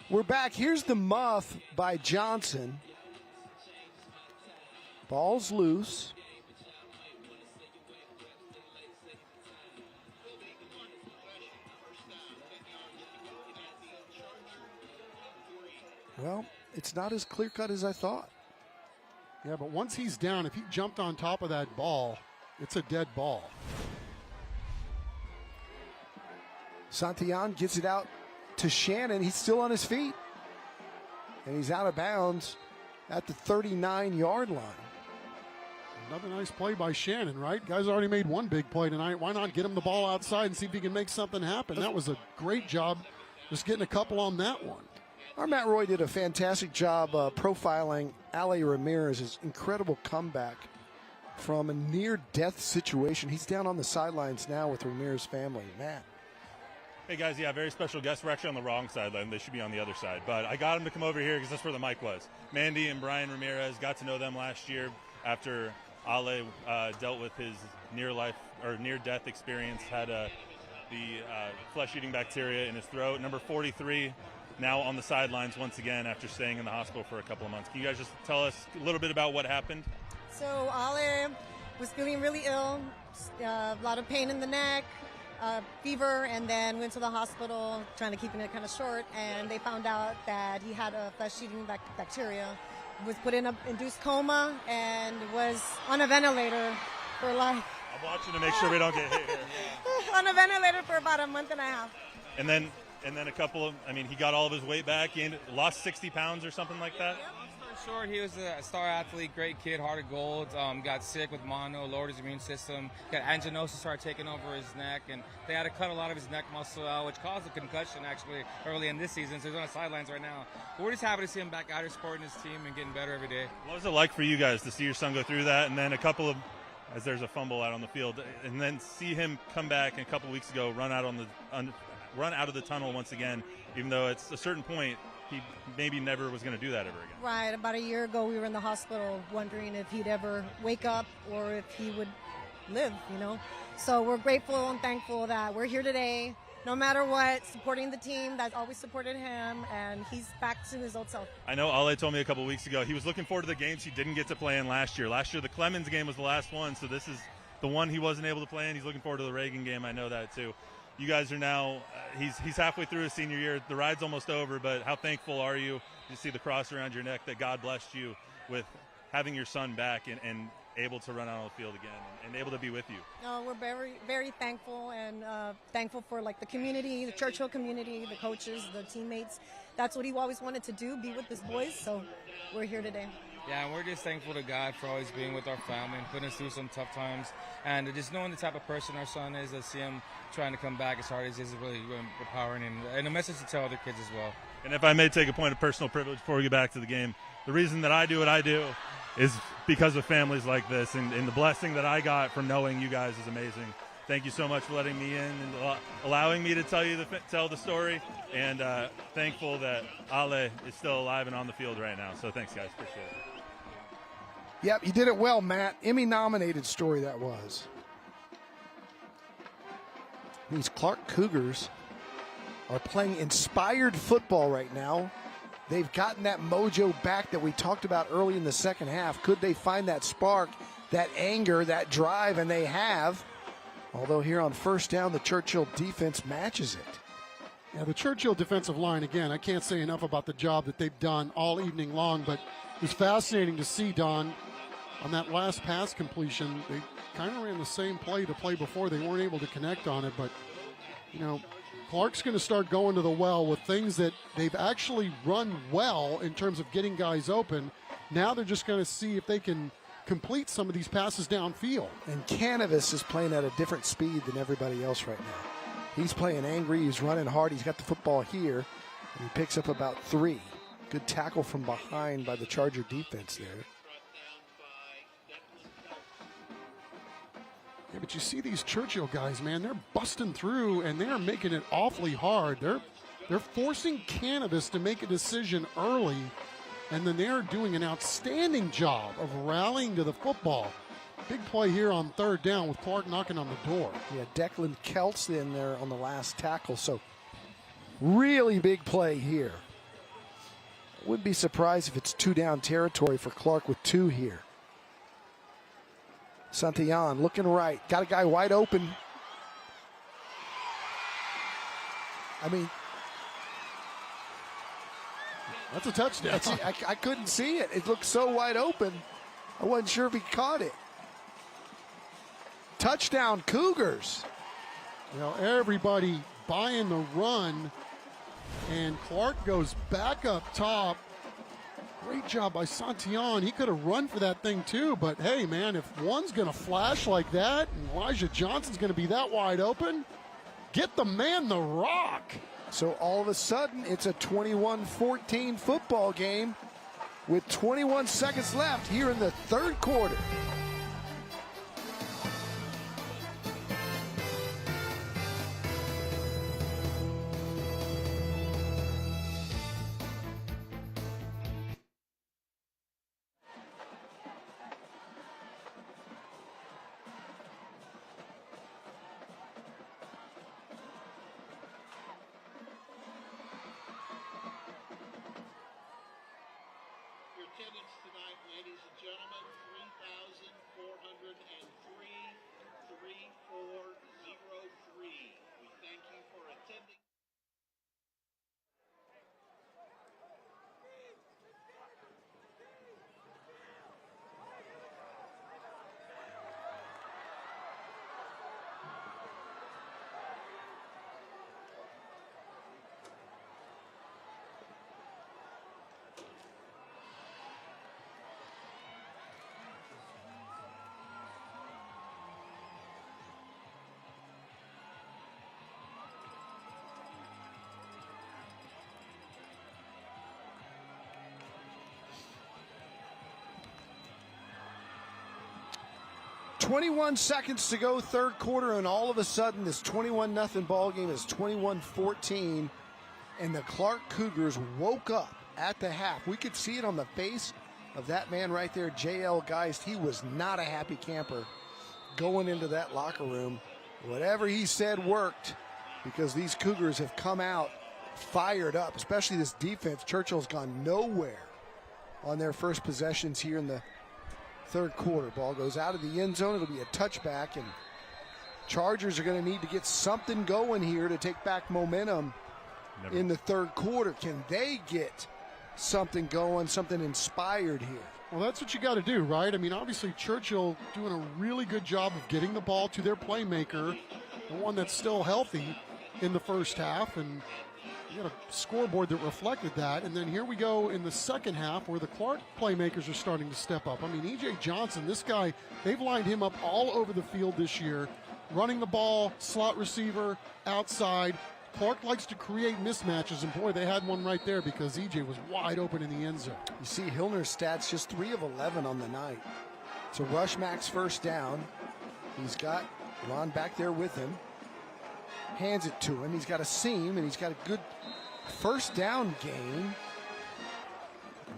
We're back. Here's the muff by Johnson. Ball's loose. Well, it's not as clear-cut as I thought. Yeah, but once he's down, if he jumped on top of that ball, it's a dead ball. Santillan gets it out to Shannon. He's still on his feet. And he's out of bounds at the 39-yard line. Another nice play by Shannon, right? Guy's already made one big play tonight. Why not get him the ball outside and see if he can make something happen? That was a great job just getting a couple on that one. Our Matt Roy did a fantastic job profiling Ale Ramirez's incredible comeback from a near-death situation. He's down on the sidelines now with Ramirez's family. Matt. Hey, guys, yeah, very special guest. We're actually on the wrong sideline. They should be on the other side. But I got him to come over here because that's where the mic was. Mandy and Brian Ramirez, got to know them last year after Ale dealt with his near-death experience, had the flesh-eating bacteria in his throat. Number 43, now on the sidelines once again after staying in the hospital for a couple of months. Can you guys just tell us a little bit about what happened? So Ale was feeling really ill, a lot of pain in the neck, fever, and then went to the hospital trying to keep it kind of short, and they found out that he had a flesh-eating bacteria, was put in an induced coma, and was on a ventilator for life. I'm watching to make sure we don't get hit here. On a ventilator for about a month and a half. And then he got all of his weight back. He lost 60 pounds or something like that. Short, he was a star athlete, great kid, heart of gold. Got sick with mono, lowered his immune system. Got anginosis, started taking over his neck, and they had to cut a lot of his neck muscle out, which caused a concussion actually early in this season. So he's on the sidelines right now. But we're just happy to see him back out here supporting his team and getting better every day. What was it like for you guys to see your son go through that, and then as there's a fumble out on the field, and then see him come back a couple weeks ago, run out of the tunnel once again, even though it's a certain point he maybe never was going to do that ever again. Right. About a year ago, we were in the hospital wondering if he'd ever wake up or if he would live, So we're grateful and thankful that we're here today, no matter what, supporting the team that's always supported him, and he's back to his old self. I know Ale told me a couple weeks ago he was looking forward to the games he didn't get to play in last year. Last year, the Clemens game was the last one, so this is the one he wasn't able to play in. He's looking forward to the Reagan game. I know that, too. You guys are now, he's halfway through his senior year. The ride's almost over, but how thankful are you to see the cross around your neck that God blessed you with having your son back and able to run out on the field again and able to be with you? We're very, very thankful and thankful for the community, the Churchill community, the coaches, the teammates. That's what he always wanted to do, be with his boys, so we're here today. Yeah, and we're just thankful to God for always being with our family and putting us through some tough times. And just knowing the type of person our son is, to see him trying to come back as hard as he is really, really empowering and a message to tell other kids as well. And if I may take a point of personal privilege before we get back to the game, the reason that I do what I do is because of families like this, and the blessing that I got from knowing you guys is amazing. Thank you so much for letting me in and allowing me to tell the story, and thankful that Ale is still alive and on the field right now. So thanks, guys. Appreciate it. Yep, you did it well, Matt. Emmy-nominated story that was. These Clark Cougars are playing inspired football right now. They've gotten that mojo back that we talked about early in the second half. Could they find that spark, that anger, that drive? And they have. Although here on first down, the Churchill defense matches it. Yeah, the Churchill defensive line, again, I can't say enough about the job that they've done all evening long, but it was fascinating to see, Don, on that last pass completion. They kind of ran the same play before. They weren't able to connect on it, but, Clark's going to start going to the well with things that they've actually run well in terms of getting guys open. Now they're just going to see if they can complete some of these passes downfield. And Canavas is playing at a different speed than everybody else right now. He's playing angry. He's running hard. He's got the football here, and he picks up about 3. Good tackle from behind by the Charger defense there. Yeah, but you see these Churchill guys, man, they're busting through, and they're making it awfully hard. They're forcing Canavas to make a decision early, and then they're doing an outstanding job of rallying to the football. Big play here on third down with Clark knocking on the door. Yeah, Declan Kelt's in there on the last tackle, so really big play here. Wouldn't be surprised if it's 2 down territory for Clark with 2 here. Santillan looking right. Got a guy wide open. I mean, that's a touchdown. I couldn't see it. It looked so wide open. I wasn't sure if he caught it. Touchdown, Cougars. You know, everybody buying the run, and Clark goes back up top. Great job by Santillan. He could have run for that thing too, but hey, man, if one's going to flash like that and Elijah Johnson's going to be that wide open, get the man the rock. So all of a sudden, it's a 21-14 football game with 21 seconds left here in the third quarter. Attendance tonight, ladies and gentlemen, 3,403. We thank you for attending. .21 seconds to go, third quarter, and all of a sudden this 21-0 ball game is 21-14, and the Clark Cougars woke up at the half. We could see it on the face of that man right there, J.L. Geist. He was not a happy camper going into that locker room. Whatever he said worked, because these Cougars have come out fired up, especially this defense. Churchill's gone nowhere on their first possessions here in the third quarter. Ball goes out of the end zone. It'll be a touchback, and Chargers are going to need to get something going here to take back momentum in the third quarter. Can they get something going, something inspired here? Well, that's what you got to do, right? I mean, obviously Churchill doing a really good job of getting the ball to their playmaker, the one that's still healthy in the first half, and you got a scoreboard that reflected that. And then here we go in the second half where the Clark playmakers are starting to step up. I mean, E.J. Johnson, this guy, they've lined him up all over the field this year, running the ball, slot receiver, outside. Clark likes to create mismatches, and boy, they had one right there because E.J. was wide open in the end zone. You see Hillner's stats, just 3 of 11 on the night. So rush max first down. He's got Ron back there with him. Hands it to him. He's got a seam, and he's got a good first down gain.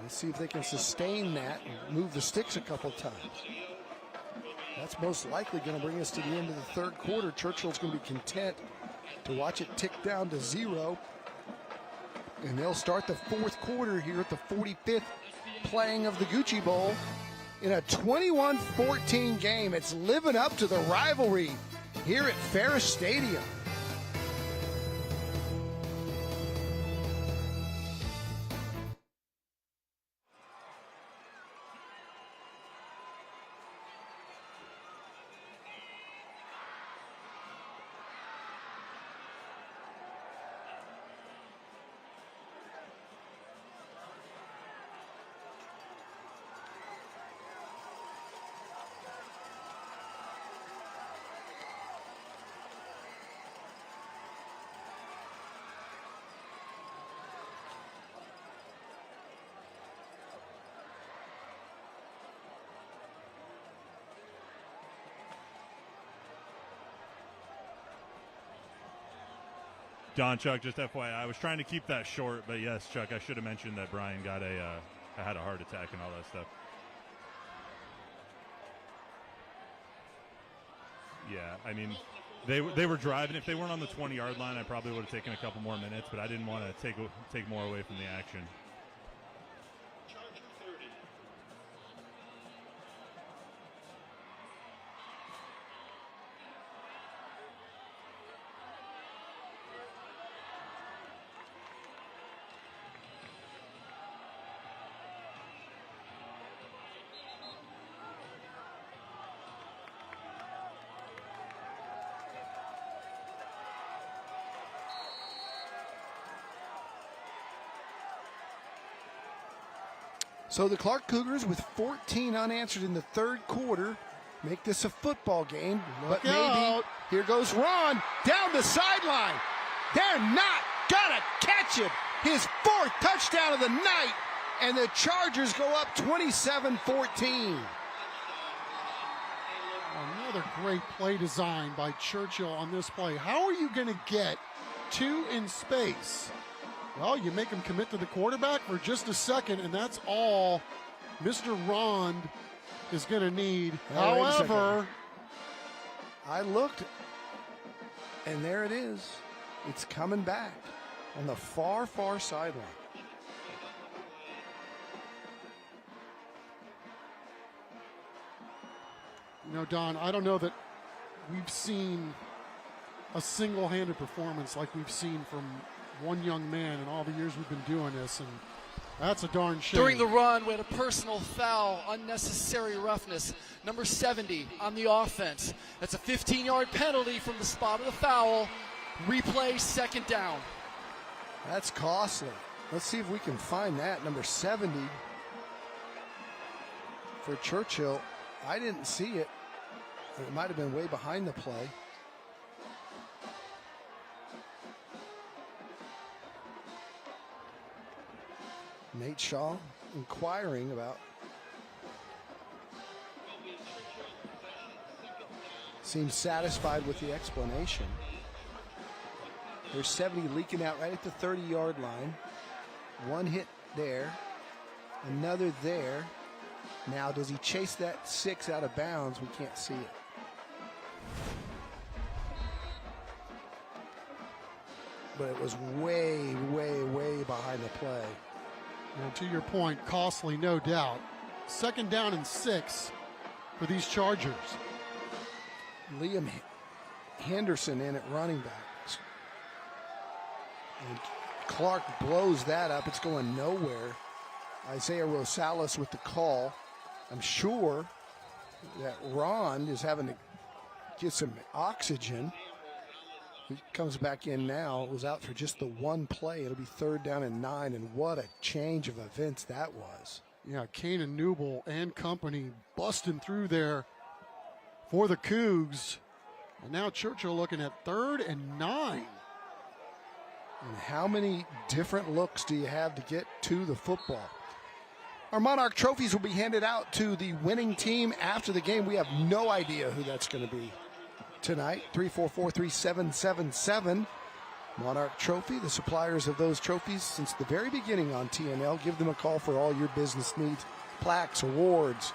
Let's see if they can sustain that and move the sticks a couple times. That's most likely going to bring us to the end of the third quarter. Churchill's going to be content to watch it tick down to 0. And they'll start the fourth quarter here at the 45th playing of the Gucci Bowl in a 21-14 game. It's living up to the rivalry here at Ferris Stadium. Don, Chuck, just FYI, I was trying to keep that short, but yes, Chuck, I should have mentioned that Brian got had a heart attack and all that stuff. Yeah, I mean, they were driving. If they weren't on the 20-yard line, I probably would have taken a couple more minutes, but I didn't want to take more away from the action. So the Clark Cougars with 14 unanswered in the third quarter make this a football game. Look but maybe out. Here goes Ron down the sideline. They're not gonna catch him. His fourth touchdown of the night, and the Chargers go up 27-14. Another great play design by Churchill on this play. How are you going to get two in space? Well, you make him commit to the quarterback for just a second, and that's all Mr. Rond is going to need. However, I looked, and there it is. It's coming back on the far, far sideline. you know, Don, I don't know that we've seen a single-handed performance like we've seen from one young man in all the years we've been doing this, and that's a darn shame. During the run, we had a personal foul, unnecessary roughness, number 70 on the offense. That's a 15-yard penalty from the spot of the foul. Replay, second down. That's costly. Let's see if we can find that. Number 70 for Churchill. I didn't see it. It might have been way behind the play. Nate Shaw inquiring about. Seems satisfied with the explanation. There's 70 leaking out right at the 30-yard line. One hit there, another there. Now, does he chase that 6 out of bounds? We can't see it. But it was way, way, way behind the play. And to your point, costly, no doubt. Second down and 6 for these Chargers. Liam Henderson in at running back. And Clark blows that up. It's going nowhere. Isaiah Rosales with the call. I'm sure that Ron is having to get some oxygen. He comes back in now. It was out for just the one play. It'll be 3rd down and 9, and what a change of events that was. Yeah, Kane and Newble and company busting through there for the Cougs. And now Churchill looking at 3rd and 9. And how many different looks do you have to get to the football? Our Monarch trophies will be handed out to the winning team after the game. We have no idea who that's going to be tonight. 344-3777. Monarch Trophy, the suppliers of those trophies since the very beginning on TNL. Give them a call for all your business needs. Plaques, awards,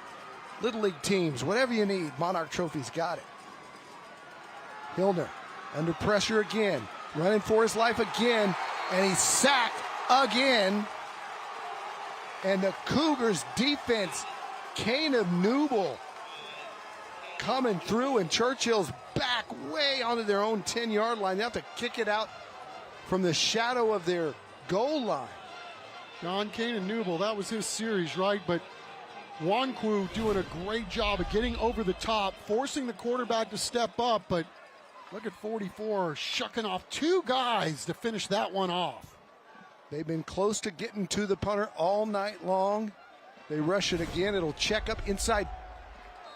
Little League teams, whatever you need, Monarch Trophy's got it. Hilner under pressure again. Running for his life again, and he's sacked again. And the Cougars defense, Kane of Newble, coming through, and Churchill's back way onto their own 10-yard line. They have to kick it out from the shadow of their goal line. John Kane and Newble, that was his series, right? But Wankwu doing a great job of getting over the top, forcing the quarterback to step up, but look at 44 shucking off 2 guys to finish that one off. They've been close to getting to the punter all night long. They rush it again. It'll check up inside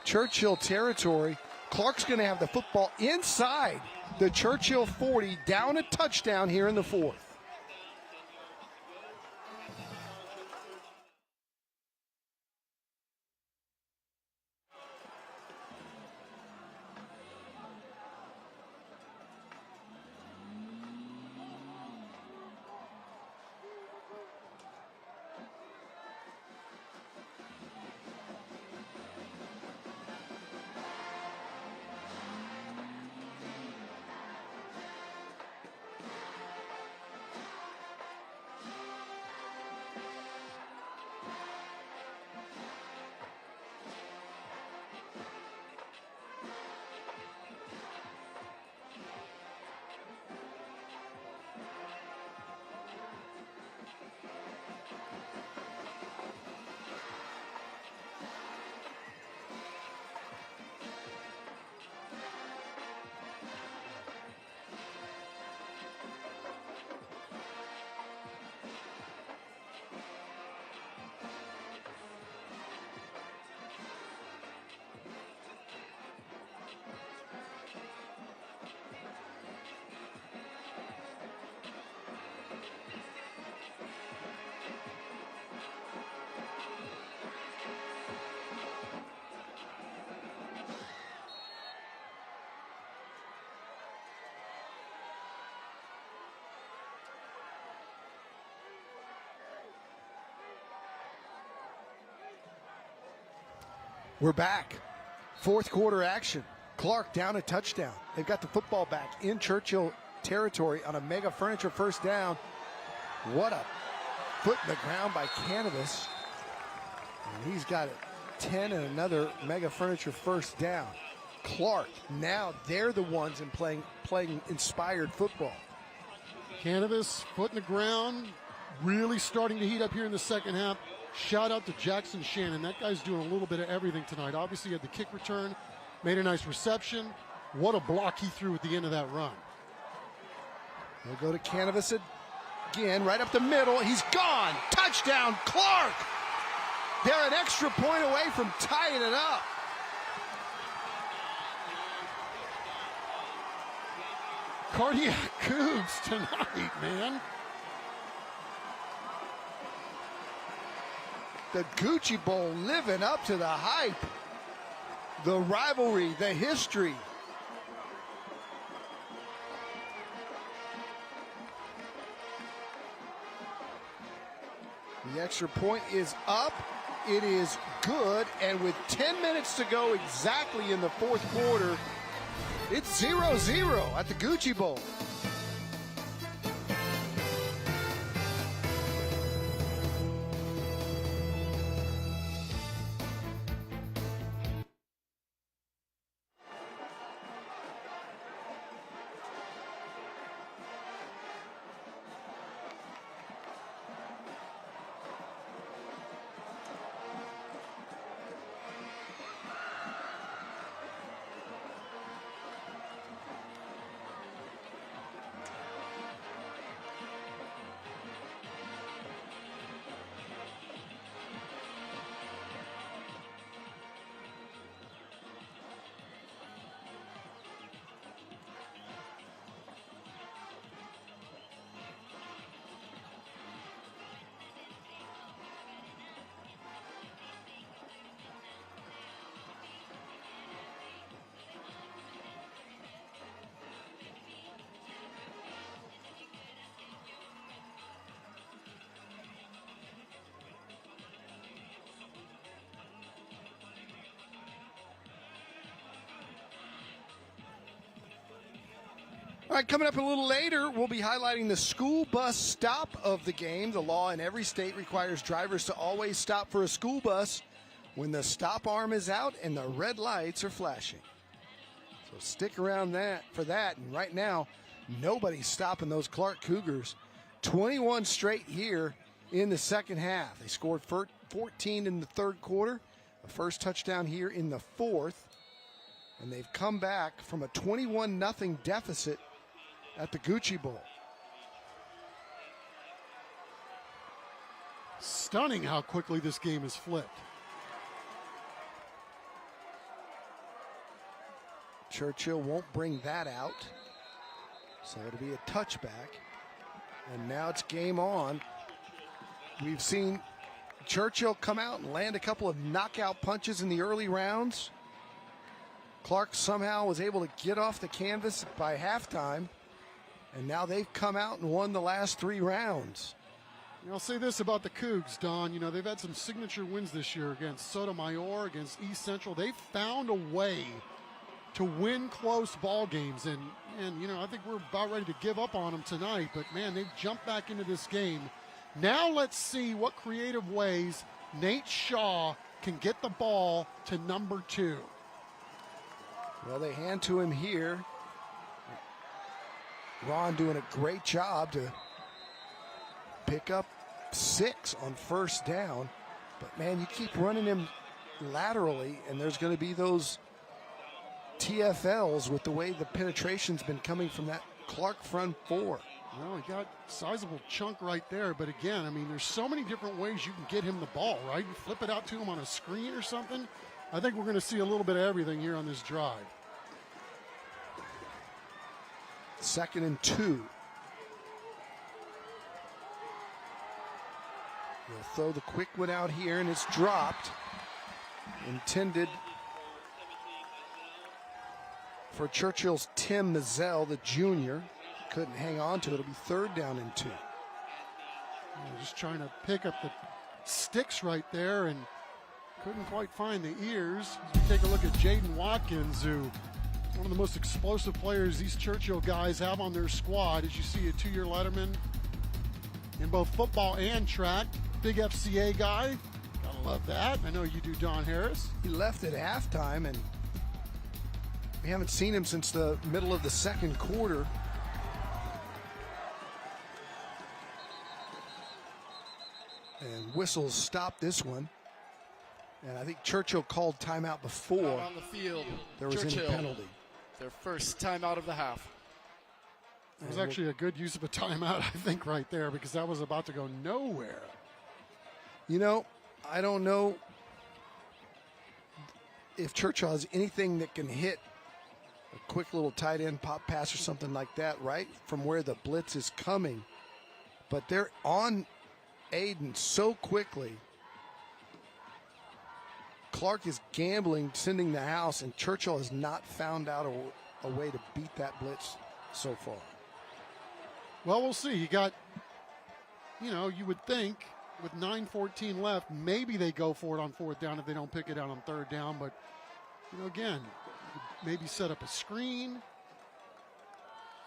Churchill territory. Clark's going to have the football inside the Churchill 40, down a touchdown here in the 4th. We're back. Fourth quarter action. Clark down a touchdown. They've got the football back in Churchill territory on a mega furniture first down. What a foot in the ground by Gamez. And he's got it 10 and another mega furniture first down. Clark, now they're the ones playing inspired football. Gamez, foot in the ground, really starting to heat up here in the second half. Shout out to Jackson Shannon. That guy's doing a little bit of everything tonight. Obviously, he had the kick return, made a nice reception. What a block he threw at the end of that run. They'll go to Gamez again, right up the middle. He's gone. Touchdown, Clark. They're an extra point away from tying it up. Cardiac Cougs tonight, man. The Gucci Bowl living up to the hype. The rivalry, the history. The extra point is up. It is good. And with 10 minutes to go exactly in the fourth quarter, it's 0-0 at the Gucci Bowl. All right, coming up a little later, we'll be highlighting the school bus stop of the game. The law in every state requires drivers to always stop for a school bus when the stop arm is out and the red lights are flashing. So stick around for that. And right now, nobody's stopping those Clark Cougars. 21 straight here in the second half. They scored 14 in the third quarter, a first touchdown here in the fourth. And they've come back from a 21-0 deficit at the Gucci Bowl. Stunning how quickly this game has flipped. Churchill won't bring that out. So it'll be a touchback. And now it's game on. We've seen Churchill come out and land a couple of knockout punches in the early rounds. Clark somehow was able to get off the canvas by halftime. And now they've come out and won the last 3 rounds. I'll say this about the Cougs, Don. They've had some signature wins this year against Sotomayor, against East Central. They've found a way to win close ball games. And I think we're about ready to give up on them tonight. But, man, they've jumped back into this game. Now let's see what creative ways Nate Shaw can get the ball to number 2. Well, they hand to him here. Ron doing a great job to pick up 6 on first down. But, man, you keep running him laterally, and there's going to be those TFLs with the way the penetration's been coming from that Clark front 4. Well, he got a sizable chunk right there. But, again, there's so many different ways you can get him the ball, right? You flip it out to him on a screen or something. I think we're going to see a little bit of everything here on this drive. 2nd and 2. They'll throw the quick one out here, and it's dropped. Intended for Churchill's Tim Mazzell, the junior. Couldn't hang on to it. It'll be 3rd down and 2. Just trying to pick up the sticks right there, and Couldn't quite find the ears. As we take a look at Jaden Watkins, who is one of the most explosive players these Churchill guys have on their squad. As you see, a 2-year letterman in both football and track. Big FCA guy. Gotta love that. I know you do, Don Harris. He left at halftime, and we haven't seen him since the middle of the second quarter. And whistles stopped this one. And I think Churchill called timeout before Out on the field. there was Churchill, any penalty. Their first timeout of the half. It was actually a good use of a timeout, I think, right there, because that was about to go nowhere. You know, I don't know if Churchill has anything that can hit a quick little tight end pop pass or something like that right from where the blitz is coming. But they're on Aiden so quickly. Clark is gambling, sending the house, and Churchill has not found out a way to beat that blitz so far. Well, we'll see. You got, you would think with 9:14 left, maybe they go for it on fourth down if they don't pick it out on third down. But, again, you could maybe set up a screen.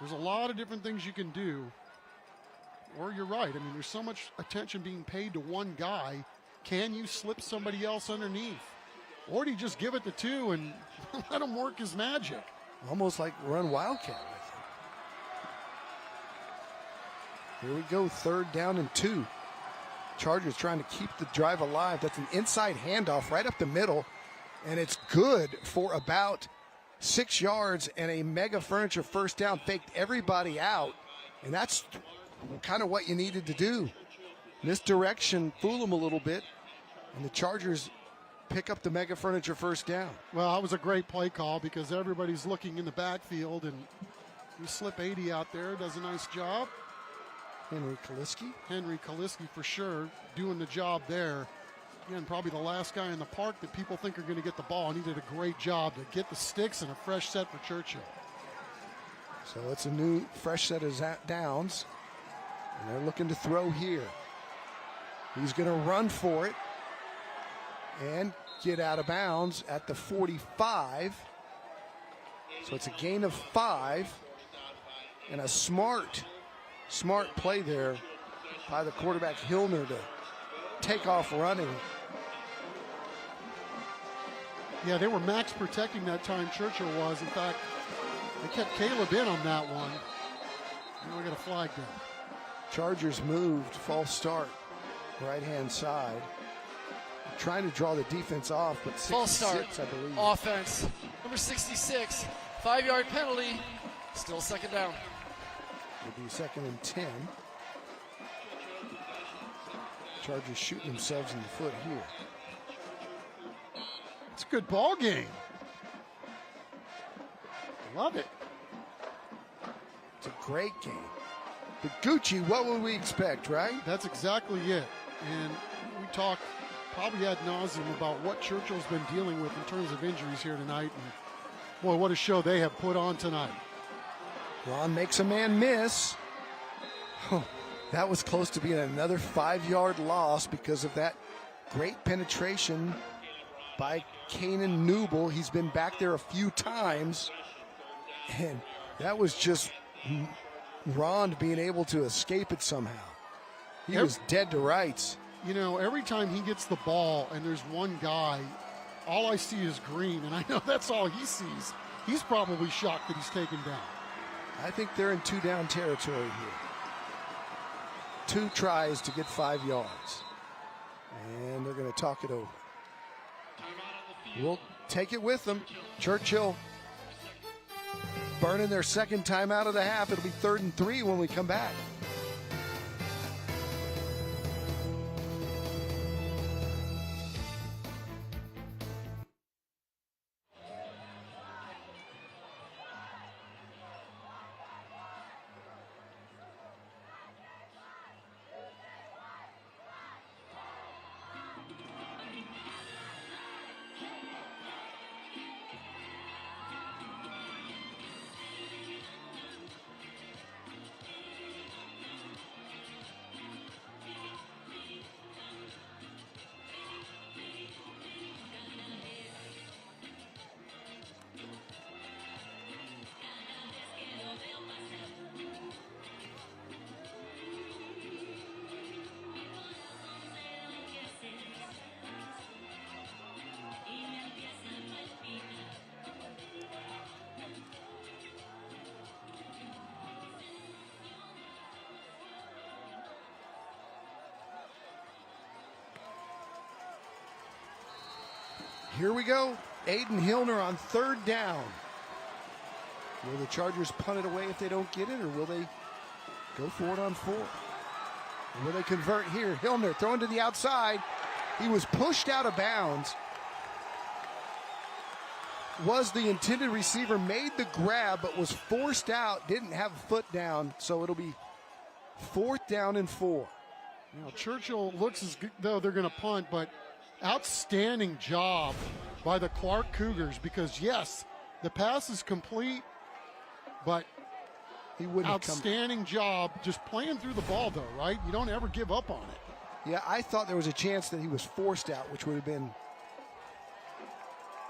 There's a lot of different things you can do. Or you're right. I mean, there's so much attention being paid to one guy. Can you slip somebody else underneath? Or do you just give it to two and let him work his magic? Almost like run Wildcat. Here we go, 3rd down and 2. Chargers trying to keep the drive alive. That's an inside handoff right up the middle, and it's good for about 6 yards and a mega furniture first down. Faked everybody out, and that's kind of what you needed to do. Misdirection, fool them a little bit, and the Chargers pick up the mega furniture first down. Well, that was a great play call because everybody's looking in the backfield, and you slip 80 out there, does a nice job. Henry Kaliski for sure, doing the job there. Again, probably the last guy in the park that people think are going to get the ball, and he did a great job to get the sticks and a fresh set for Churchill. So it's a new fresh set of downs, and they're looking to throw here. He's going to run for it and get out of bounds at the 45. So it's a gain of 5 and a smart play there by the quarterback Hillner to take off running. Yeah, they were max protecting that time, Churchill was. In fact, they kept Caleb in on that one. Now we got a flag down. Chargers moved, false start, right-hand side. Trying to draw the defense off, but 66, I believe. Offense, number 66, 5-yard penalty, still 2nd down. It'll be 2nd and 10. Chargers shooting themselves in the foot here. It's a good ball game. Love it. It's a great game. But Gucci, what would we expect, right? That's exactly it. And we talked probably ad nauseum about what Churchill's been dealing with in terms of injuries here tonight. And boy, what a show they have put on tonight. Ron makes a man miss. Oh, that was close to being another 5-yard loss because of that great penetration by Kanan Newble. He's been back there a few times, and that was just Ron being able to escape it somehow. He was dead to rights. Every time he gets the ball and there's one guy, all I see is green, and I know that's all he sees. He's probably shocked that he's taken down. I think they're in 2-down territory here. 2 tries to get 5 yards. And they're going to talk it over. We'll take it with them. Churchill burning their 2nd timeout of the half. It'll be 3rd and 3 when we come back. Here we go. Aiden Hillner on third down. Will the Chargers punt it away if they don't get it, or will they go for it on 4? Will they convert here? Hillner throwing to the outside. He was pushed out of bounds. Was the intended receiver, made the grab, but was forced out, didn't have a foot down, so it'll be 4th down and 4. Now, Churchill looks as though they're going to punt, but outstanding job by the Clark Cougars because, yes, the pass is complete, but he wouldn't outstanding job just playing through the ball, though, right? You don't ever give up on it. Yeah, I thought there was a chance that he was forced out, which would have been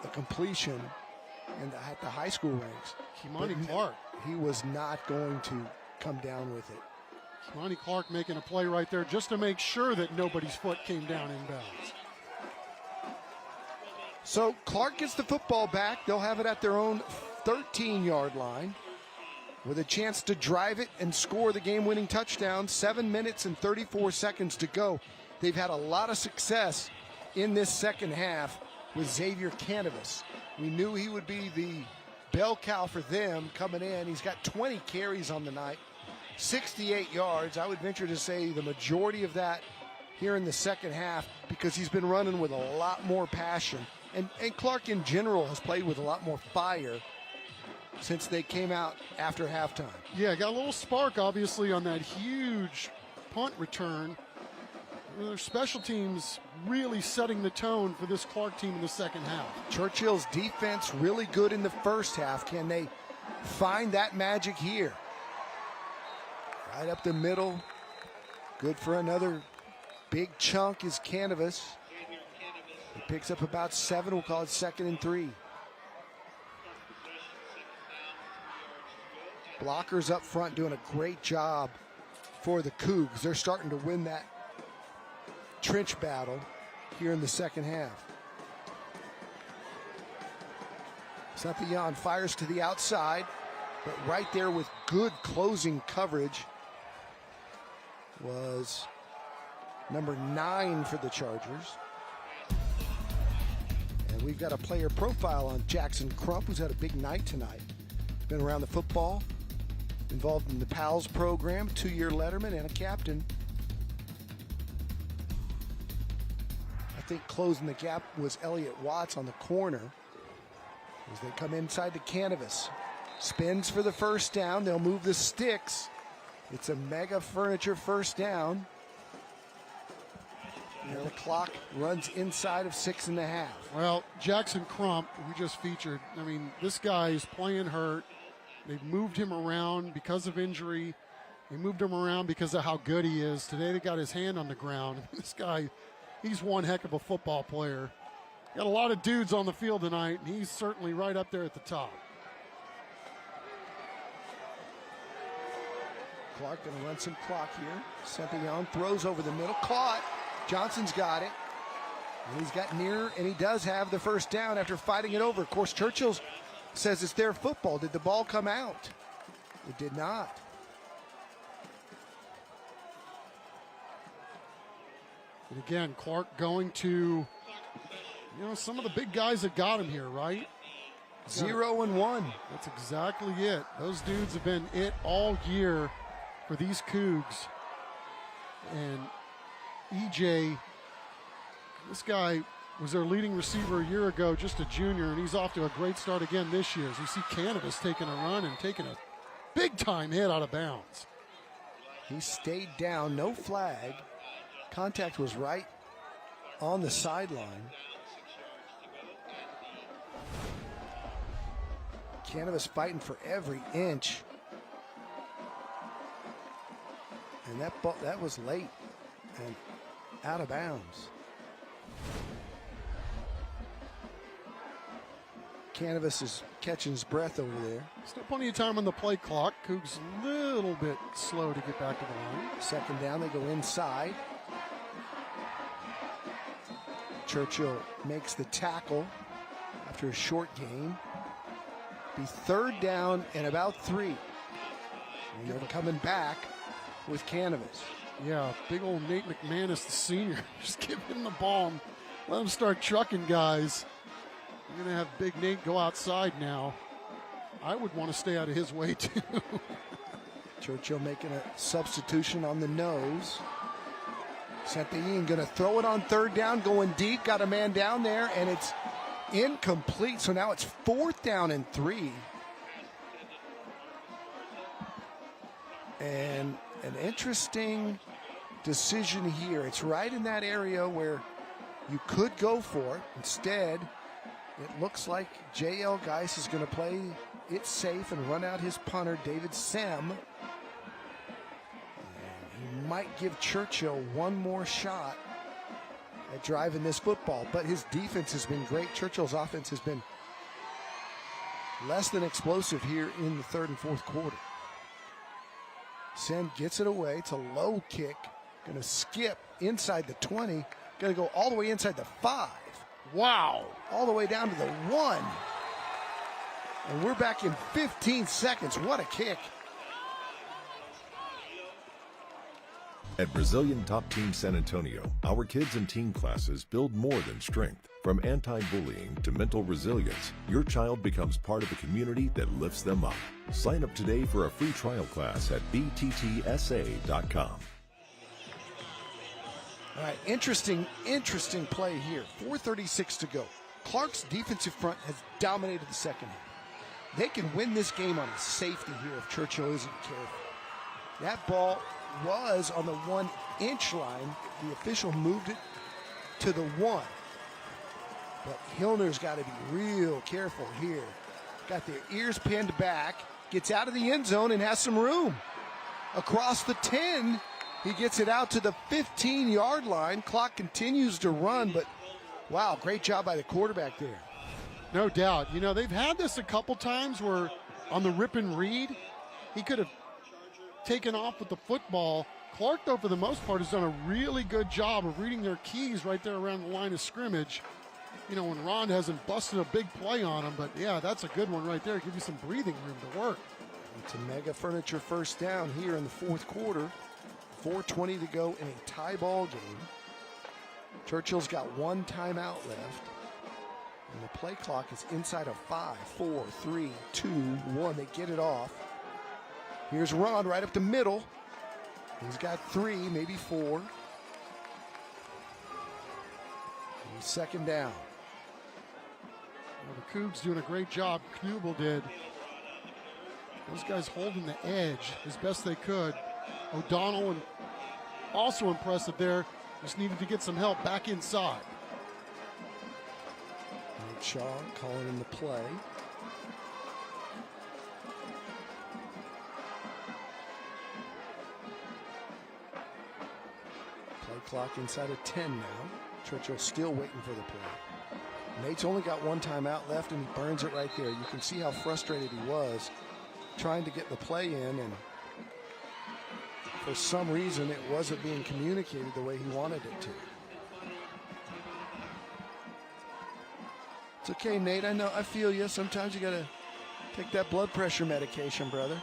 a completion at the high school ranks. Kimani Clark. He was not going to come down with it. Kimani Clark making a play right there just to make sure that nobody's foot came down inbounds. So Clark gets the football back. They'll have it at their own 13-yard line with a chance to drive it and score the game-winning touchdown. 7 minutes and 34 seconds to go. They've had a lot of success in this second half with Xavier Canavas. We knew he would be the bell cow for them coming in. He's got 20 carries on the night, 68 yards. I would venture to say the majority of that here in the second half because he's been running with a lot more passion. And Clark in general has played with a lot more fire since they came out after halftime. Yeah, got a little spark, obviously, on that huge punt return. Their special teams really setting the tone for this Clark team in the second half. Churchill's defense really good in the first half. Can they find that magic here? Right up the middle. Good for another big chunk is Canavas. He picks up about 7. We'll call it 2nd and 3. Blockers up front doing a great job for the Cougs. They're starting to win that trench battle here in the second half. Santillon fires to the outside, but right there with good closing coverage was number 9 for the Chargers. And we've got a player profile on Jackson Crump, who's had a big night tonight. Been around the football, involved in the PALS program, 2-year letterman and a captain. I think closing the gap was Elliott Watts on the corner as they come inside the canvas. Spins for the first down. They'll move the sticks. It's a mega furniture first down. And the clock runs inside of 6.5. Well, Jackson Crump, we just featured. I mean, this guy is playing hurt. They've moved him around because of injury. They moved him around because of how good he is. Today they got his hand on the ground. This guy, he's one heck of a football player. Got a lot of dudes on the field tonight, and he's certainly right up there at the top. Clark going to run some clock here. Santillon throws over the middle. Caught. Johnson's got it. And he's got near, and he does have the first down after fighting it over. Of course, Churchill says it's their football. Did the ball come out? It did not. And again, Clark going to, some of the big guys that got him here, right? 0 and 1. That's exactly it. Those dudes have been it all year for these Cougs. And EJ, this guy was their leading receiver a year ago, just a junior, and he's off to a great start again this year. As you see Canavas taking a run and taking a big-time hit out of bounds. He stayed down, no flag. Contact was right on the sideline. Canavas fighting for every inch. And that was late and out of bounds. Canavas is catching his breath over there. Still plenty of time on the play clock. Cougs a little bit slow to get back to the line. Second down, they go inside. Churchill makes the tackle after a short gain. Be third down and about 3. And they're coming back with Canavas. Yeah, big old Nate McManus, the senior. Just give him the ball and let him start trucking guys. You're going to have Big Nate go outside now. I would want to stay out of his way, too. Churchill making a substitution on the nose. Saint-Étienne going to throw it on third down, going deep, got a man down there, and it's incomplete. So now it's 4th down and 3. And an interesting decision here. It's right in that area where you could go for it. Instead, it looks like J.L. Geis is going to play it safe and run out his punter, David Sem. And he might give Churchill one more shot at driving this football. But his defense has been great. Churchill's offense has been less than explosive here in the 3rd and 4th quarter. Sem gets it away. It's a low kick. Going to skip inside the 20. Going to go all the way inside the 5. Wow. All the way down to the 1. And we're back in 15 seconds. What a kick. At Brazilian Top Team San Antonio, our kids and teen classes build more than strength. From anti-bullying to mental resilience, your child becomes part of a community that lifts them up. Sign up today for a free trial class at bttsa.com. All right, interesting play here. 4:36 to go. Clark's defensive front has dominated the second half. They can win this game on a safety here if Churchill isn't careful. That ball was on the 1-inch line. The official moved it to the 1. But Hilner's got to be real careful here. Got their ears pinned back, gets out of the end zone and has some room. Across the 10, he gets it out to the 15-yard line. Clock continues to run, but wow, great job by the quarterback there. No doubt. You know, they've had this a couple times where on the rip and read, he could have taken off with the football. Clark, though, for the most part, has done a really good job of reading their keys right there around the line of scrimmage. You know, when Ron hasn't busted a big play on him, but yeah, that's a good one right there. Give you some breathing room to work. It's a mega furniture first down here in the 4th quarter. 4:20 to go in a tie ball game. Churchill's got one timeout left. And the play clock is inside of 5, 4, 3, 2, 1. They get it off. Here's Ron right up the middle. He's got 3, maybe 4. And 2nd down. Well, the Cougs doing a great job. Knubel did. Those guys holding the edge as best they could. O'Donnell and also impressive there. Just needed to get some help back inside. Nate Shaw calling in the play. Play clock inside of 10 now. Churchill still waiting for the play. Nate's only got one timeout left, and he burns it right there. You can see how frustrated he was trying to get the play in, and for some reason it wasn't being communicated the way he wanted it to. It's okay, Nate. I know. I feel you. Sometimes you got to take that blood pressure medication, brother.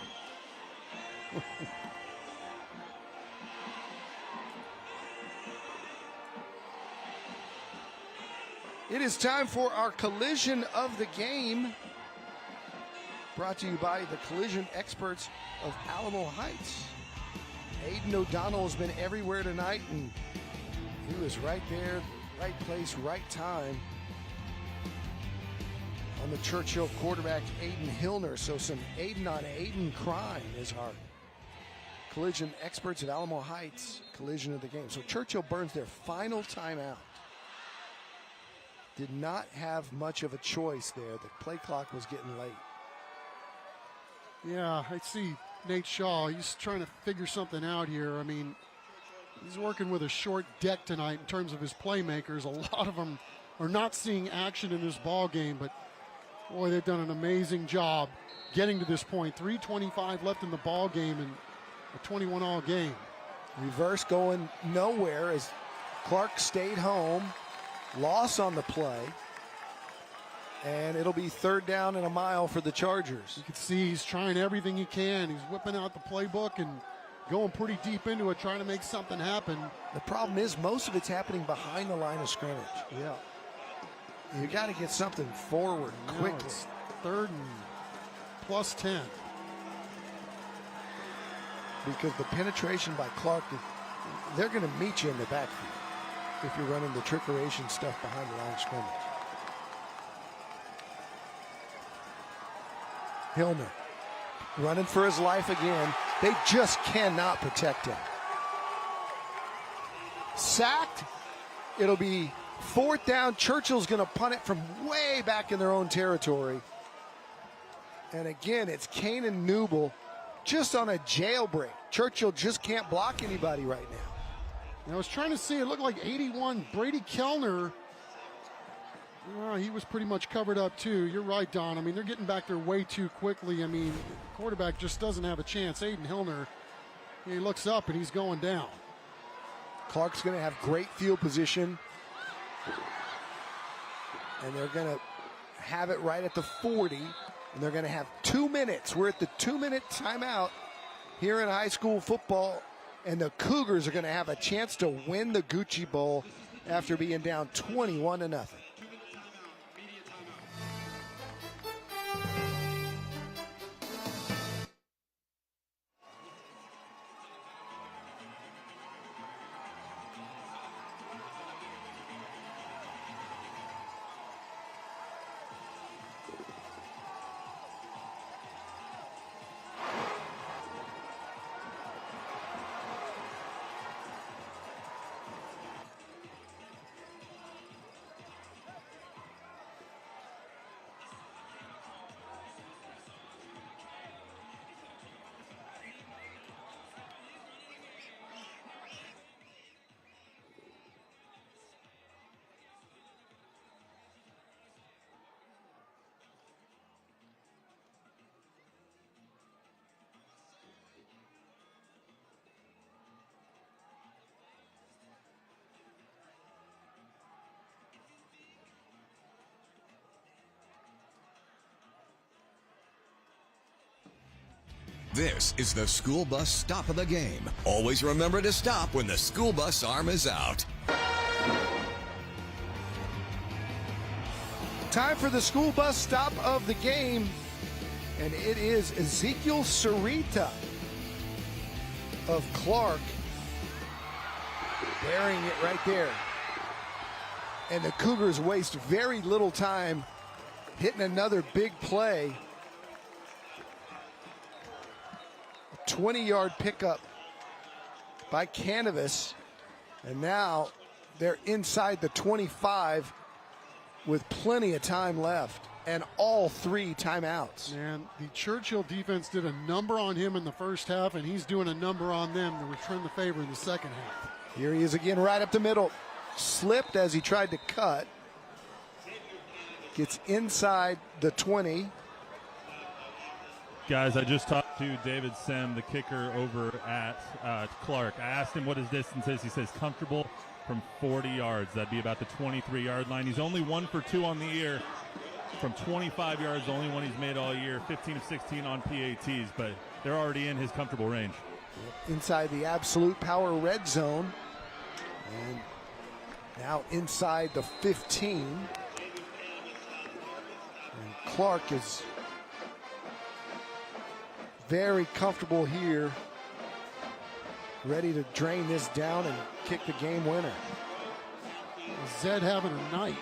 It is time for our collision of the game. Brought to you by the collision experts of Alamo Heights. Aiden O'Donnell has been everywhere tonight, and he was right there, right place, right time on the Churchill quarterback, Aiden Hilner. So some Aiden on Aiden crime is our collision experts at Alamo Heights collision of the game. So Churchill burns their final timeout. Did not have much of a choice there. The play clock was getting late. Yeah, I see Nate Shaw. He's trying to figure something out here. I mean, he's working with a short deck tonight in terms of his playmakers. A lot of them are not seeing action in this ball game, but boy, they've done an amazing job getting to this point. 3:25 left in the ball game and a 21-all game. Reverse going nowhere as Clark stayed home. Loss on the play. And it'll be 3rd down and a mile for the Chargers. You can see he's trying everything he can. He's whipping out the playbook and going pretty deep into it, trying to make something happen. The problem is most of it's happening behind the line of scrimmage. Yeah. You got to get something forward quickly. It's 3rd and +10. Because the penetration by Clark, they're going to meet you in the backfield if you're running the trickeration stuff behind the line of scrimmage. Hillner running for his life again. They just cannot protect him. Sacked. It'll be 4th down. Churchill's going to punt it from way back in their own territory. And again, it's Kanan Newble just on a jailbreak. Churchill just can't block anybody right now. I was trying to see, it looked like 81, Brady Kellner. He was pretty much covered up too. You're right, Don. I mean, they're getting back there way too quickly. I mean, the quarterback just doesn't have a chance. Aiden Hillner, he looks up and he's going down. Clark's going to have great field position. And they're going to have it right at the 40. And they're going to have 2 minutes. We're at the 2-minute timeout here in high school football. And the Cougars are going to have a chance to win the Gucci Bowl after being down 21-0. This is the school bus stop of the game. Always remember to stop when the school bus arm is out. Time for the school bus stop of the game. And it is Ezekiel Sarita of Clark burying it right there. And the Cougars waste very little time hitting another big play. 20-yard pickup by Canavas, and now they're inside the 25 with plenty of time left and all 3 timeouts. And the Churchill defense did a number on him in the first half, and he's doing a number on them to return the favor in the second half. Here he is again right up the middle. Slipped as he tried to cut. Gets inside the 20. Guys, I just talked to David Sem, the kicker over at Clark. I asked him what his distance is. He says comfortable from 40 yards. That'd be about the 23-yard line. He's only 1 for 2 on the year from 25 yards, the only one he's made all year, 15 of 16 on PATs, but they're already in his comfortable range. Inside the absolute power red zone. And now inside the 15. And Clark is very comfortable here, ready to drain this down and kick the game winner. Zed having a night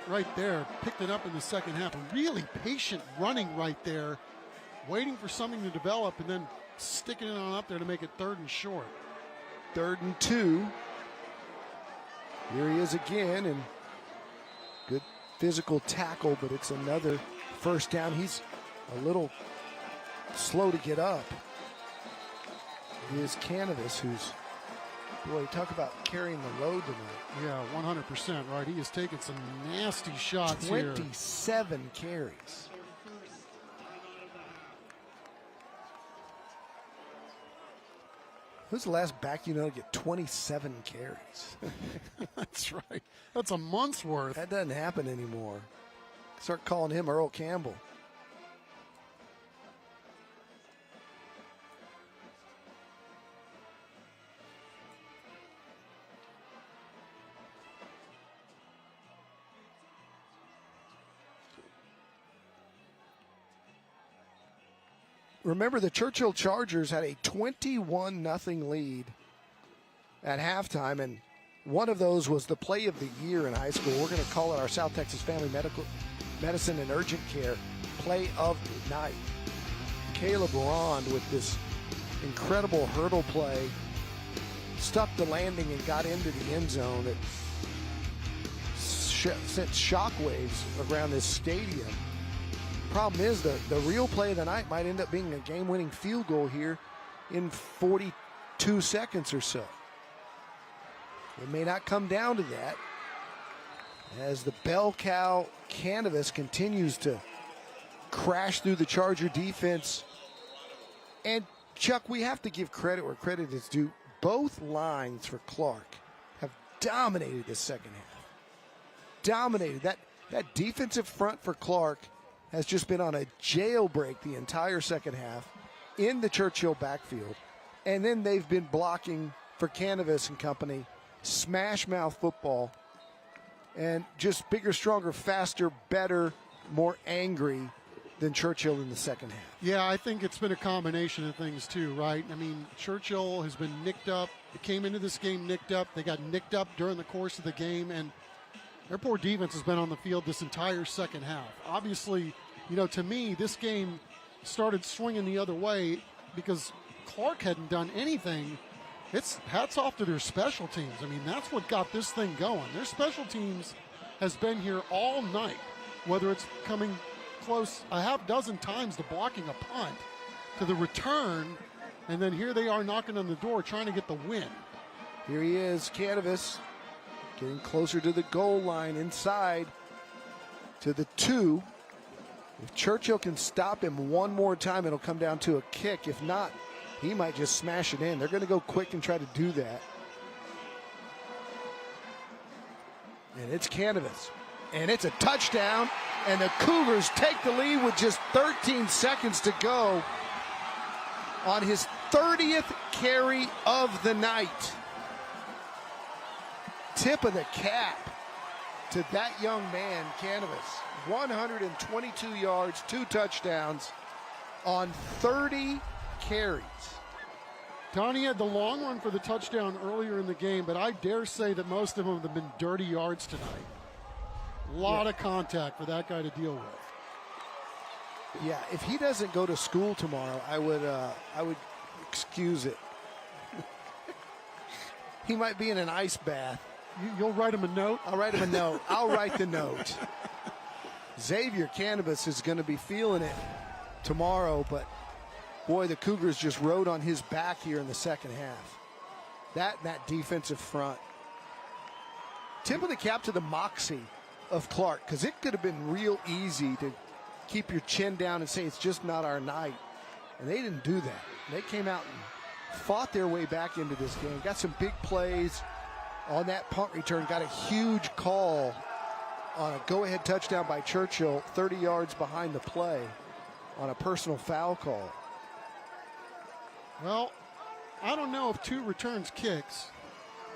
right there, picked it up in the second half. A really patient running right there, waiting for something to develop and then sticking it on up there to make it 3rd and short. 3rd and 2. Here he is again, and good physical tackle, but it's another first down. He's a little slow to get up. It is Canavas who's, boy, talk about carrying the load tonight. Yeah, 100%, right? He has taken some nasty shots 27 carries. Who's the last back you know to get 27 carries? That's right. That's a month's worth. That doesn't happen anymore. Start calling him Earl Campbell. remember the Churchill Chargers had a 21-0 lead at halftime, and one of those was the play of the year in high school. We're going to call it our South Texas Family Medicine and Urgent Care play of the night. Caleb Rond with this incredible hurdle play, stuck the landing and got into the end zone. It sent shockwaves around this stadium. Problem is, the real play of the night might end up being a game-winning field goal here in 42 seconds or so. It may not come down to that, as the bell cow Canvas continues to crash through the Charger defense. And Chuck, we have to give credit where credit is due. Both lines for Clark have dominated this second half. Dominated. That defensive front for Clark has just been on a jailbreak the entire second half in the Churchill backfield. And then they've been blocking for Canvas and company, smash mouth football, and just bigger, stronger, faster, better, more angry than Churchill in the second half. Yeah, I think it's been a combination of things too, right? I mean, Churchill has been nicked up. It came into this game nicked up. They got nicked up during the course of the game, and their poor defense has been on the field this entire second half. Obviously, to me, this game started swinging the other way because Clark hadn't done anything. It's hats off to their special teams. I mean, that's what got this thing going. Their special teams has been here all night, whether it's coming close a half dozen times to blocking a punt, to the return, and then here they are knocking on the door trying to get the win. Here he is, Canvas, getting closer to the goal line, inside to the 2. If Churchill can stop him one more time, it'll come down to a kick. If not, he might just smash it in. They're going to go quick and try to do that. And it's Canvas. And it's a touchdown. And the Cougars take the lead with just 13 seconds to go on his 30th carry of the night. Tip of the cap to that young man, Canvas. 122 yards, 2 touchdowns on 30 carries. Donnie had the long run for the touchdown earlier in the game, but I dare say that most of them have been dirty yards tonight. A lot of contact for that guy to deal with. Yeah, if he doesn't go to school tomorrow, I would excuse it. He might be in an ice bath. You'll write him a note? I'll write him a note. I'll write the note. Xavier Canvas is going to be feeling it tomorrow, but boy, the Cougars just rode on his back here in the second half. That defensive front. Tip of the cap to the moxie of Clark, because it could have been real easy to keep your chin down and say it's just not our night. And they didn't do that. They came out and fought their way back into this game. Got some big plays on that punt return. Got a huge call on a go-ahead touchdown by Churchill, 30 yards behind the play on a personal foul call. Well, I don't know if 2 returns kicks,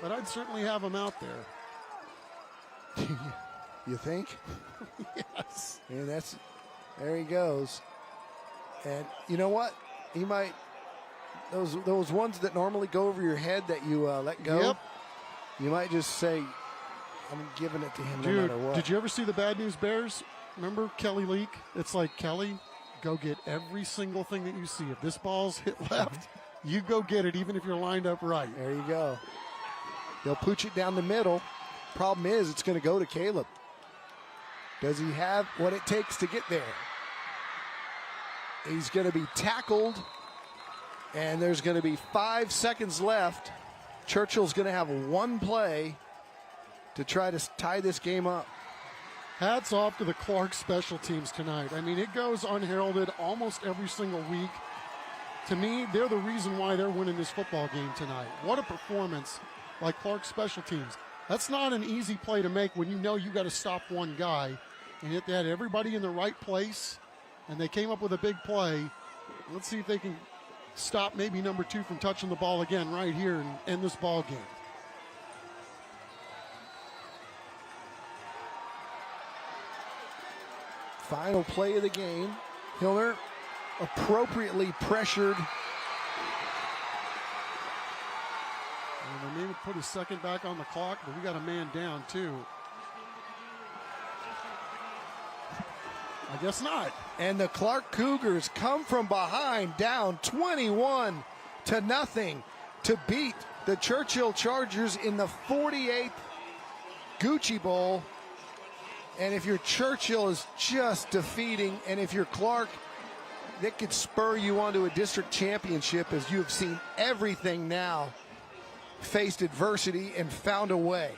but I'd certainly have him out there. You think? Yes. And there he goes. And you know what? He might, those ones that normally go over your head that you let go, yep. You might just say, I'm giving it to him no matter what. Did you ever see the Bad News Bears? Remember Kelly Leak? It's like, Kelly, go get every single thing that you see. If this ball's hit left, you go get it, even if you're lined up right. There you go. They'll pooch it down the middle. Problem is, it's going to go to Caleb. Does he have what it takes to get there? He's going to be tackled, and there's going to be 5 seconds left. Churchill's going to have one play to try to tie this game up. Hats off to the Clark special teams tonight. I mean, it goes unheralded almost every single week. To me, they're the reason why they're winning this football game tonight. What a performance by Clark special teams. That's not an easy play to make when you know you got to stop one guy. And yet they had everybody in the right place, and they came up with a big play. Let's see if they can stop maybe number 2 from touching the ball again right here and end this ball game. Final play of the game. Hillner appropriately pressured. And they may put a second back on the clock, but we got a man down too. I guess not. And the Clark Cougars come from behind, down 21-0 to beat the Churchill Chargers in the 48th Gucci Bowl. And if your Churchill is just defeating, and if you're Clark, that could spur you onto a district championship, as you have seen everything now, faced adversity and found a way.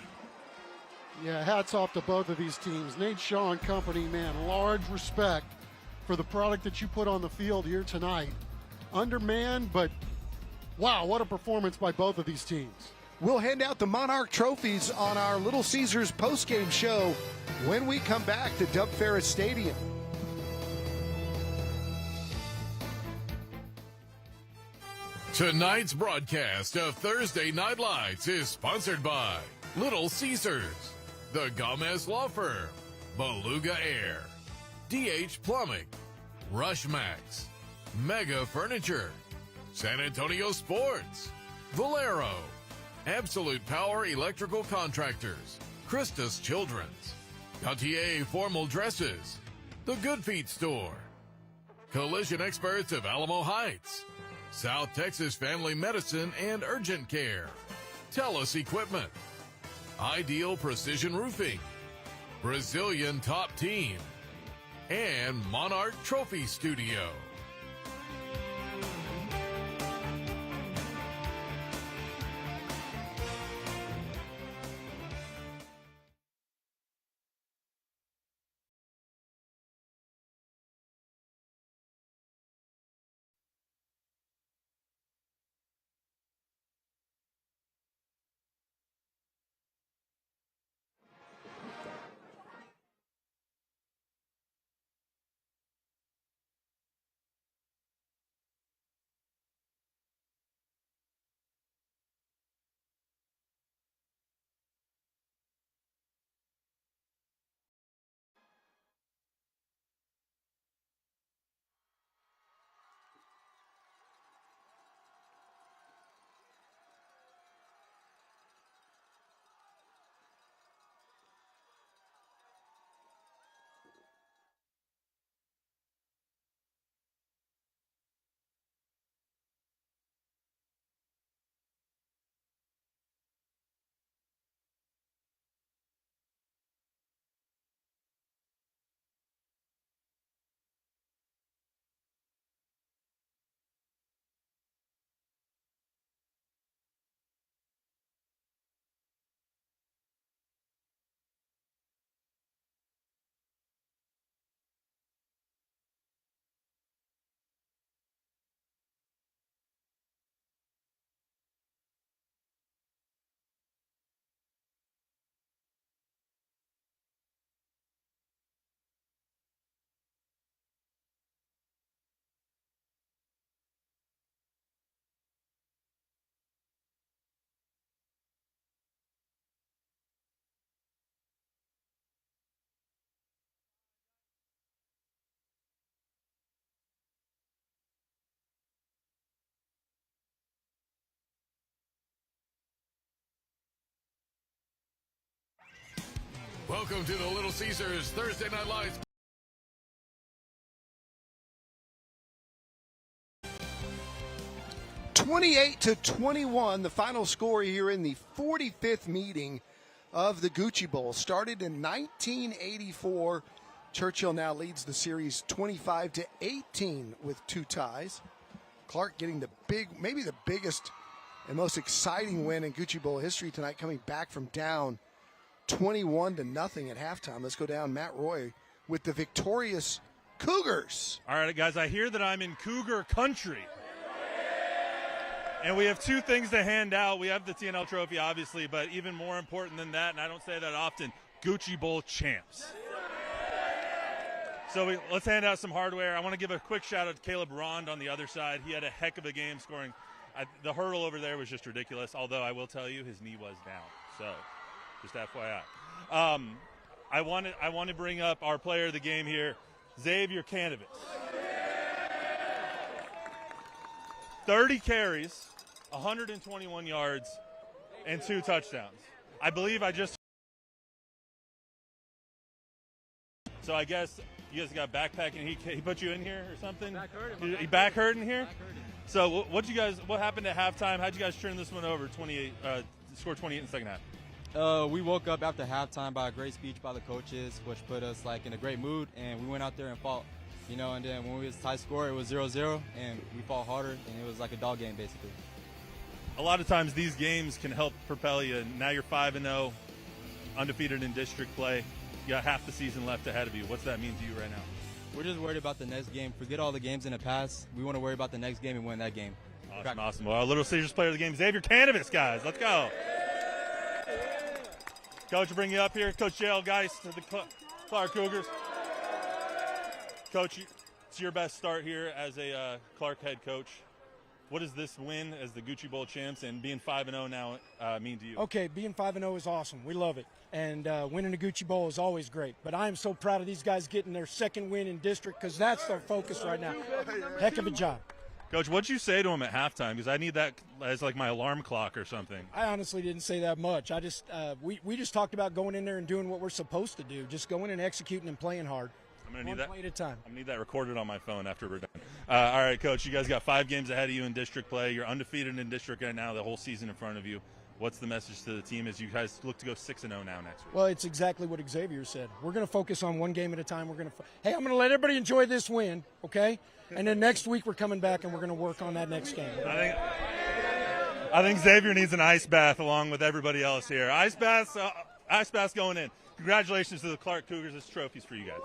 Yeah, hats off to both of these teams. Nate Shaw and company, man, large respect for the product that you put on the field here tonight. Undermanned, but wow, what a performance by both of these teams. We'll hand out the Monarch trophies on our Little Caesars postgame show when we come back to Dub Ferris Stadium. Tonight's broadcast of Thursday Night Lights is sponsored by Little Caesars, the Gamez Law Firm, Beluga Air, DH Plumbing, Rush Max, Mega Furniture, San Antonio Sports, Valero, Absolute Power Electrical Contractors, Christus Children's, Gautier Formal Dresses, The Good Feet Store, Collision Experts of Alamo Heights, South Texas Family Medicine and Urgent Care, TELUS Equipment, Ideal Precision Roofing, Brazilian Top Team, and Monarch Trophy Studio. Welcome to the Little Caesars Thursday Night Lights. (28-21), the final score here in the 45th meeting of the Gucci Bowl. Started in 1984. Churchill now leads the series 25-18 with 2 ties. Clark getting the maybe the biggest and most exciting win in Gucci Bowl history tonight, coming back from down 21-0 at halftime. Let's go down Matt Roy with the victorious Cougars. All right, guys, I hear that I'm in Cougar country. And we have 2 things to hand out. We have the TNL trophy, obviously, but even more important than that, and I don't say that often, Gucci Bowl champs. So let's hand out some hardware. I want to give a quick shout out to Caleb Rond on the other side. He had a heck of a game scoring. The hurdle over there was just ridiculous, although I will tell you his knee was down. So just FYI. I want to bring up our player of the game here, Xavier Cannabis. 30 carries, 121 yards, and 2 touchdowns. I believe I just. So I guess you guys got backpacking. He put you in here or something? He back hurt in here? So what happened at halftime? How'd you guys turn this one over? 28, score 28 in the second half. We woke up after halftime by a great speech by the coaches, which put us like in a great mood, and we went out there and fought, and then when we was high score, it was 0-0, and we fought harder, and it was like a dog game basically. A lot of times these games can help propel you. Now you're 5-0, undefeated in district play. You got half the season left ahead of you. What's that mean to you right now? We're just worried about the next game. Forget all the games in the past. We want to worry about the next game and win that game. Awesome. Well, our Little Caesars player of the game, Xavier Cannabis, guys. Let's go. Coach, will bring you up here. Coach Jail, guys, to the Clark Cougars. Coach, it's your best start here as a Clark head coach. What does this win as the Gucci Bowl champs and being 5-0 now mean to you? Okay, being 5-0 is awesome. We love it. And winning the Gucci Bowl is always great. But I am so proud of these guys getting their second win in district because that's their focus right now. Heck of a job. Coach, what'd you say to him at halftime? Because I need that as like my alarm clock or something. I honestly didn't say that much. I just we just talked about going in there and doing what we're supposed to do, just going and executing and playing hard. I'm gonna need that. One play at a time. I'm gonna need that recorded on my phone after we're done. All right, Coach, you guys got 5 games ahead of you in district play. You're undefeated in district right now, the whole season in front of you. What's the message to the team as you guys look to go 6-0 now next week? Well, it's exactly what Xavier said. We're going to focus on one game at a time. I'm going to let everybody enjoy this win, okay? And then next week we're coming back and we're going to work on that next game. I think Xavier needs an ice bath along with everybody else here. Ice baths going in. Congratulations to the Clark Cougars. This trophy's for you guys.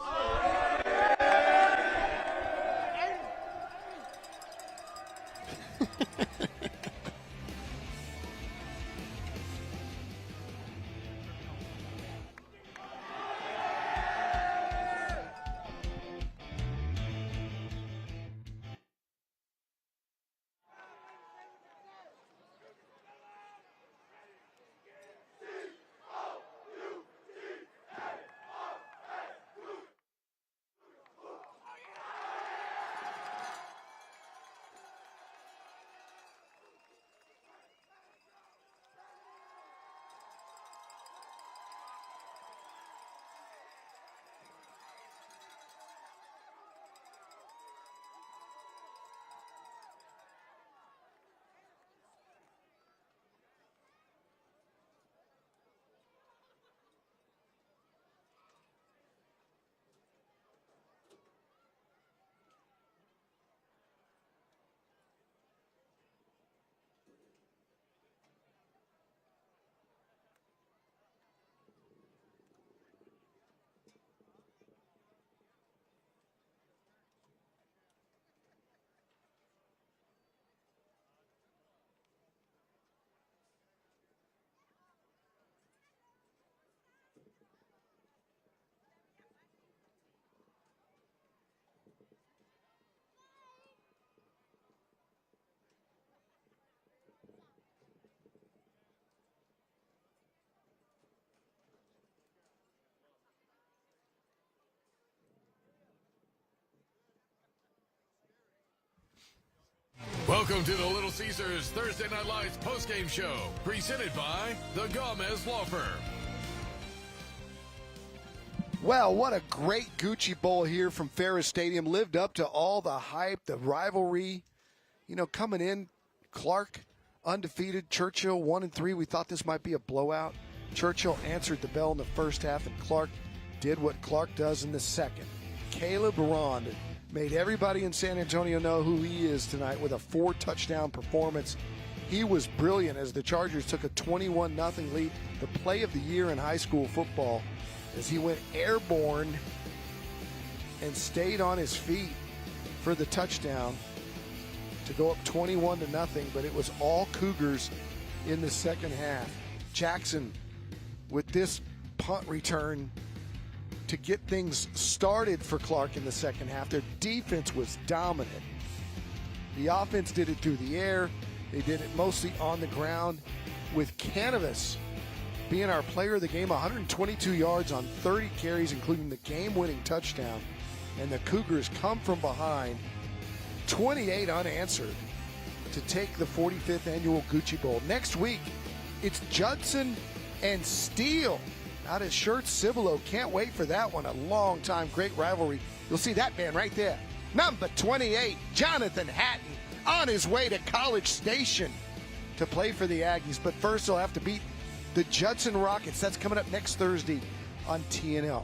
Welcome to the Little Caesars Thursday Night Lights postgame show, presented by the Gamez Law Firm. Well, what a great Gucci Bowl here from Ferris Stadium. Lived up to all the hype, the rivalry. Coming in, Clark undefeated, Churchill 1-3. We thought this might be a blowout. Churchill answered the bell in the first half, and Clark did what Clark does in the second. Caleb Rond made everybody in San Antonio know who he is tonight with a 4-touchdown performance. He was brilliant as the Chargers took a 21-0 lead. The play of the year in high school football as he went airborne and stayed on his feet for the touchdown to go up 21-0, but it was all Cougars in the second half. Jackson with this punt return to get things started for Clark in the second half. Their defense was dominant. The offense did it through the air. They did it mostly on the ground, with Cannabis being our player of the game, 122 yards on 30 carries, including the game-winning touchdown. And the Cougars come from behind, 28 unanswered. to take the 45th annual Gucci Bowl. Next week, it's Judson and Steele out at Schertz Cibolo. Can't wait for that one. A long time, great rivalry. You'll see that band right there. Number 28, Jonathan Hatton, on his way to College Station to play for the Aggies. But first, he'll have to beat the Judson Rockets. That's coming up next Thursday on TNL.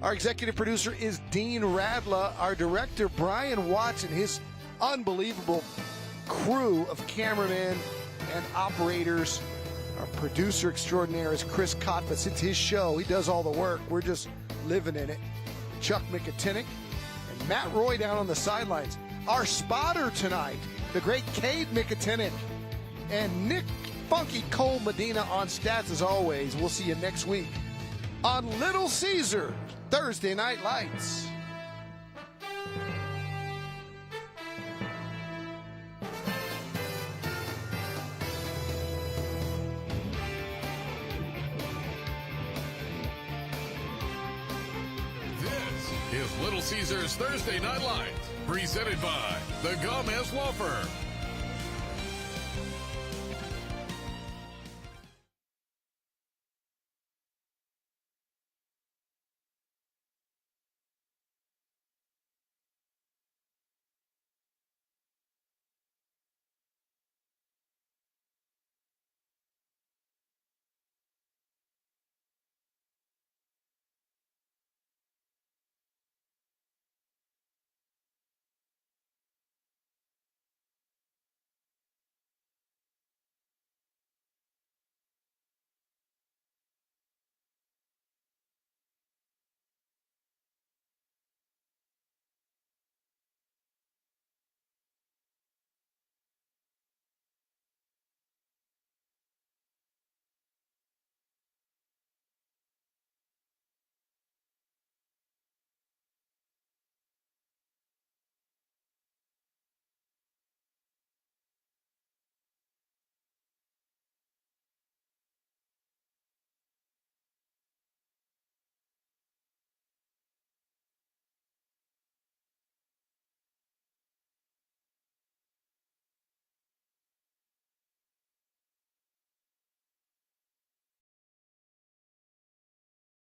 Our executive producer is Dean Radla. Our director, Brian Watson, his unbelievable crew of cameramen and operators. Our producer extraordinaire is Chris Kotfus. It's his show. He does all the work. We're just living in it. Chuck McIntyre and Matt Roy down on the sidelines. Our spotter tonight, the great Cade McIntyre, and Nick Funky Cole Medina on stats as always. We'll see you next week on Little Caesar Thursday Night Lights. This is Little Caesars Thursday Night Lights, presented by the Gamez Law Firm.